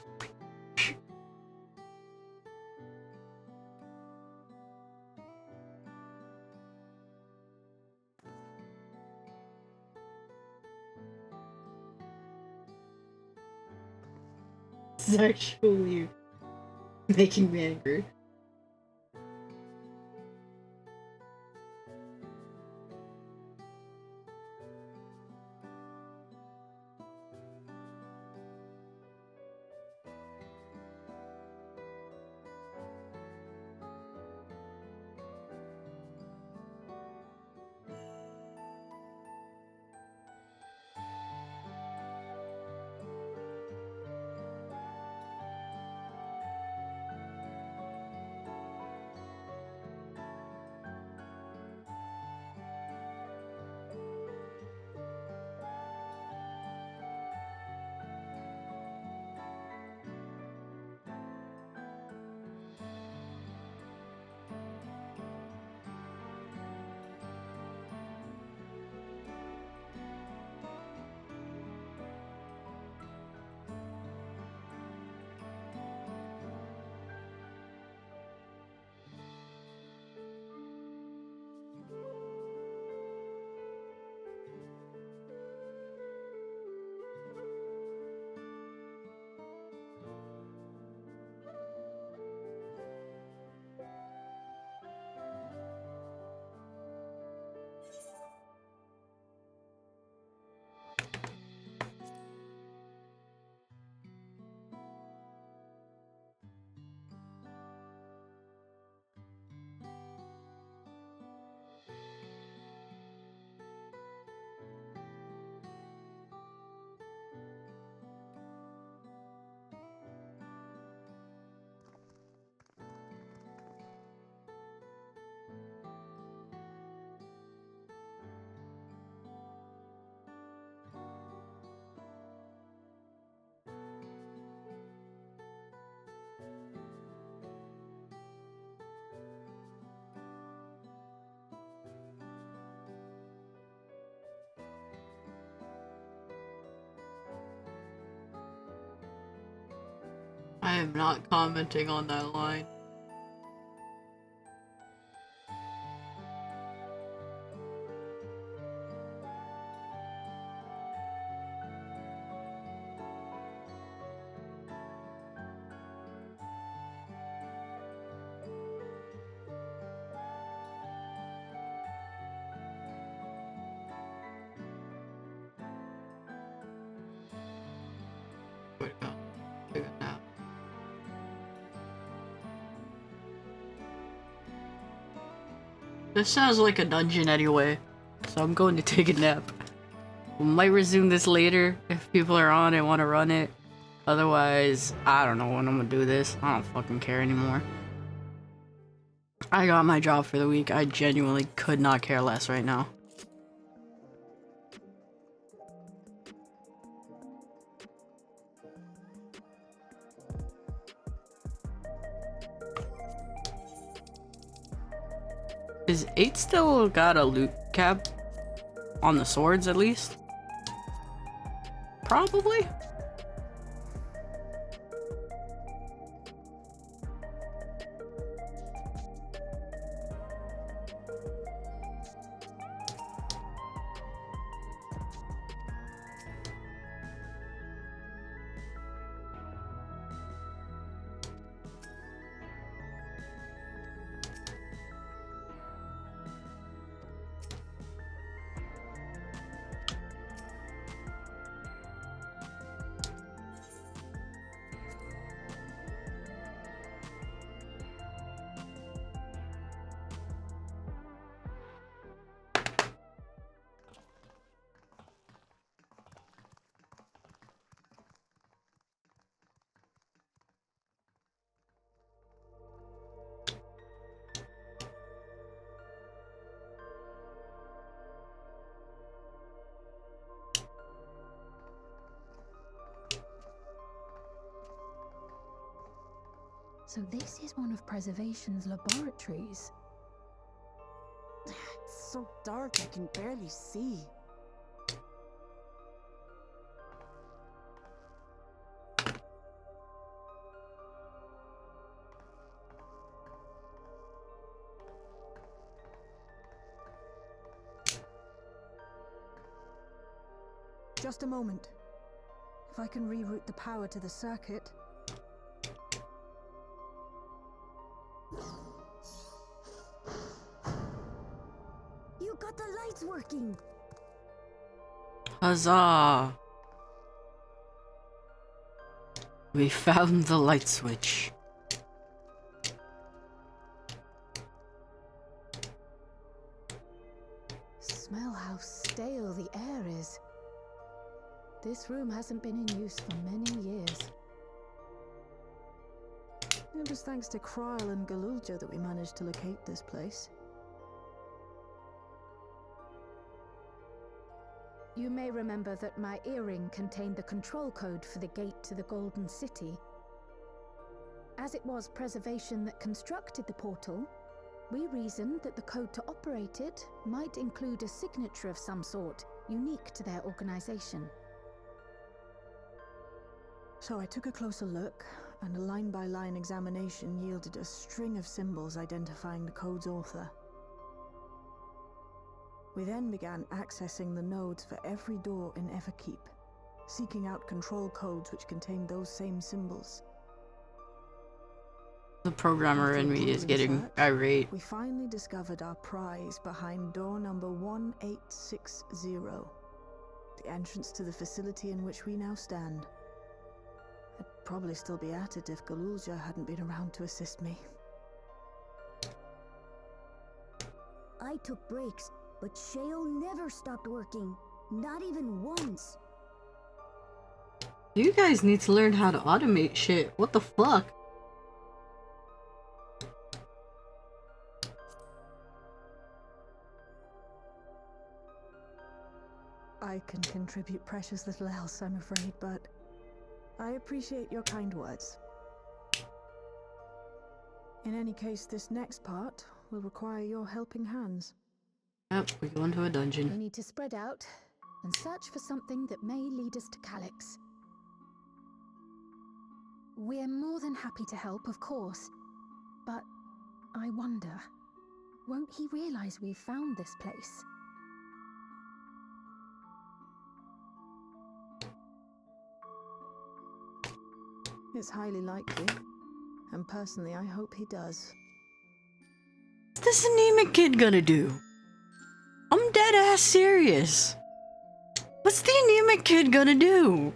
this is actually making me angry. am not commenting on that line. Where'd it go? Take a nap. This sounds like a dungeon anyway, so I'm going to take a nap. We might resume this later if people are on and want to run it. Otherwise, I don't know when I'm gonna do this. I don't fucking care anymore. I got my job for the week. I genuinely could not care less right now. Is 8 still got a loot cap? On the swords, at least? Probably? So this is one of Preservation's laboratories. It's so dark I can barely see. Just a moment. If I can reroute the power to the circuit. You got the lights working! Huzzah! We found the light switch. Smell how stale the air is. This room hasn't been in use for many years. It was thanks to Kryl and Galulja that we managed to locate this place. You may remember that my earring contained the control code for the gate to the Golden City. As it was Preservation that constructed the portal, we reasoned that the code to operate it might include a signature of some sort, unique to their organization. So I took a closer look, and a line-by-line examination yielded a string of symbols identifying the code's author. We then began accessing the nodes for every door in FFXIV, seeking out control codes which contained those same symbols. The programmer in me is getting irate. We finally discovered our prize behind door number 1860, the entrance to the facility in which we now stand. I'd probably still be at it if Galulja hadn't been around to assist me. I took breaks, but Shale never stopped working. Not even once. You guys need to learn how to automate shit. What the fuck? I can contribute precious little else, I'm afraid, but I appreciate your kind words. In any case, this next part will require your helping hands. Yep, we go into a We dungeon. need to spread out and search for something that may lead us to Calyx. We're more than happy to help, of course. But I wonder, won't he realize we've found this place? It's highly likely. And personally, I hope he does. What's this anemic kid gonna do? I'm dead ass serious. What's the anemic kid gonna do?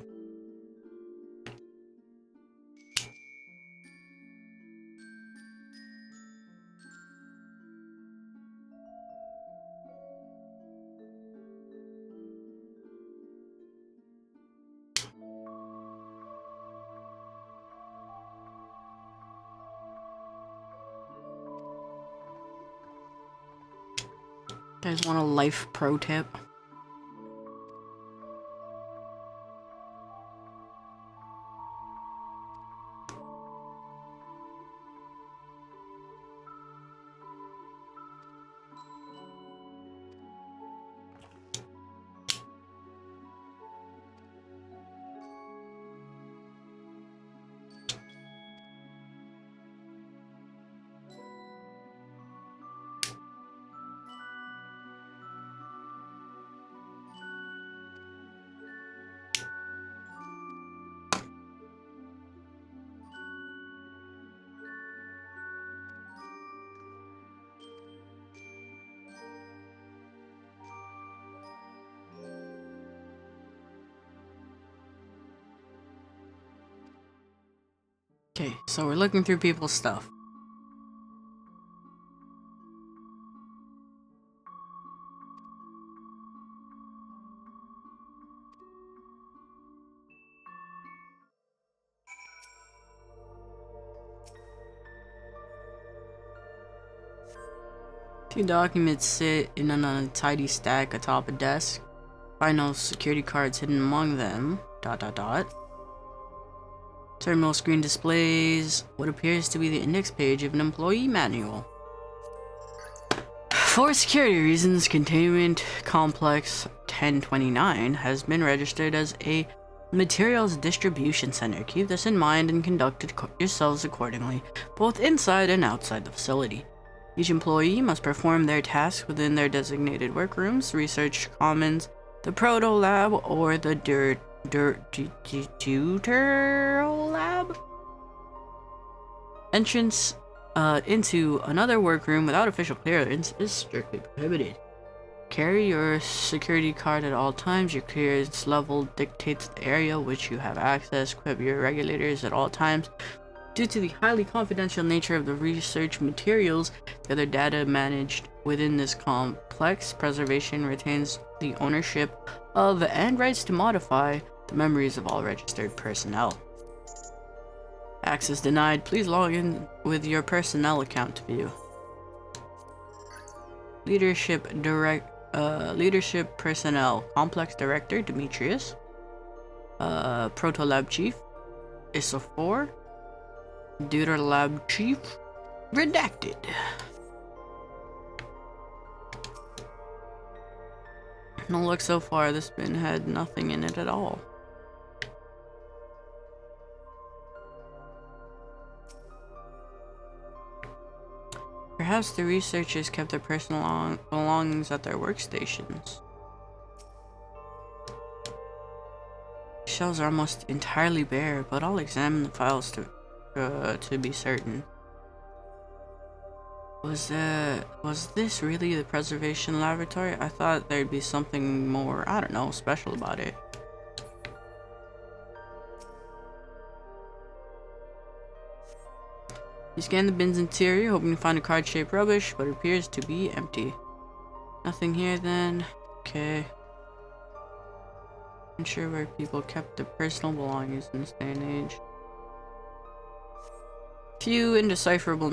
Guys want a life pro tip? Okay, so we're looking through people's stuff. Two documents sit in an untidy stack atop a desk. Find no security cards hidden among them. ... Terminal screen displays what appears to be the index page of an employee manual. For security reasons, Containment Complex 1029 has been registered as a materials distribution center. Keep this in mind and conduct yourselves accordingly, both inside and outside the facility. Each employee must perform their tasks within their designated workrooms, research commons, the proto lab, or the tutor lab. Entrance into another workroom without official clearance is strictly prohibited. Carry your security card at all times. Your clearance level dictates the area which you have access. Equip your regulators at all times. Due to the highly confidential nature of the research materials, the other data managed within this complex, preservation retains the ownership of and rights to modify the memories of all registered personnel. Access denied. Please log in with your personnel account to view. Leadership personnel. Complex Director Demetrius. Proto Lab Chief Isophor. Deuter Lab Chief Redacted. No look so far, this bin had nothing in it at all. Perhaps the researchers kept their personal belongings at their workstations. Shelves are almost entirely bare, but I'll examine the files to be certain. Was this really the preservation laboratory? I thought there'd be something more, I don't know, special about it. You scan the bin's interior, hoping to find a card-shaped rubbish, but it appears to be empty. Nothing here then. Okay. Unsure where people kept their personal belongings in this day and age. Few indecipherable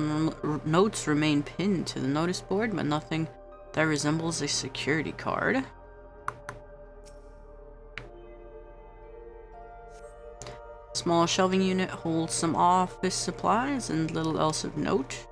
notes remain pinned to the notice board, but nothing that resembles a security card. Small shelving unit holds some office supplies and little else of note.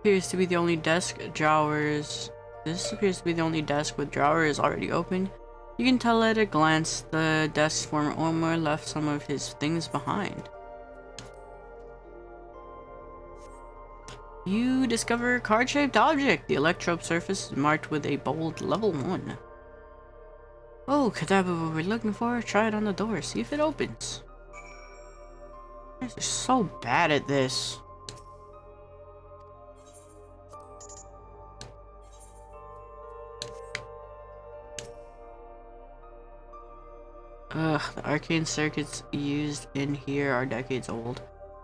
appears to be the only desk. Drawers. This appears to be the only desk with drawers already open. You can tell at a glance the desk's former owner left some of his things behind. You discover a card-shaped object. The electrode surface is marked with a bold level 1. Oh, could that be what we're looking for? Try it on the door, see if it opens. You guys are so bad at this. Ugh, the arcane circuits used in here are decades old.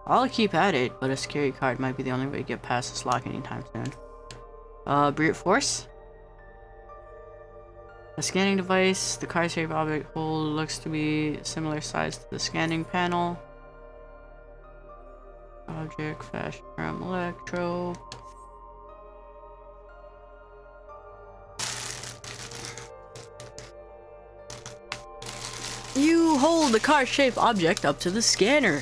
I'll keep at it, but a scary card might be the only way to get past this lock anytime soon. Brute force? A scanning device. The card-shaped object hole looks to be similar size to the scanning panel. Object fashioned from electro. You hold the card-shaped object up to the scanner.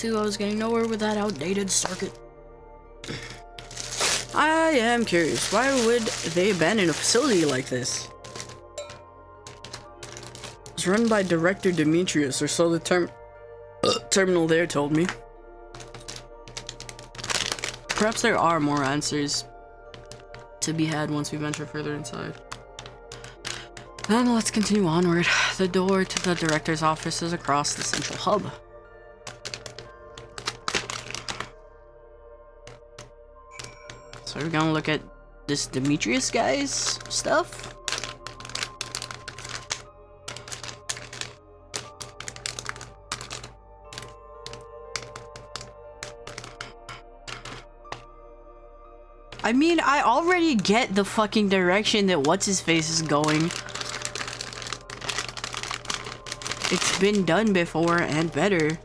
I was getting nowhere with that outdated circuit. I am curious, why would they abandon a facility like this? It's run by Director Demetrius, or so the terminal there told me. Perhaps there are more answers to be had once we venture further inside. Then let's continue onward. The door to the director's office is across the central hub. So we're gonna look at this Demetrius guy's stuff. I mean, I already get the fucking direction that what's-his-face is going. It's been done before and better.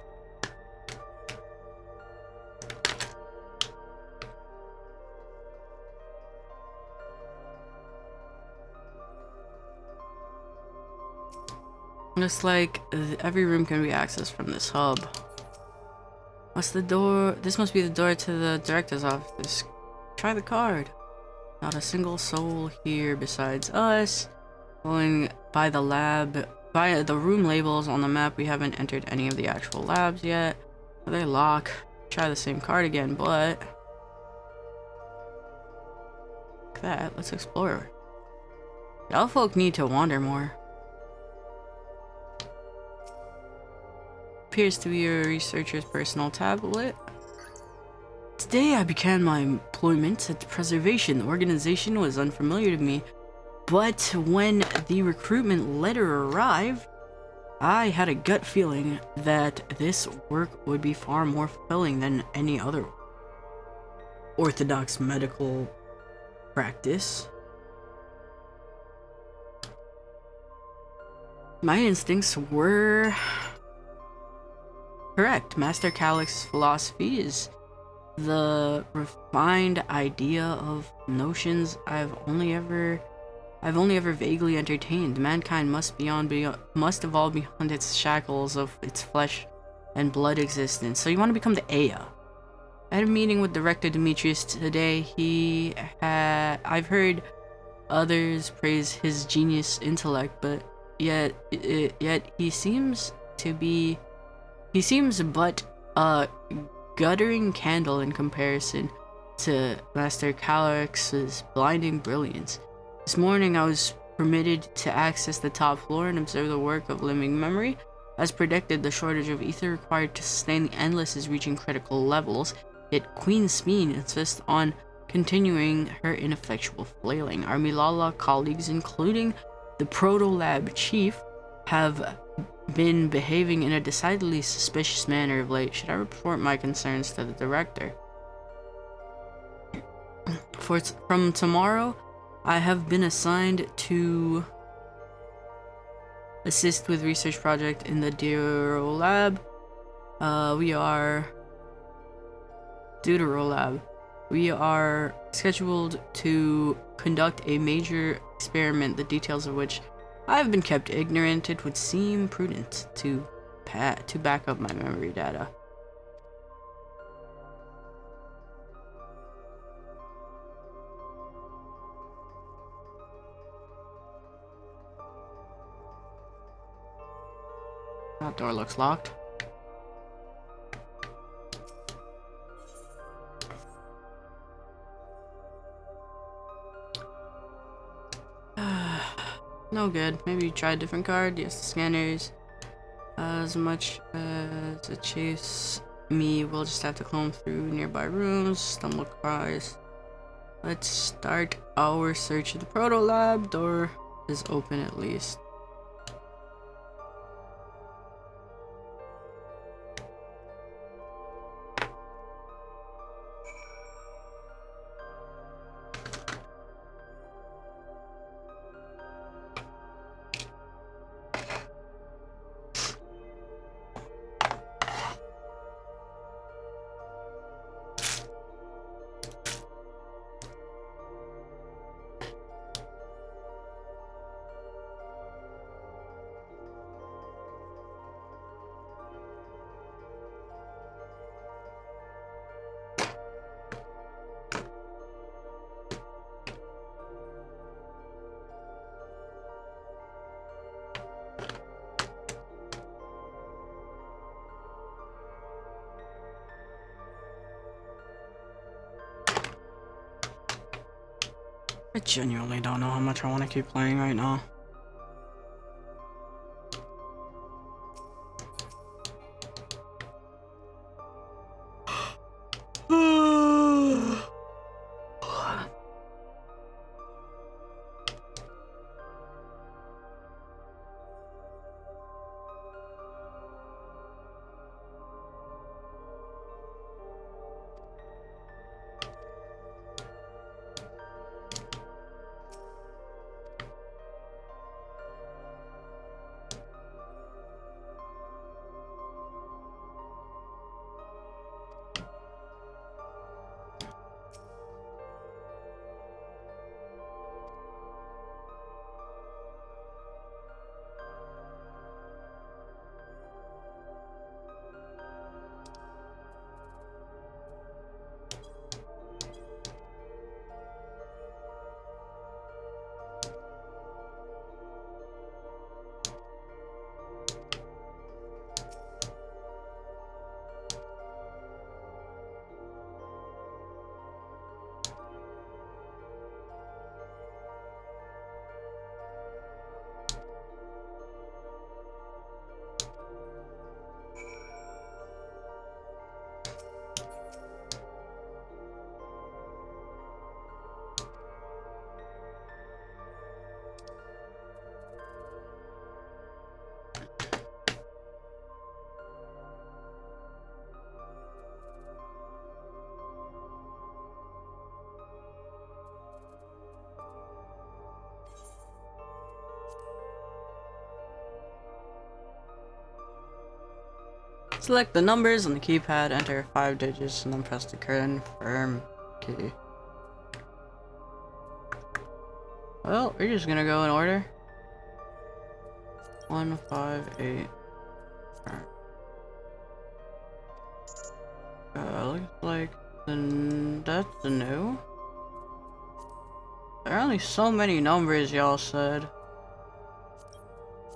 Looks like every room can be accessed from this hub. What's the door? This must be the door to the director's office. Try the card. Not a single soul here besides us. Going by the room labels on the map, we haven't entered any of the actual labs yet. They lock. Try the same card again, but look at that. Let's explore. Y'all folk need to wander more. Appears to be a researcher's personal tablet. Today I began my employment at the Preservation. The organization was unfamiliar to me, but when the recruitment letter arrived, I had a gut feeling that this work would be far more fulfilling than any other orthodox medical practice. My instincts were correct. Master Calix's philosophy is the refined idea of notions I've only ever vaguely entertained. Mankind must evolve beyond its shackles of its flesh and blood existence. So you want to become the Aya. I had a meeting with Director Demetrius today. I've heard others praise his genius intellect, but yet he seems but a guttering candle in comparison to Master Calix's blinding brilliance. This morning I was permitted to access the top floor and observe the work of living memory. As predicted, the shortage of ether required to sustain the Endless is reaching critical levels, yet Queen Smeen insists on continuing her ineffectual flailing. Our Milala colleagues, including the Proto-Lab chief, have been behaving in a decidedly suspicious manner of late. Should I report my concerns to the director? From tomorrow, I have been assigned to assist with research project in the Deutero Lab. We are scheduled to conduct a major experiment, the details of which I have been kept ignorant. It would seem prudent to back up my memory data. That door looks locked. No good. Maybe try a different card. Yes, the scanners. As much as it chase me, we'll just have to comb through nearby rooms, stumble across. Let's start our search of the proto lab. Door is open at least. I genuinely don't know how much I want to keep playing right now. Select the numbers on the keypad, enter 5 digits, and then press the confirm key. Well, we're just gonna go in order. 1, 5, 8. Looks like that's the new. There are only so many numbers, y'all said.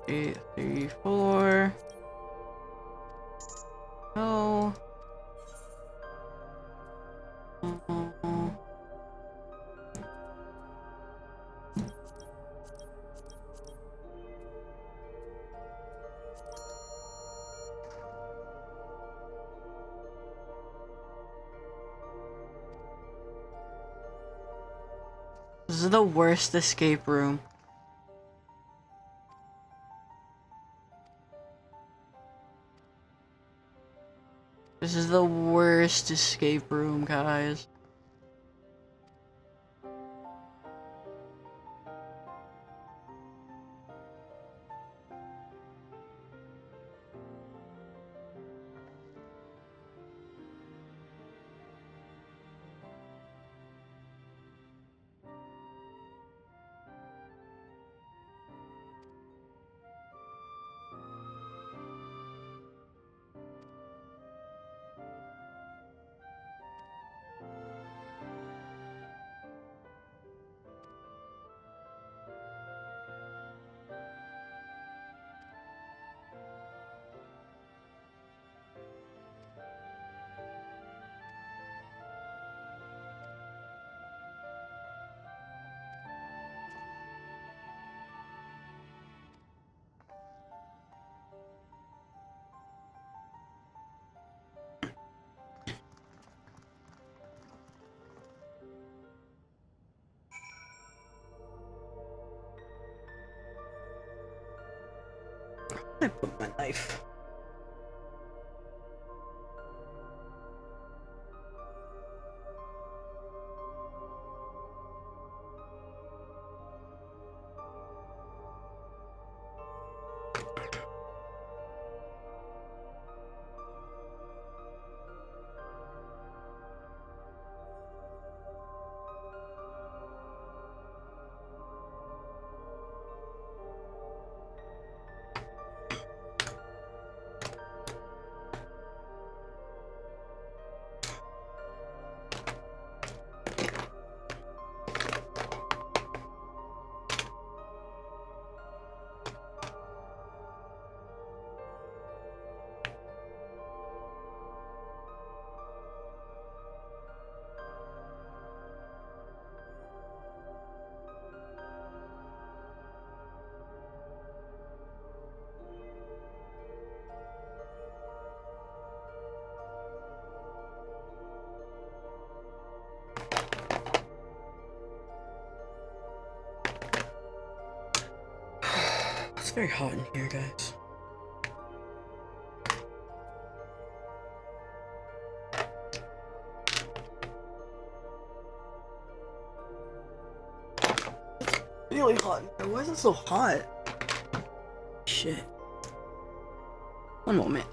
8, 3, 4. No. This is the worst escape room. This is the worst escape room, guys. I put my knife? It's very hot in here, guys. It's really hot in here. Why is it so hot? Shit. One moment.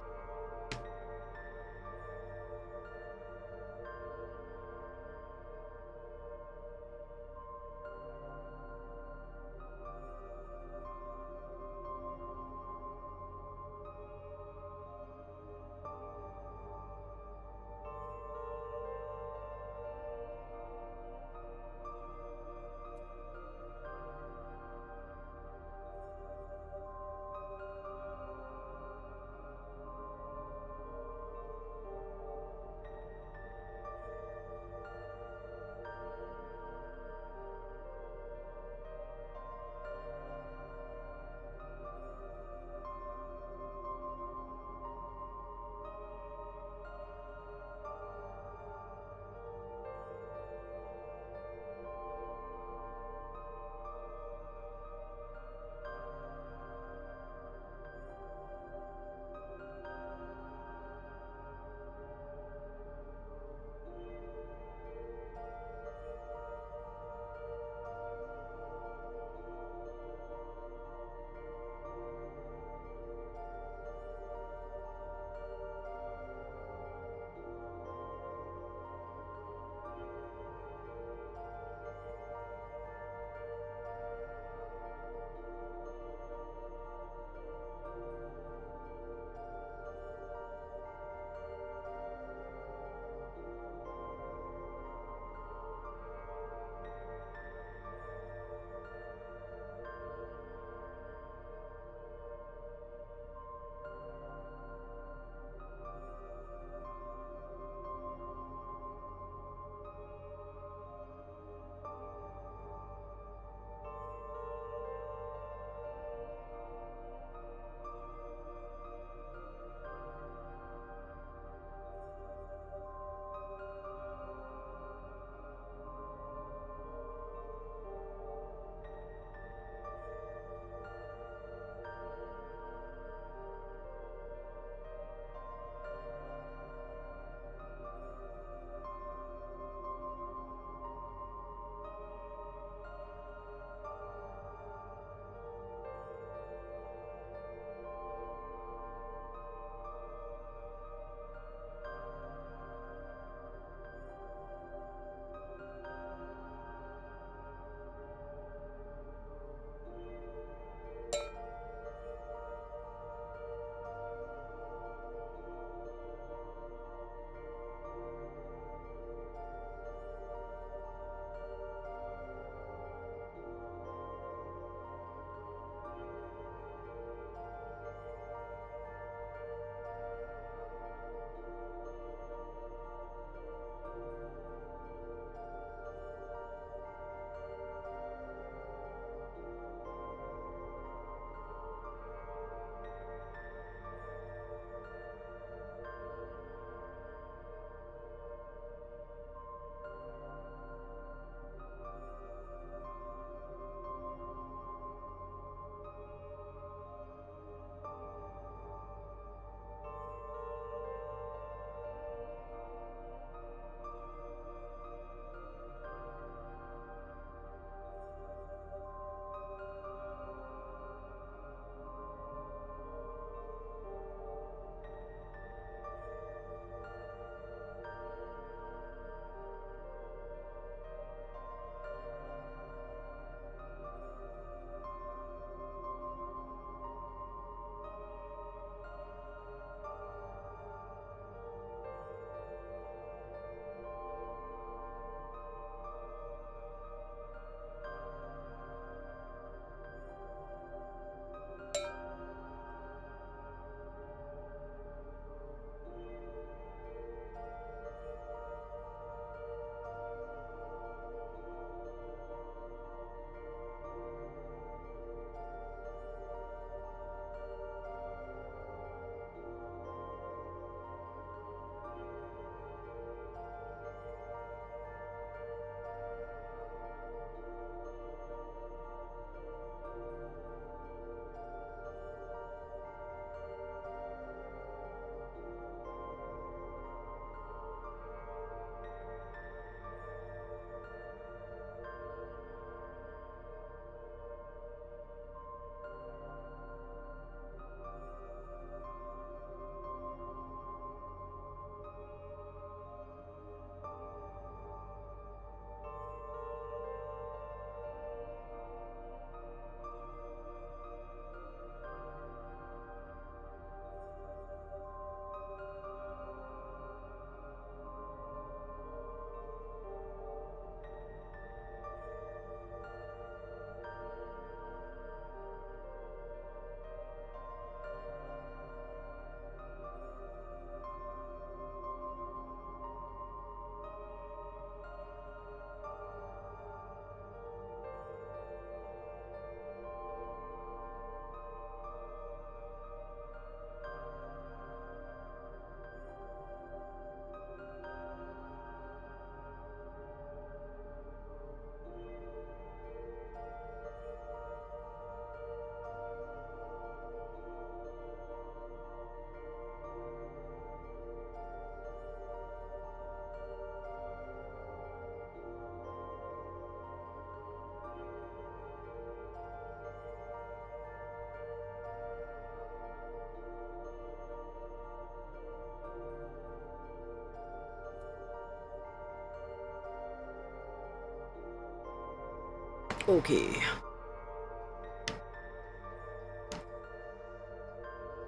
Okay.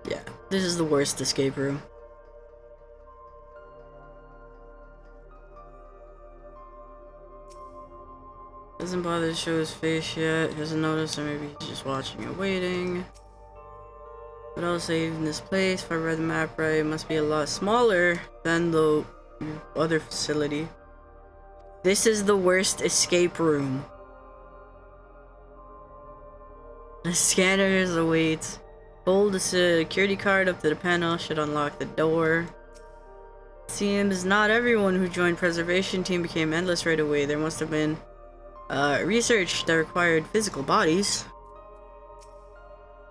Yeah, this is the worst escape room. Doesn't bother to show his face yet. Doesn't notice, or maybe he's just watching and waiting. But I'll say in this place, if I read the map right, it must be a lot smaller than the other facility. This is the worst escape room. The scanners await. Hold the security card up to the panel should unlock the door. Seems not everyone who joined preservation team became endless right away. There must have been research that required physical bodies.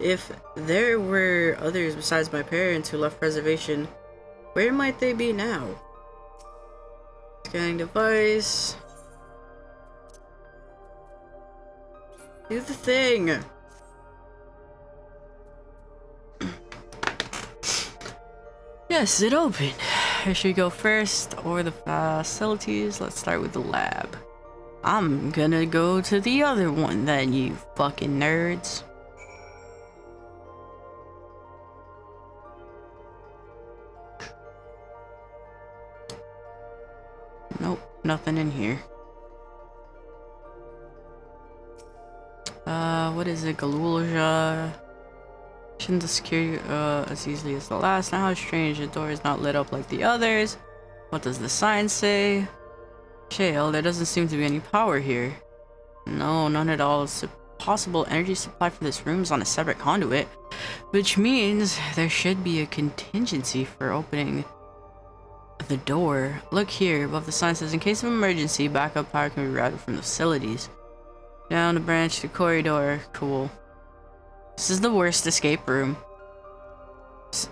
If there were others besides my parents who left preservation, where might they be now? Scanning device. Do the thing. Yes, it opened. Should we go first or the facilities? Let's start with the lab. I'm gonna go to the other one then, you fucking nerds. Nope, nothing in here. What is it? Galulja. Shouldn't the security as easily as the last? Now how strange, the door is not lit up like the others. What does the sign say? Shale, there doesn't seem to be any power here. No, none at all. It's a possible energy supply for this room is on a separate conduit, which means there should be a contingency for opening the door. Look here, above the sign says, in case of emergency, backup power can be routed from the facilities. Down the branch to corridor. Cool. This is the worst escape room.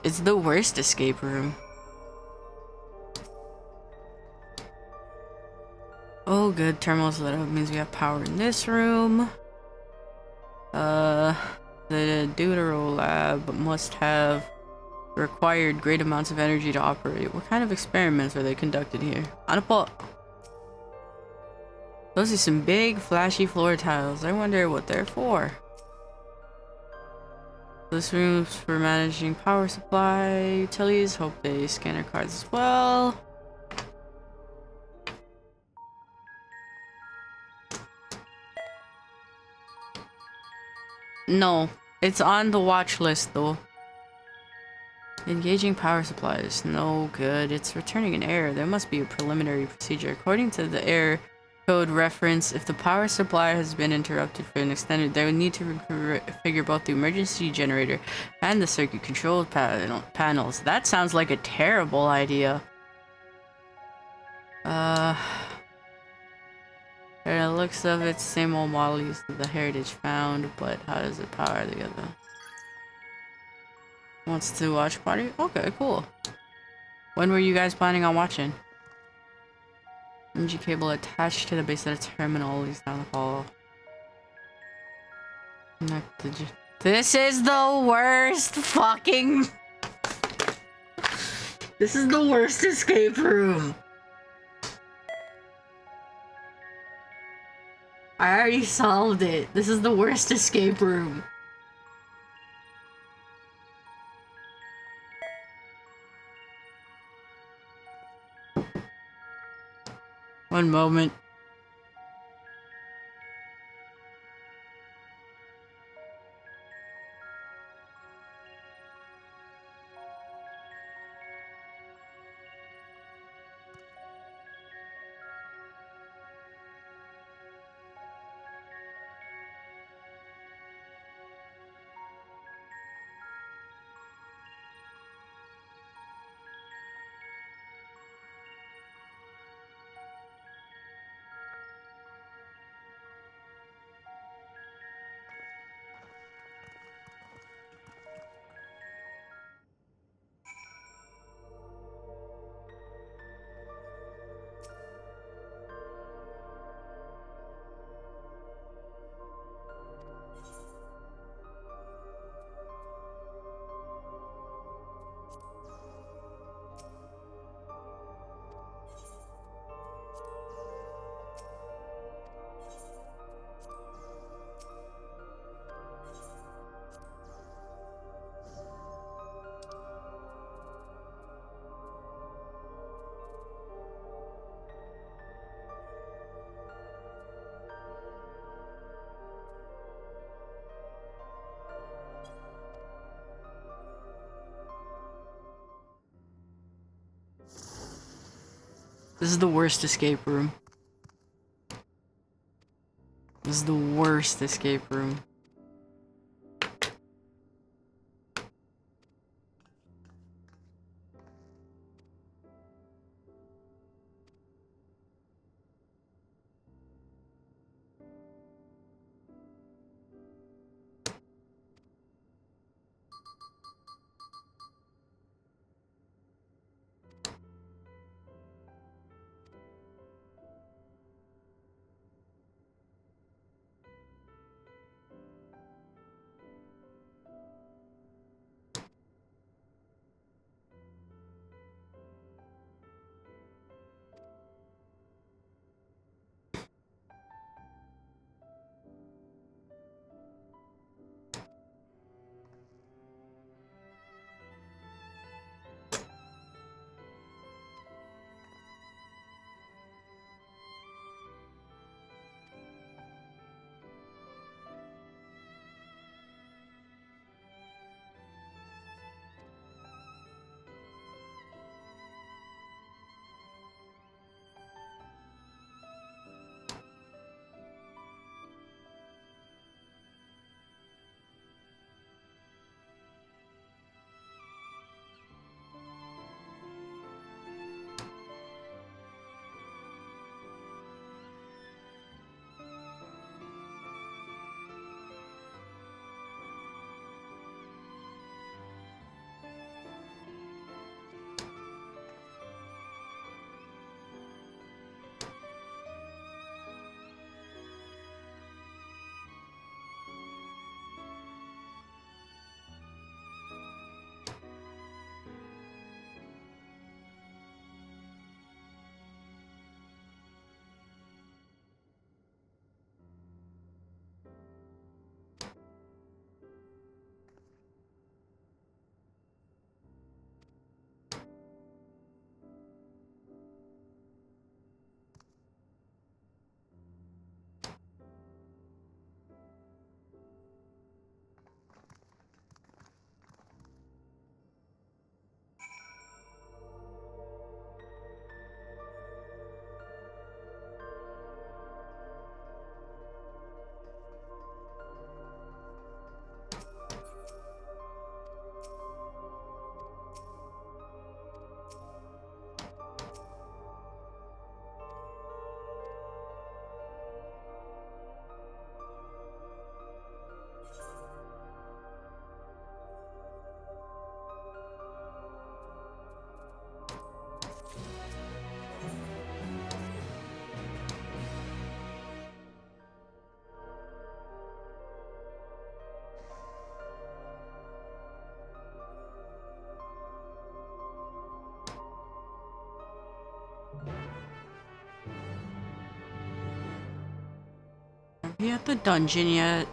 It's the worst escape room. Oh good, terminals lit up means we have power in this room. The Deutero lab must have required great amounts of energy to operate. What kind of experiments are they conducted here? Those are some big flashy floor tiles. I wonder what they're for. This room's for managing power supply utilities. Hope they scan our cards as well. No, it's on the watch list though. Engaging power supplies. No good. It's returning an error. There must be a preliminary procedure. According to the error code reference, if the power supply has been interrupted for an extended, they would need to configure both the emergency generator and the circuit control panels. That sounds like a terrible idea. The looks of it, same old model used to the heritage found, but how does it power the other? Wants to watch party? Okay, cool. When were you guys planning on watching? Energy cable attached to the base of the terminal leads down the hall. This is the worst fucking... This is the worst escape room. I already solved it. This is the worst escape room. One moment. This is the worst escape room. This is the worst escape room. Are we at the dungeon yet?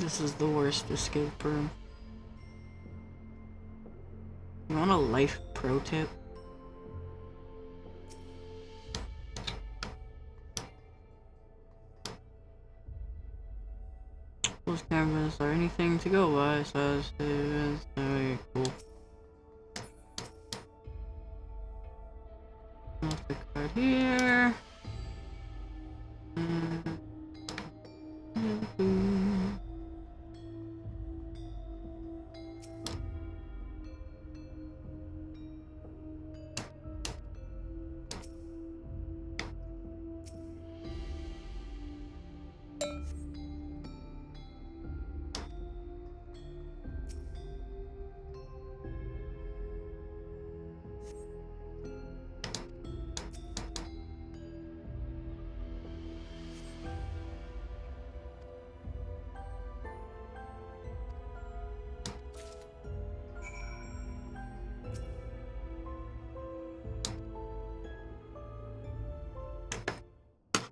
This is the worst escape room. You want a life pro tip? Those cameras are anything to go by, says David. Very cool. Off the card here.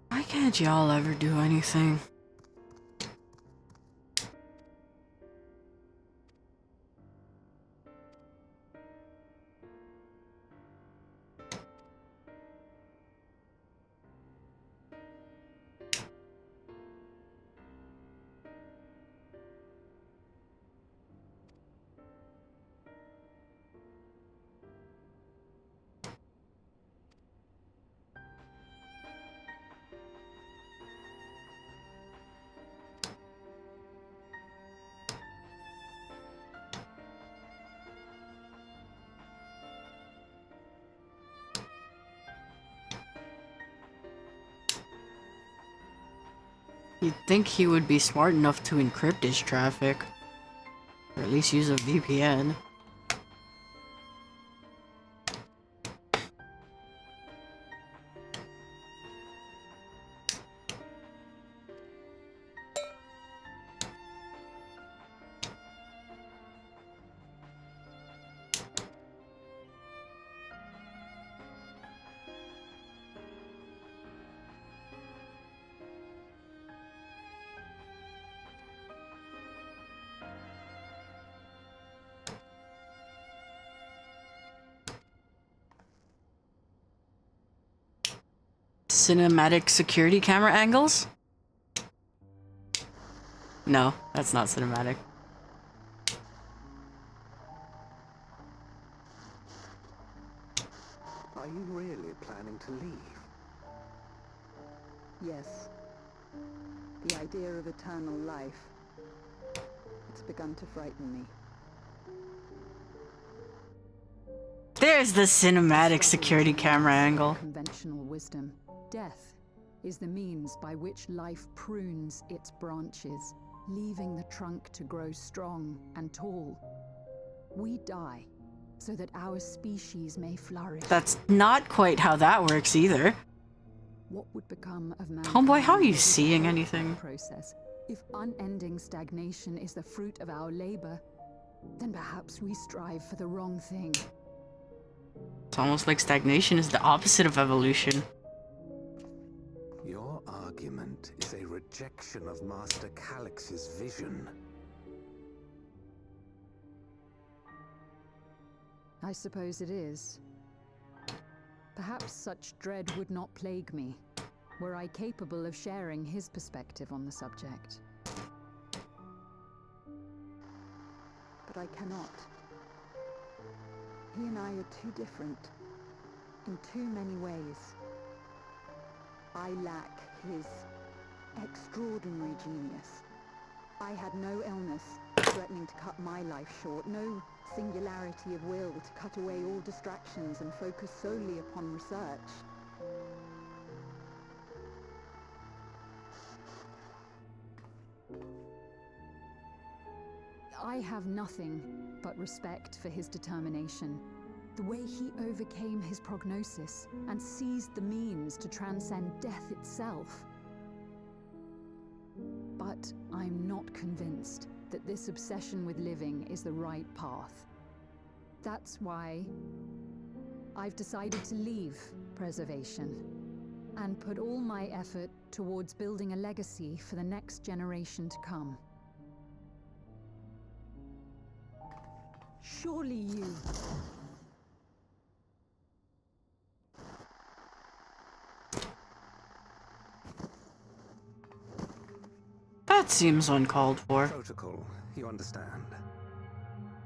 Why can't y'all ever do anything? You'd think he would be smart enough to encrypt his traffic. Or at least use a VPN. Cinematic security camera angles? No, that's not cinematic. Are you really planning to leave? Yes. The idea of eternal life. It's begun to frighten me. There's the cinematic security camera angle. Conventional wisdom. Death is the means by which life prunes its branches, leaving the trunk to grow strong and tall. We die so that our species may flourish. That's not quite how that works either. What would become of man? Homeboy, how are you seeing anything? Process. If unending stagnation is the fruit of our labor, then perhaps we strive for the wrong thing. It's almost like stagnation is the opposite of evolution. Your argument is a rejection of Master Calix's vision. I suppose it is. Perhaps such dread would not plague me, were I capable of sharing his perspective on the subject. But I cannot. He and I are too different, in too many ways. I lack his extraordinary genius. I had no illness threatening to cut my life short, no singularity of will to cut away all distractions and focus solely upon research. I have nothing but respect for his determination. The way he overcame his prognosis and seized the means to transcend death itself. But I'm not convinced that this obsession with living is the right path. That's why I've decided to leave preservation and put all my effort towards building a legacy for the next generation to come. Surely you... That seems uncalled for. Protocol, you understand.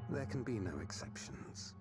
There can be no exceptions.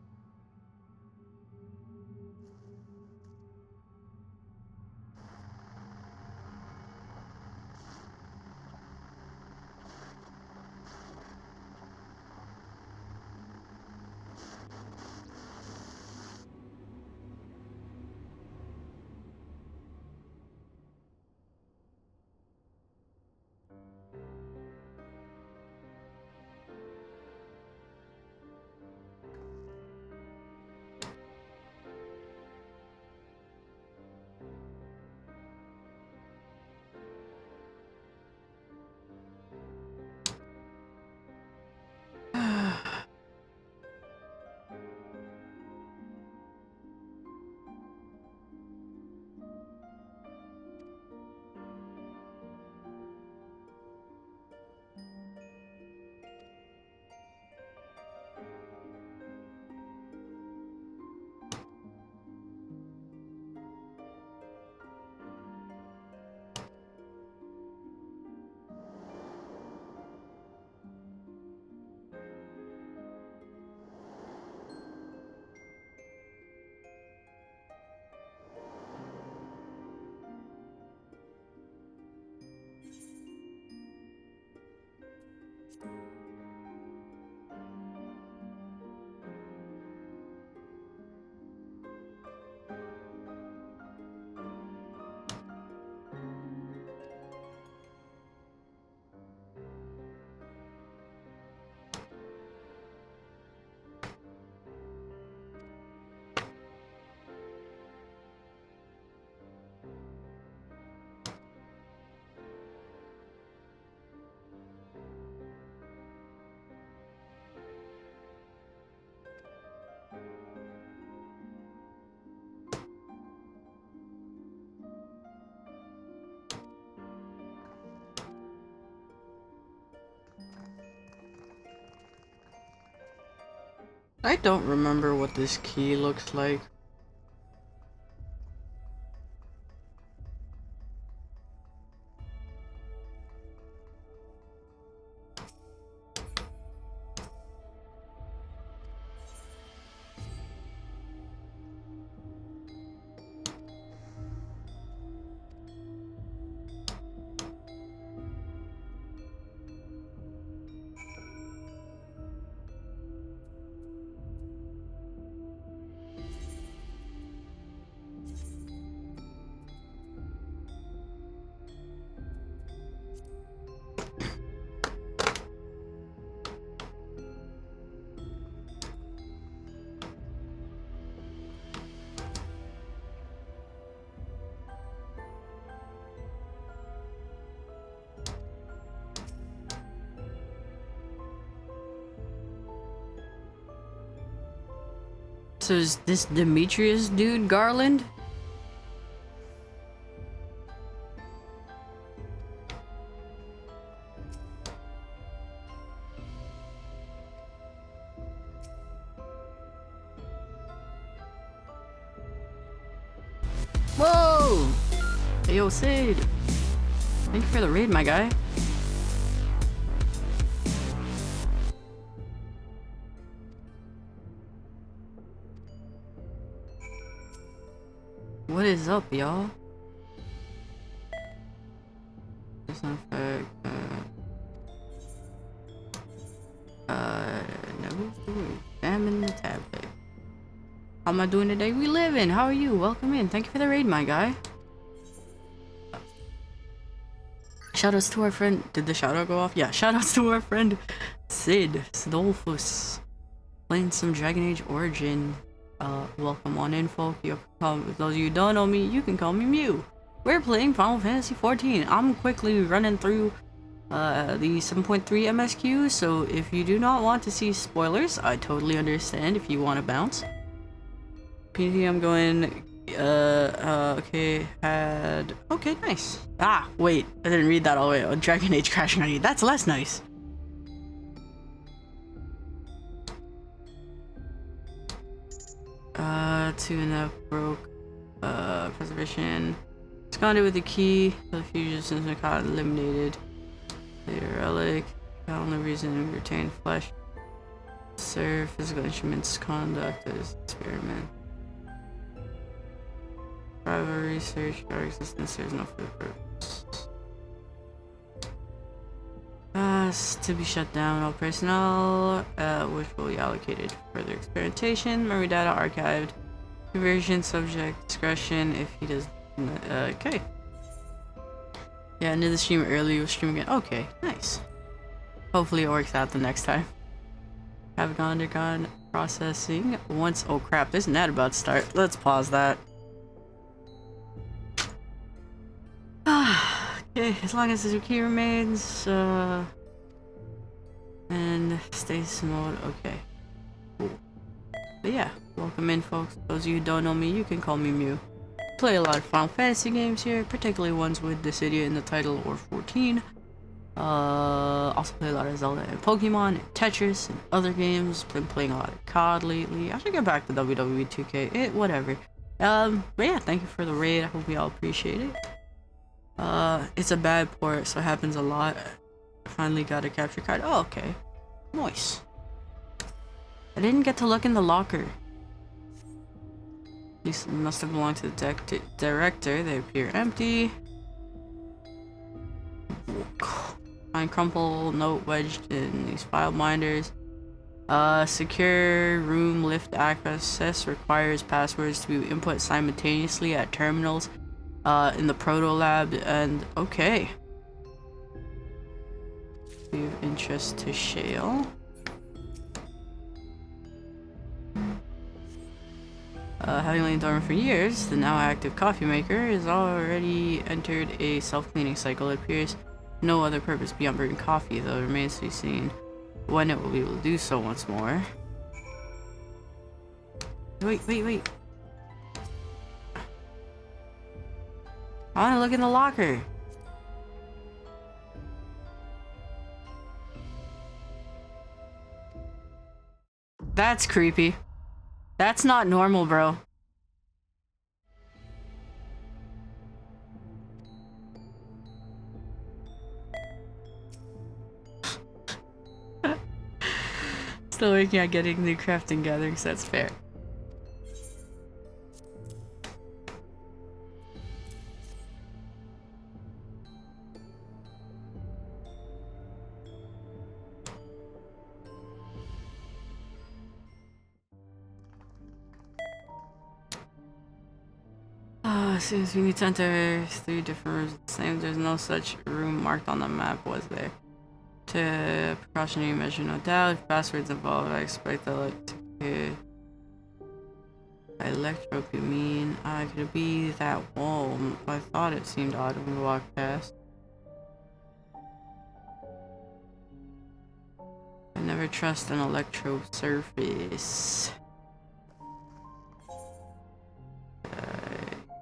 I don't remember what this key looks like. So is this Demetrius dude Garland? Whoa! Hey, yo, Sid. Thank you for the raid, my guy. What is up, y'all? No, examine the tablet. How am I doing today? We live in. How are you? Welcome in. Thank you for the raid, my guy. Shoutouts to our friend. Did the shoutout go off? Yeah, shoutouts to our friend Sidolphus. Playing some Dragon Age Origin. Welcome on in, folk. You those of you who don't know me, you can call me Mew. We're playing Final Fantasy XIV. I'm quickly running through the 7.3 MSQ, so if you do not want to see spoilers, I totally understand if you want to bounce. PD, I'm going, okay, okay, nice. Ah, wait, I didn't read that all the way. Oh, Dragon Age crashing on you. That's less nice. 2 broke. Preservation. Absconded with the key. The fugitives got eliminated. Later relic. The only reason we retain flesh. Serve physical instruments. Conduct as experiment. Private research. Our existence there is no further purpose. To be shut down. All personnel, which will be allocated for further experimentation. Memory data archived. Conversion subject discretion if he does. Okay. Yeah, ended the stream early. We'll stream again. Okay, nice. Hopefully it works out the next time. Have undergone processing once. Oh crap! There's an ad about to start. Let's pause that. Okay, as long as the key remains, and stays mode. Okay. Cool. But yeah, welcome in, folks. Those of you who don't know me, you can call me Mew. Play a lot of Final Fantasy games here, particularly ones with Dissidia in the title or 14. Also play a lot of Zelda and Pokemon and Tetris and other games. Been playing a lot of COD lately. I should get back to WWE 2K. Whatever. But yeah, thank you for the raid. I hope we all appreciate it. It's a bad port, so it happens a lot. Finally got a capture card. Oh, okay. Nice. I didn't get to look in the locker. These must have belonged to the director. They appear empty. Find crumple note wedged in these file binders. Secure room lift access requires passwords to be input simultaneously at terminals in the proto lab. And okay. Be of interest to Shale. Having lain dormant for years, the now active coffee maker has already entered a self-cleaning cycle. It appears no other purpose beyond brewing coffee, though it remains to be seen when it will be able to do so once more. Wait. I want to look in the locker. That's creepy. That's not normal, bro. Still working on getting new crafting gatherings, that's fair. As soon as we need to enter 3 different rooms at the same, there's no such room marked on the map, was there? To precautionary measure, no doubt. If passwords involved, I expect electrope, you mean? Could it be that wall? I thought it seemed odd when we walked past. I never trust an electrope surface.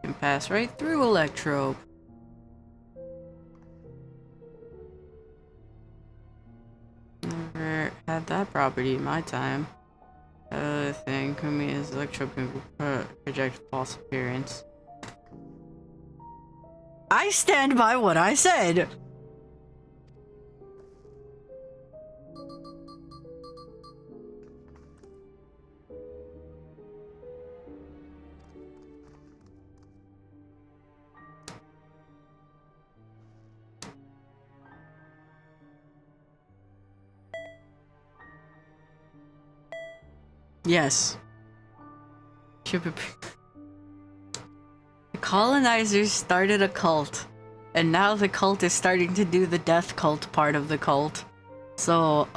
Can pass right through electrope. Never had that property in my time. Other thing, Kumi is electrope can project false appearance. I stand by what I said. Yes. The colonizers started a cult, and now the cult is starting to do the death cult part of the cult. So,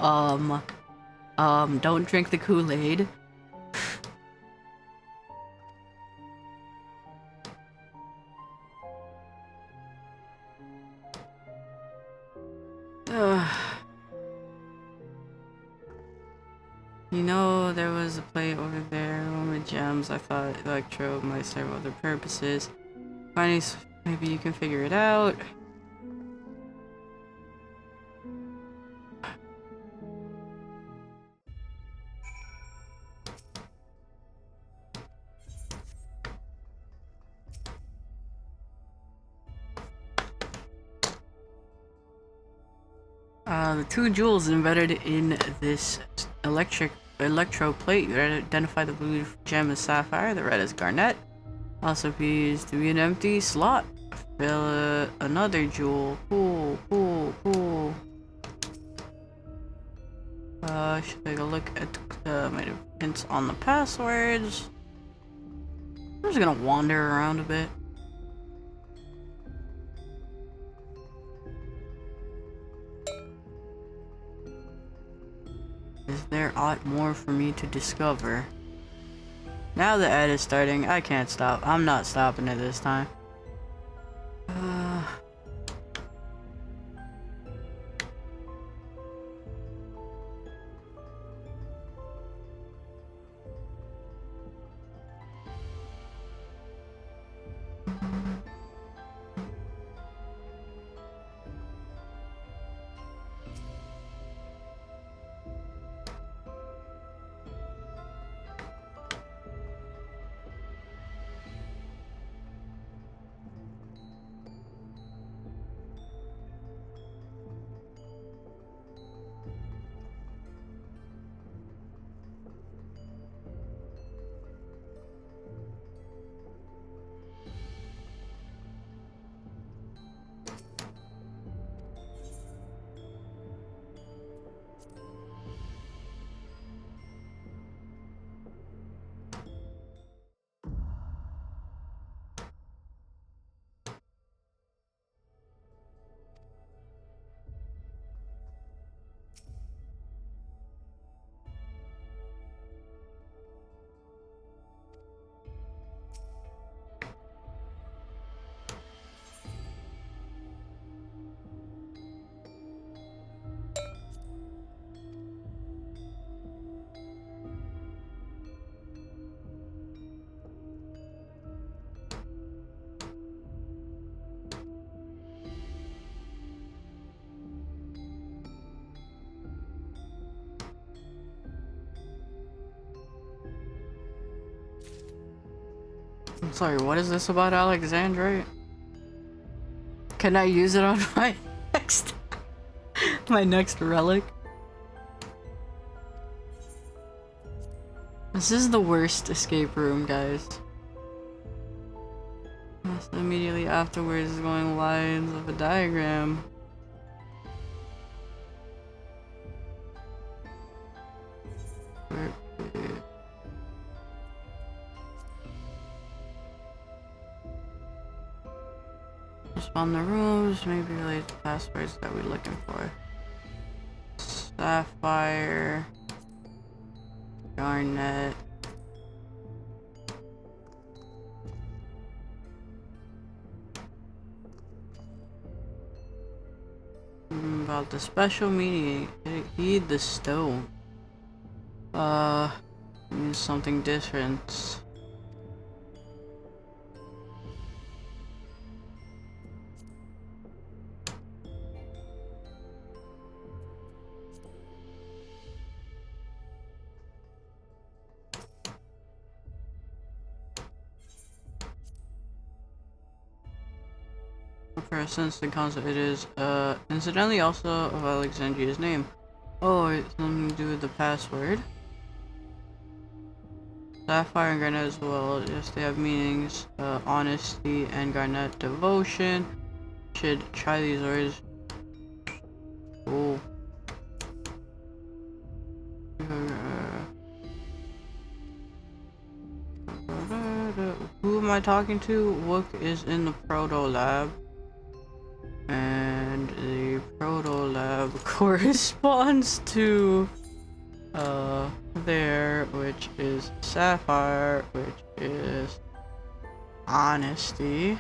don't drink the Kool-Aid. You know, there was a plate over there, one with gems. I thought electro might serve other purposes. Finally, maybe you can figure it out. The two jewels embedded in this electro plate identify the blue gem as sapphire, the red as garnet. Also appears to be an empty slot. Fill another jewel. Cool. Should take a look at my hints on the passwords. I'm just gonna wander around a bit. Is there aught more for me to discover? Now the ad is starting, I can't stop. I'm not stopping it this time. I'm sorry, what is this about Alexandrite? Can I use it on my next relic? This is the worst escape room, guys. Immediately afterwards is going lines of a diagram. Spawn the rooms, maybe relate the passwords that we're looking for. Sapphire, garnet. About the special meaning, heed the stone. Means something different. For a sense, the concept it is, incidentally also of Alexandria's name. Oh, it's something to do with the password. Sapphire and garnet as well. Yes, they have meanings. Honesty and garnet devotion. Should try these words. Cool. Who am I talking to? Wook is in the proto lab. And the proto lab corresponds to there, which is sapphire, which is honesty,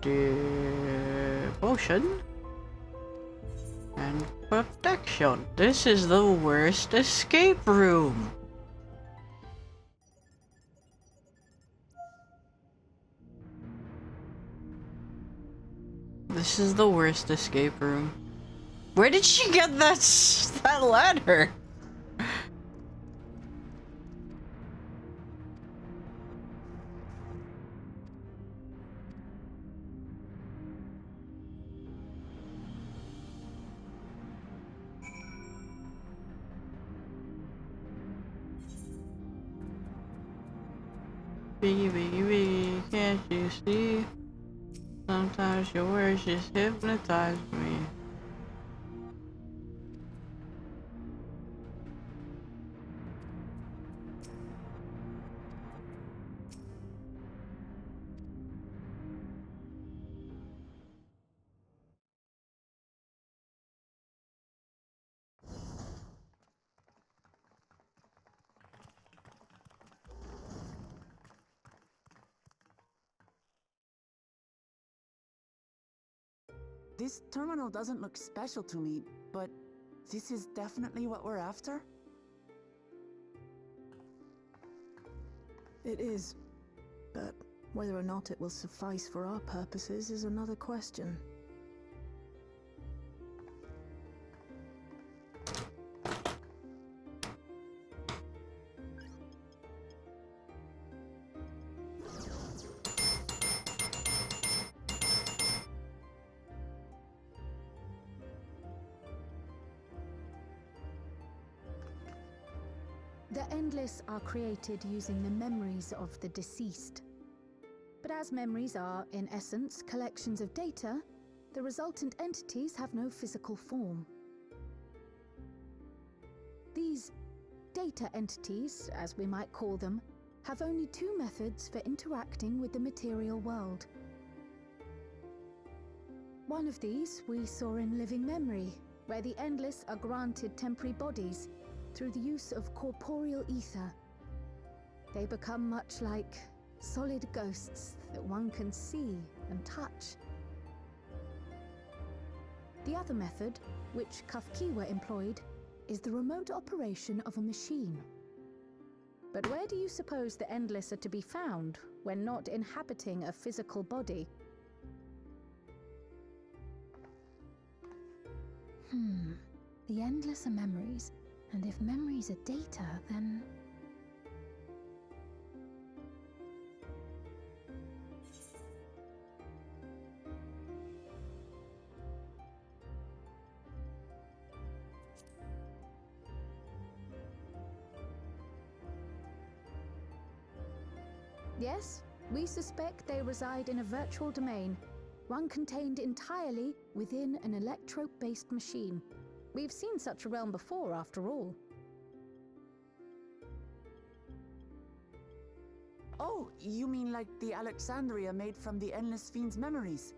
devotion, and protection. This is the worst escape room. This is the worst escape room. Where did she get that ladder? Biggie, biggie, biggie, can't you see? Sometimes your words just hypnotize me. This terminal doesn't look special to me, but this is definitely what we're after? It is. But whether or not it will suffice for our purposes is another question. The Endless are created using the memories of the deceased. But as memories are, in essence, collections of data, the resultant entities have no physical form. These data entities, as we might call them, have only two methods for interacting with the material world. One of these we saw in Living Memory, where the Endless are granted temporary bodies through the use of corporeal ether. They become much like solid ghosts that one can see and touch. The other method, which Kafkiwa employed, is the remote operation of a machine. But where do you suppose the Endless are to be found when not inhabiting a physical body? The Endless are memories, and if memories are data, then... Yes, we suspect they reside in a virtual domain, one contained entirely within an electrope-based machine. We've seen such a realm before, after all. Oh, you mean like the Alexandria made from the Endless Fiend's memories?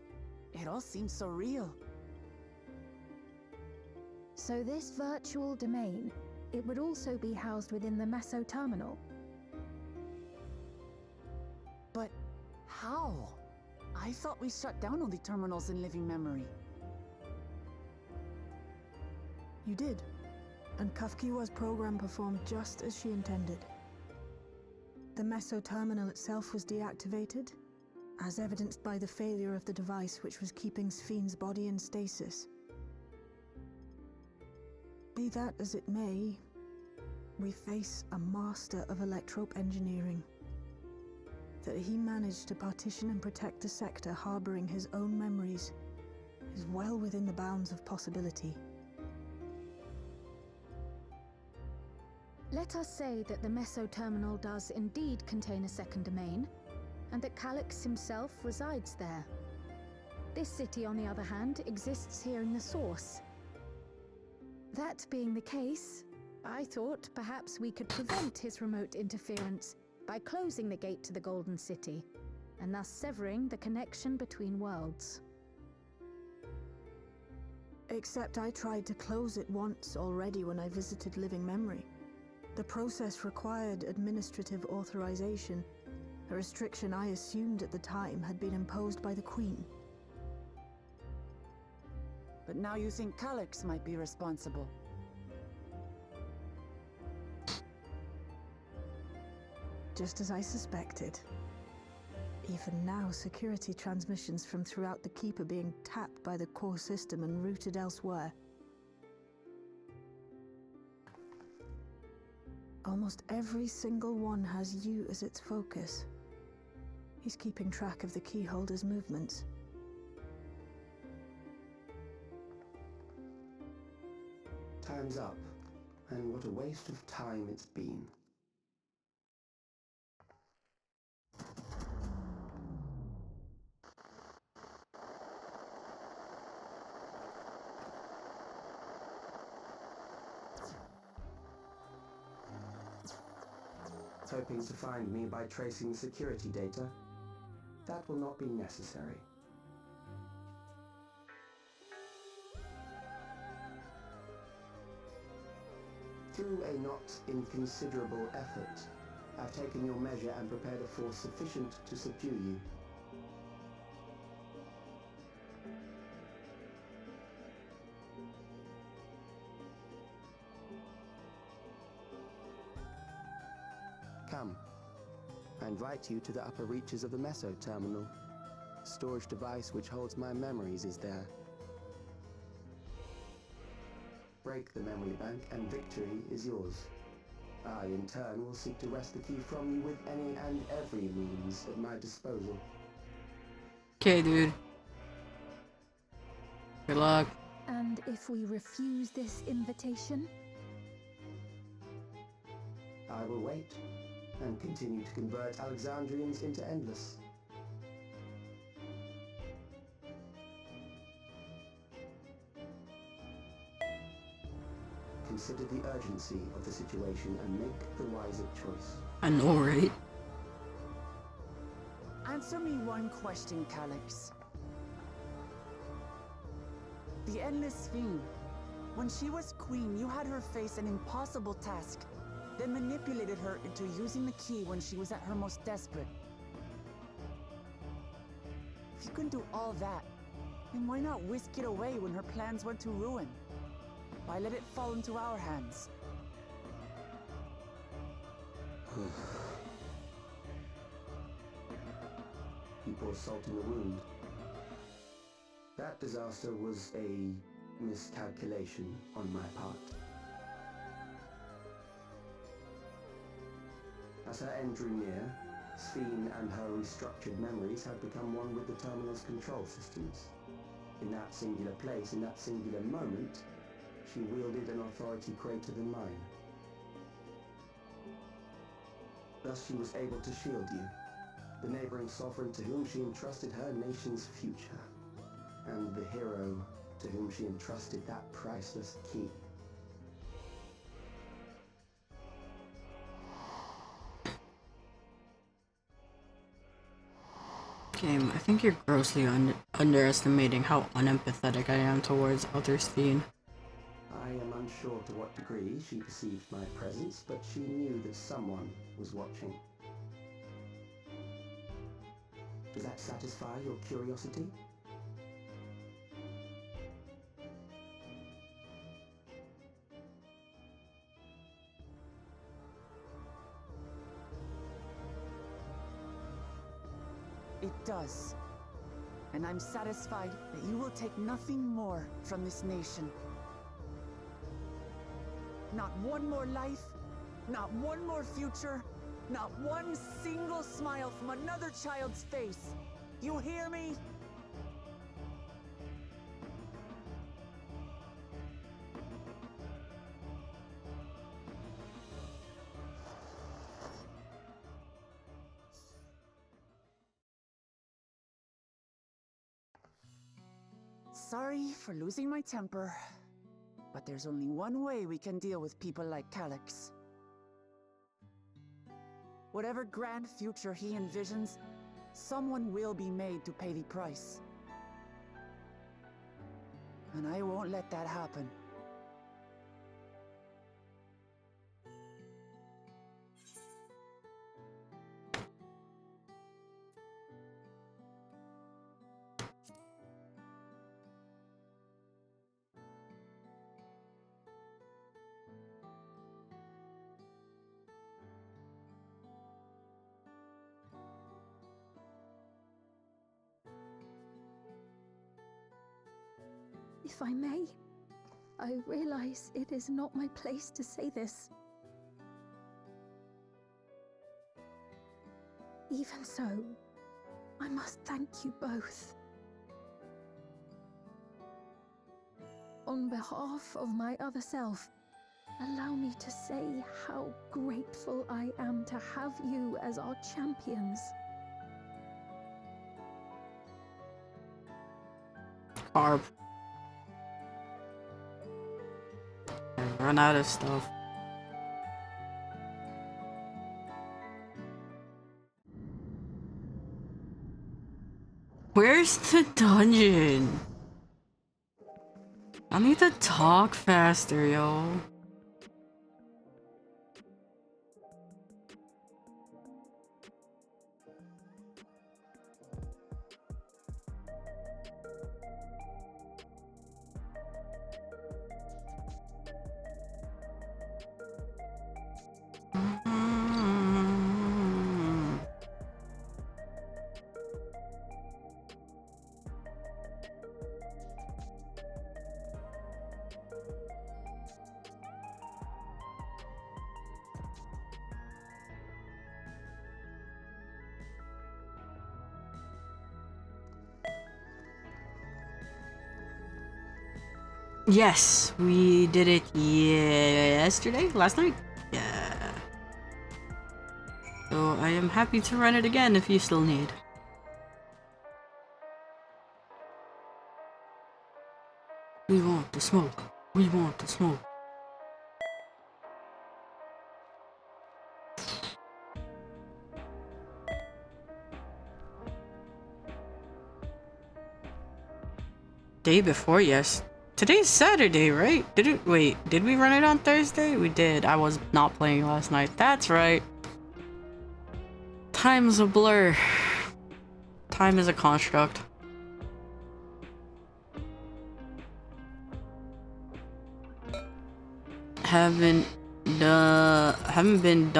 It all seems so real. So this virtual domain, it would also be housed within the Meso Terminal. But how? I thought we shut down all the terminals in Living Memory. You did, and Kafkiwa's program performed just as she intended. The Meso Terminal itself was deactivated, as evidenced by the failure of the device which was keeping Spheen's body in stasis. Be that as it may, we face a master of electrope engineering. That he managed to partition and protect the sector harboring his own memories is well within the bounds of possibility. Let us say that the Meso Terminal does indeed contain a second domain, and that Calyx himself resides there. This city, on the other hand, exists here in the source. That being the case, I thought perhaps we could prevent his remote interference by closing the gate to the Golden City, and thus severing the connection between worlds. Except I tried to close it once already when I visited Living Memory. The process required administrative authorization, a restriction I assumed at the time had been imposed by the Queen. But now you think Calyx might be responsible. Just as I suspected. Even now, security transmissions from throughout the Keep are being tapped by the core system and routed elsewhere. Almost every single one has you as its focus. He's keeping track of the keyholder's movements. Time's up, and what a waste of time it's been. hoping to find me by tracing security data. That will not be necessary. Through a not inconsiderable effort, I've taken your measure and prepared a force sufficient to subdue you. Come. I invite you to the upper reaches of the Meso Terminal. The storage device which holds my memories is there. Break the memory bank and victory is yours. I, in turn, will seek to wrest the key from you with any and every means at my disposal. Okay, dude. Good luck. And if we refuse this invitation? I will wait and continue to convert Alexandrians into Endless. Consider the urgency of the situation and make the wiser choice. I know, right? Answer me one question, Calyx. The Endless Fiend. When she was queen, you had her face an impossible task, then manipulated her into using the key when she was at her most desperate. If you can do all that, then why not whisk it away when her plans went to ruin? Why let it fall into our hands? You pour salt in the wound. That disaster was a miscalculation on my part. As her end drew near, Sphene and her restructured memories had become one with the terminal's control systems. In that singular place, in that singular moment, she wielded an authority greater than mine. Thus she was able to shield you, the neighboring sovereign to whom she entrusted her nation's future, and the hero to whom she entrusted that priceless key. Game, I think you're grossly underestimating how unempathetic I am towards Other Sphene. I am unsure to what degree she perceived my presence, but she knew that someone was watching. Does that satisfy your curiosity? It does. And I'm satisfied that you will take nothing more from this nation. Not one more life, not one more future, not one single smile from another child's face. You hear me? Sorry for losing my temper, but there's only one way we can deal with people like Calyx. Whatever grand future he envisions, someone will be made to pay the price. And I won't let that happen. If I may, I realize it is not my place to say this. Even so, I must thank you both. On behalf of my other self, allow me to say how grateful I am to have you as our champions. Carb. I run out of stuff. Where's the dungeon? I need to talk faster, yo. Yes, we did it yesterday? Last night? Yeah. So I am happy to run it again if you still need. We want the smoke. We want the smoke. Day before, yes. Today's Saturday, right? Did we run it on Thursday? We did. I was not playing last night. That's right. Time's a blur. Time is a construct. Haven't been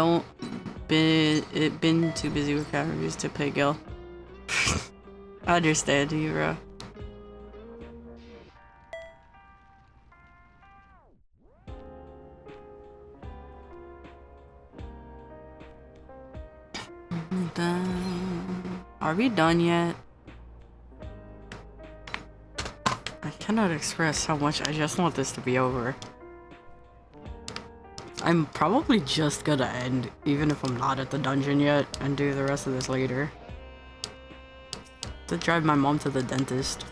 too busy with cat reviews to play Gil. I understand you, bro. Are we done yet? I cannot express how much I just want this to be over. I'm probably just gonna end, even if I'm not at the dungeon yet, and do the rest of this later. To drive my mom to the dentist.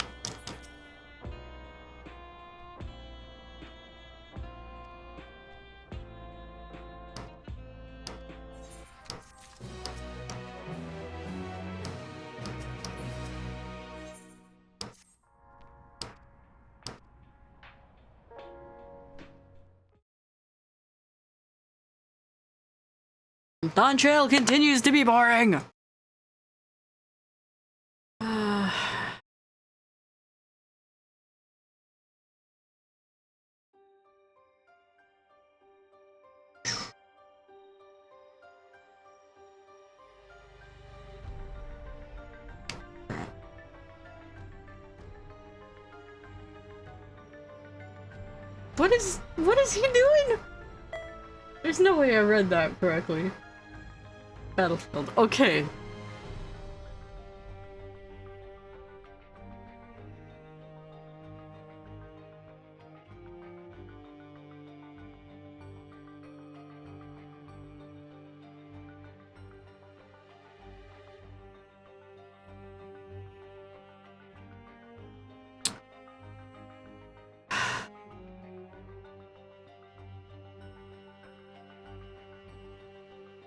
Dawn Trail continues to be boring! What is he doing? There's no way I read that correctly. Battlefield. Okay.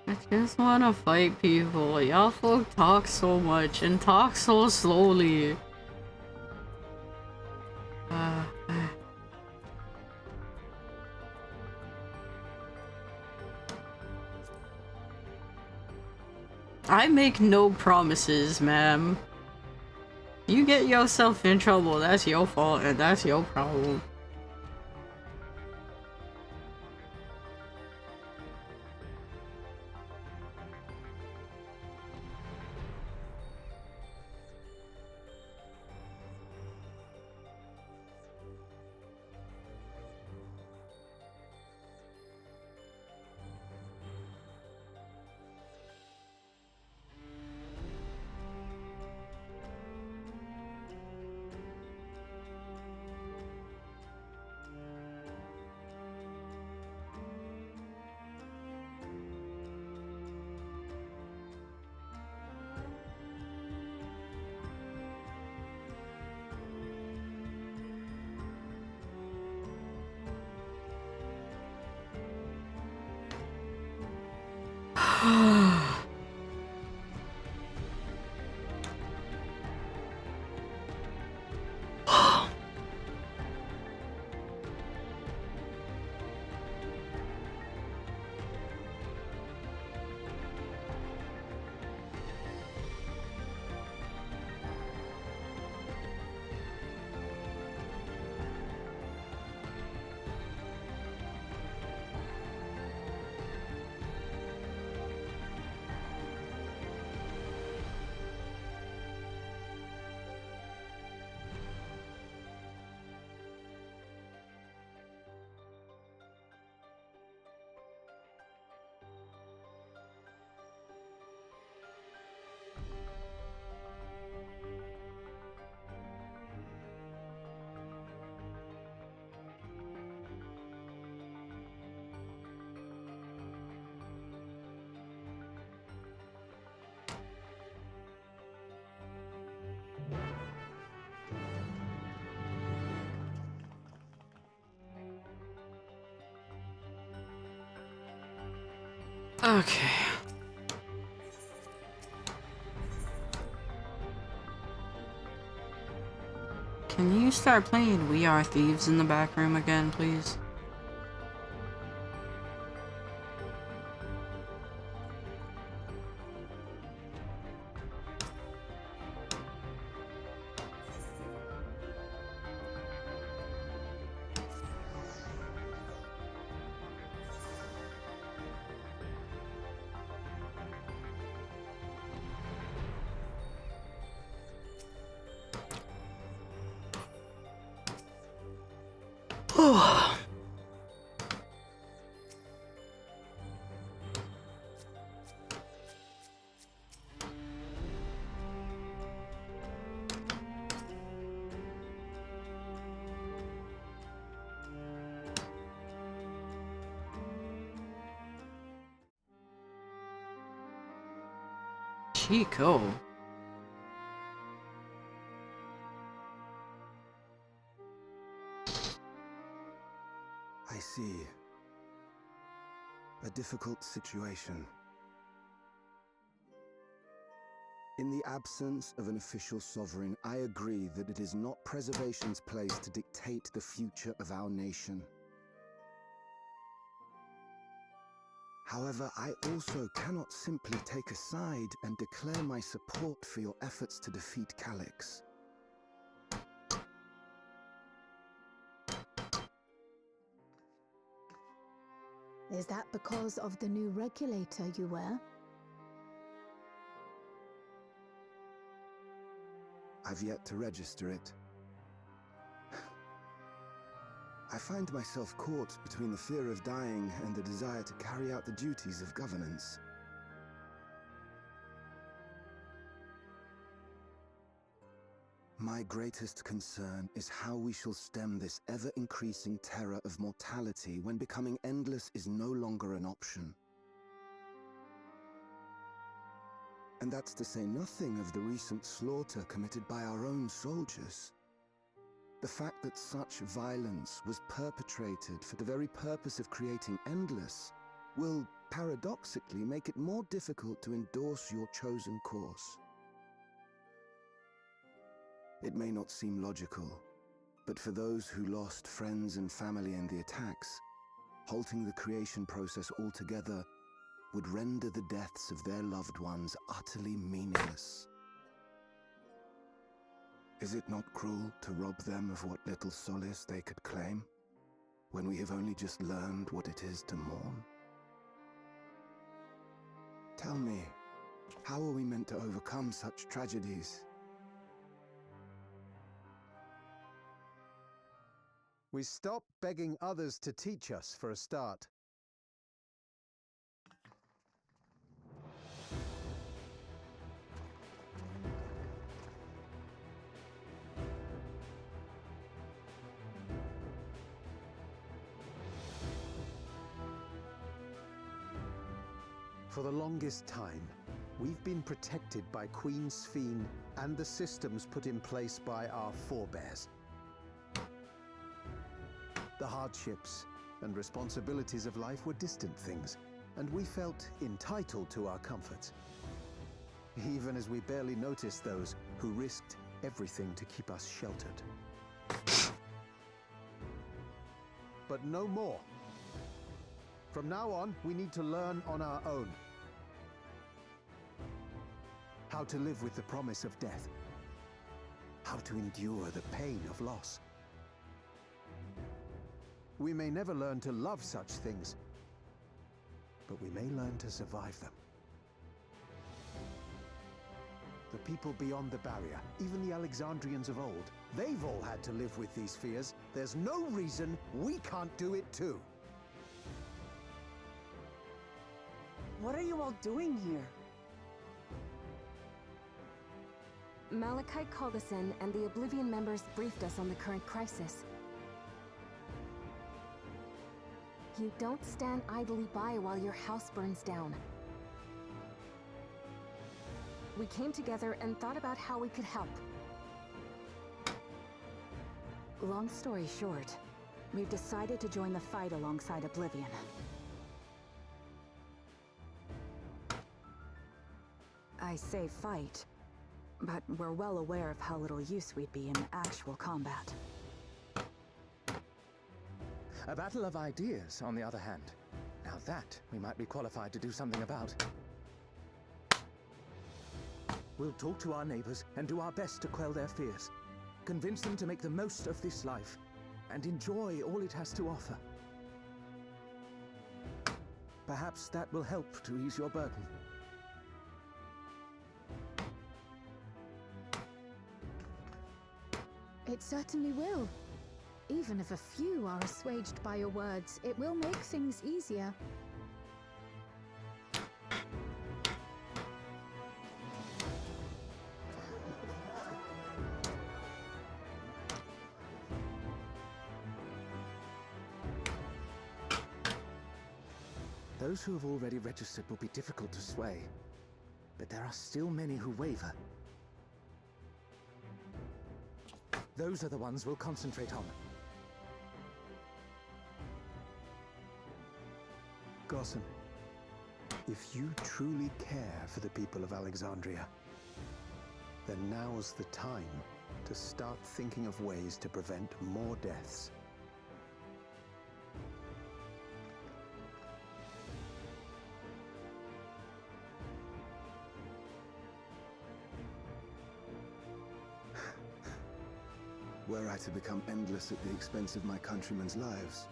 I just wanna fight people. Y'all folk talk so much and talk so slowly. I make no promises, ma'am. You get yourself in trouble, that's your fault and that's your problem. Okay. Can you start playing We Are Thieves in the back room again, please? Chico. I see. A difficult situation. In the absence of an official sovereign, I agree that it is not preservation's place to dictate the future of our nation. However, I also cannot simply take a side and declare my support for your efforts to defeat Calix. Is that because of the new regulator you wear? I've yet to register it. I find myself caught between the fear of dying and the desire to carry out the duties of governance. My greatest concern is how we shall stem this ever-increasing terror of mortality when becoming endless is no longer an option. And that's to say nothing of the recent slaughter committed by our own soldiers. The fact that such violence was perpetrated for the very purpose of creating endless will, paradoxically, make it more difficult to endorse your chosen course. It may not seem logical, but for those who lost friends and family in the attacks, halting the creation process altogether would render the deaths of their loved ones utterly meaningless. Is it not cruel to rob them of what little solace they could claim, when we have only just learned what it is to mourn? Tell me, how are we meant to overcome such tragedies? We stop begging others to teach us for a start. For the longest time, we've been protected by Queen Sphene and the systems put in place by our forebears. The hardships and responsibilities of life were distant things, and we felt entitled to our comforts, even as we barely noticed those who risked everything to keep us sheltered. But no more. From now on, we need to learn on our own. How to live with the promise of death. How to endure the pain of loss. We may never learn to love such things, but we may learn to survive them. The people beyond the barrier, even the Alexandrians of old, they've all had to live with these fears. There's no reason we can't do it too. What are you all doing here? Malachite called us in, and the Oblivion members briefed us on the current crisis. You don't stand idly by while your house burns down. We came together and thought about how we could help. Long story short, we've decided to join the fight alongside Oblivion. I say fight, but we're well aware of how little use we'd be in actual combat. A battle of ideas, on the other hand. Now that we might be qualified to do something about. We'll talk to our neighbors and do our best to quell their fears. Convince them to make the most of this life and enjoy all it has to offer. Perhaps that will help to ease your burden. It certainly will. Even if a few are assuaged by your words, it will make things easier. Those who have already registered will be difficult to sway, but there are still many who waver. Those are the ones we'll concentrate on. Gossen, if you truly care for the people of Alexandria, then now's the time to start thinking of ways to prevent more deaths. Were I to become endless at the expense of my countrymen's lives,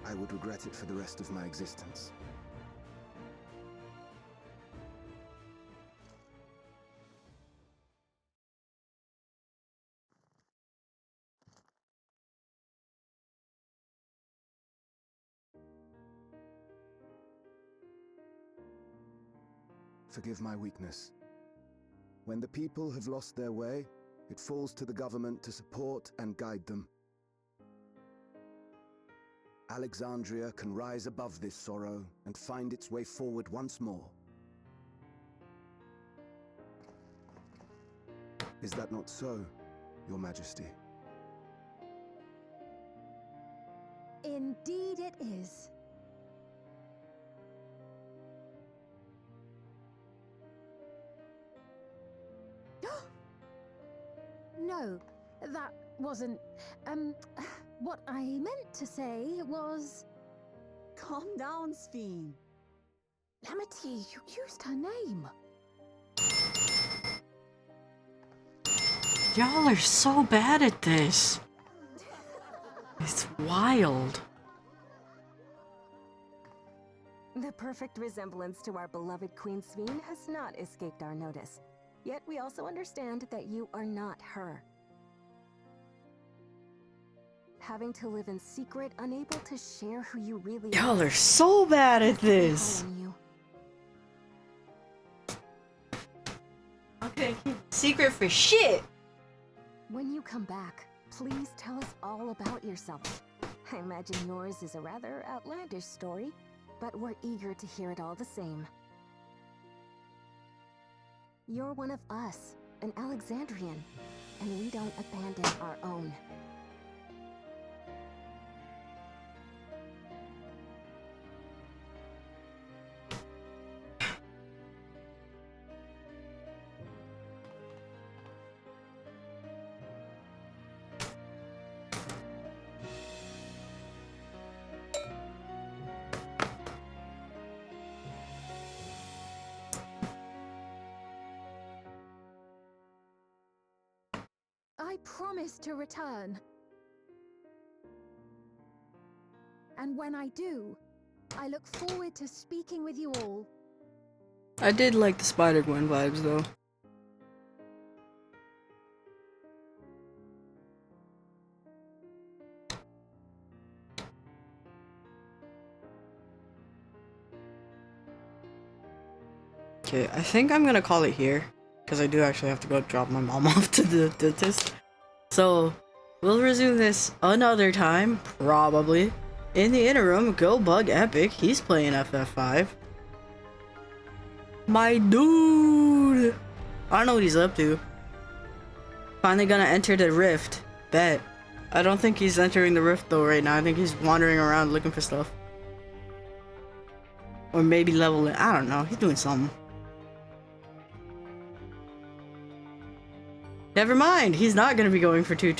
I would regret it for the rest of my existence. Forgive my weakness. When the people have lost their way, it falls to the government to support and guide them. Alexandria can rise above this sorrow and find its way forward once more. Is that not so, Your Majesty? Indeed it is. No, that wasn't... what I meant to say was... Calm down, Sphene. Lamity, you used her name. Y'all are so bad at this. It's wild. The perfect resemblance to our beloved Queen Sphene has not escaped our notice. Yet we also understand that you are not her. Having to live in secret, unable to share who you really are. Y'all are so bad at this. Okay, keep it secret for shit. When you come back, please tell us all about yourself. I imagine yours is a rather outlandish story, but we're eager to hear it all the same. You're one of us, an Alexandrian, and we don't abandon our own. I promise to return. And when I do, I look forward to speaking with you all. I did like the Spider-Gwen vibes, though. Okay, I think I'm gonna call it here, because I do actually have to go drop my mom off to the dentist. So, we'll resume this another time, probably. In the interim, go bug Epic, he's playing FF5. My dude! I don't know what he's up to. Finally gonna enter the rift. Bet. I don't think he's entering the rift though right now. I think he's wandering around looking for stuff. Or maybe leveling. I don't know. He's doing something. Never mind, he's not gonna be going for 2.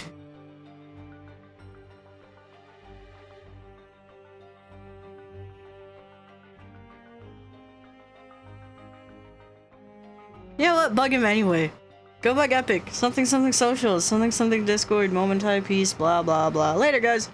You know what? Bug him anyway. Go bug Epic. Something something social. Something something Discord. Moment high peace. Blah blah blah. Later, guys.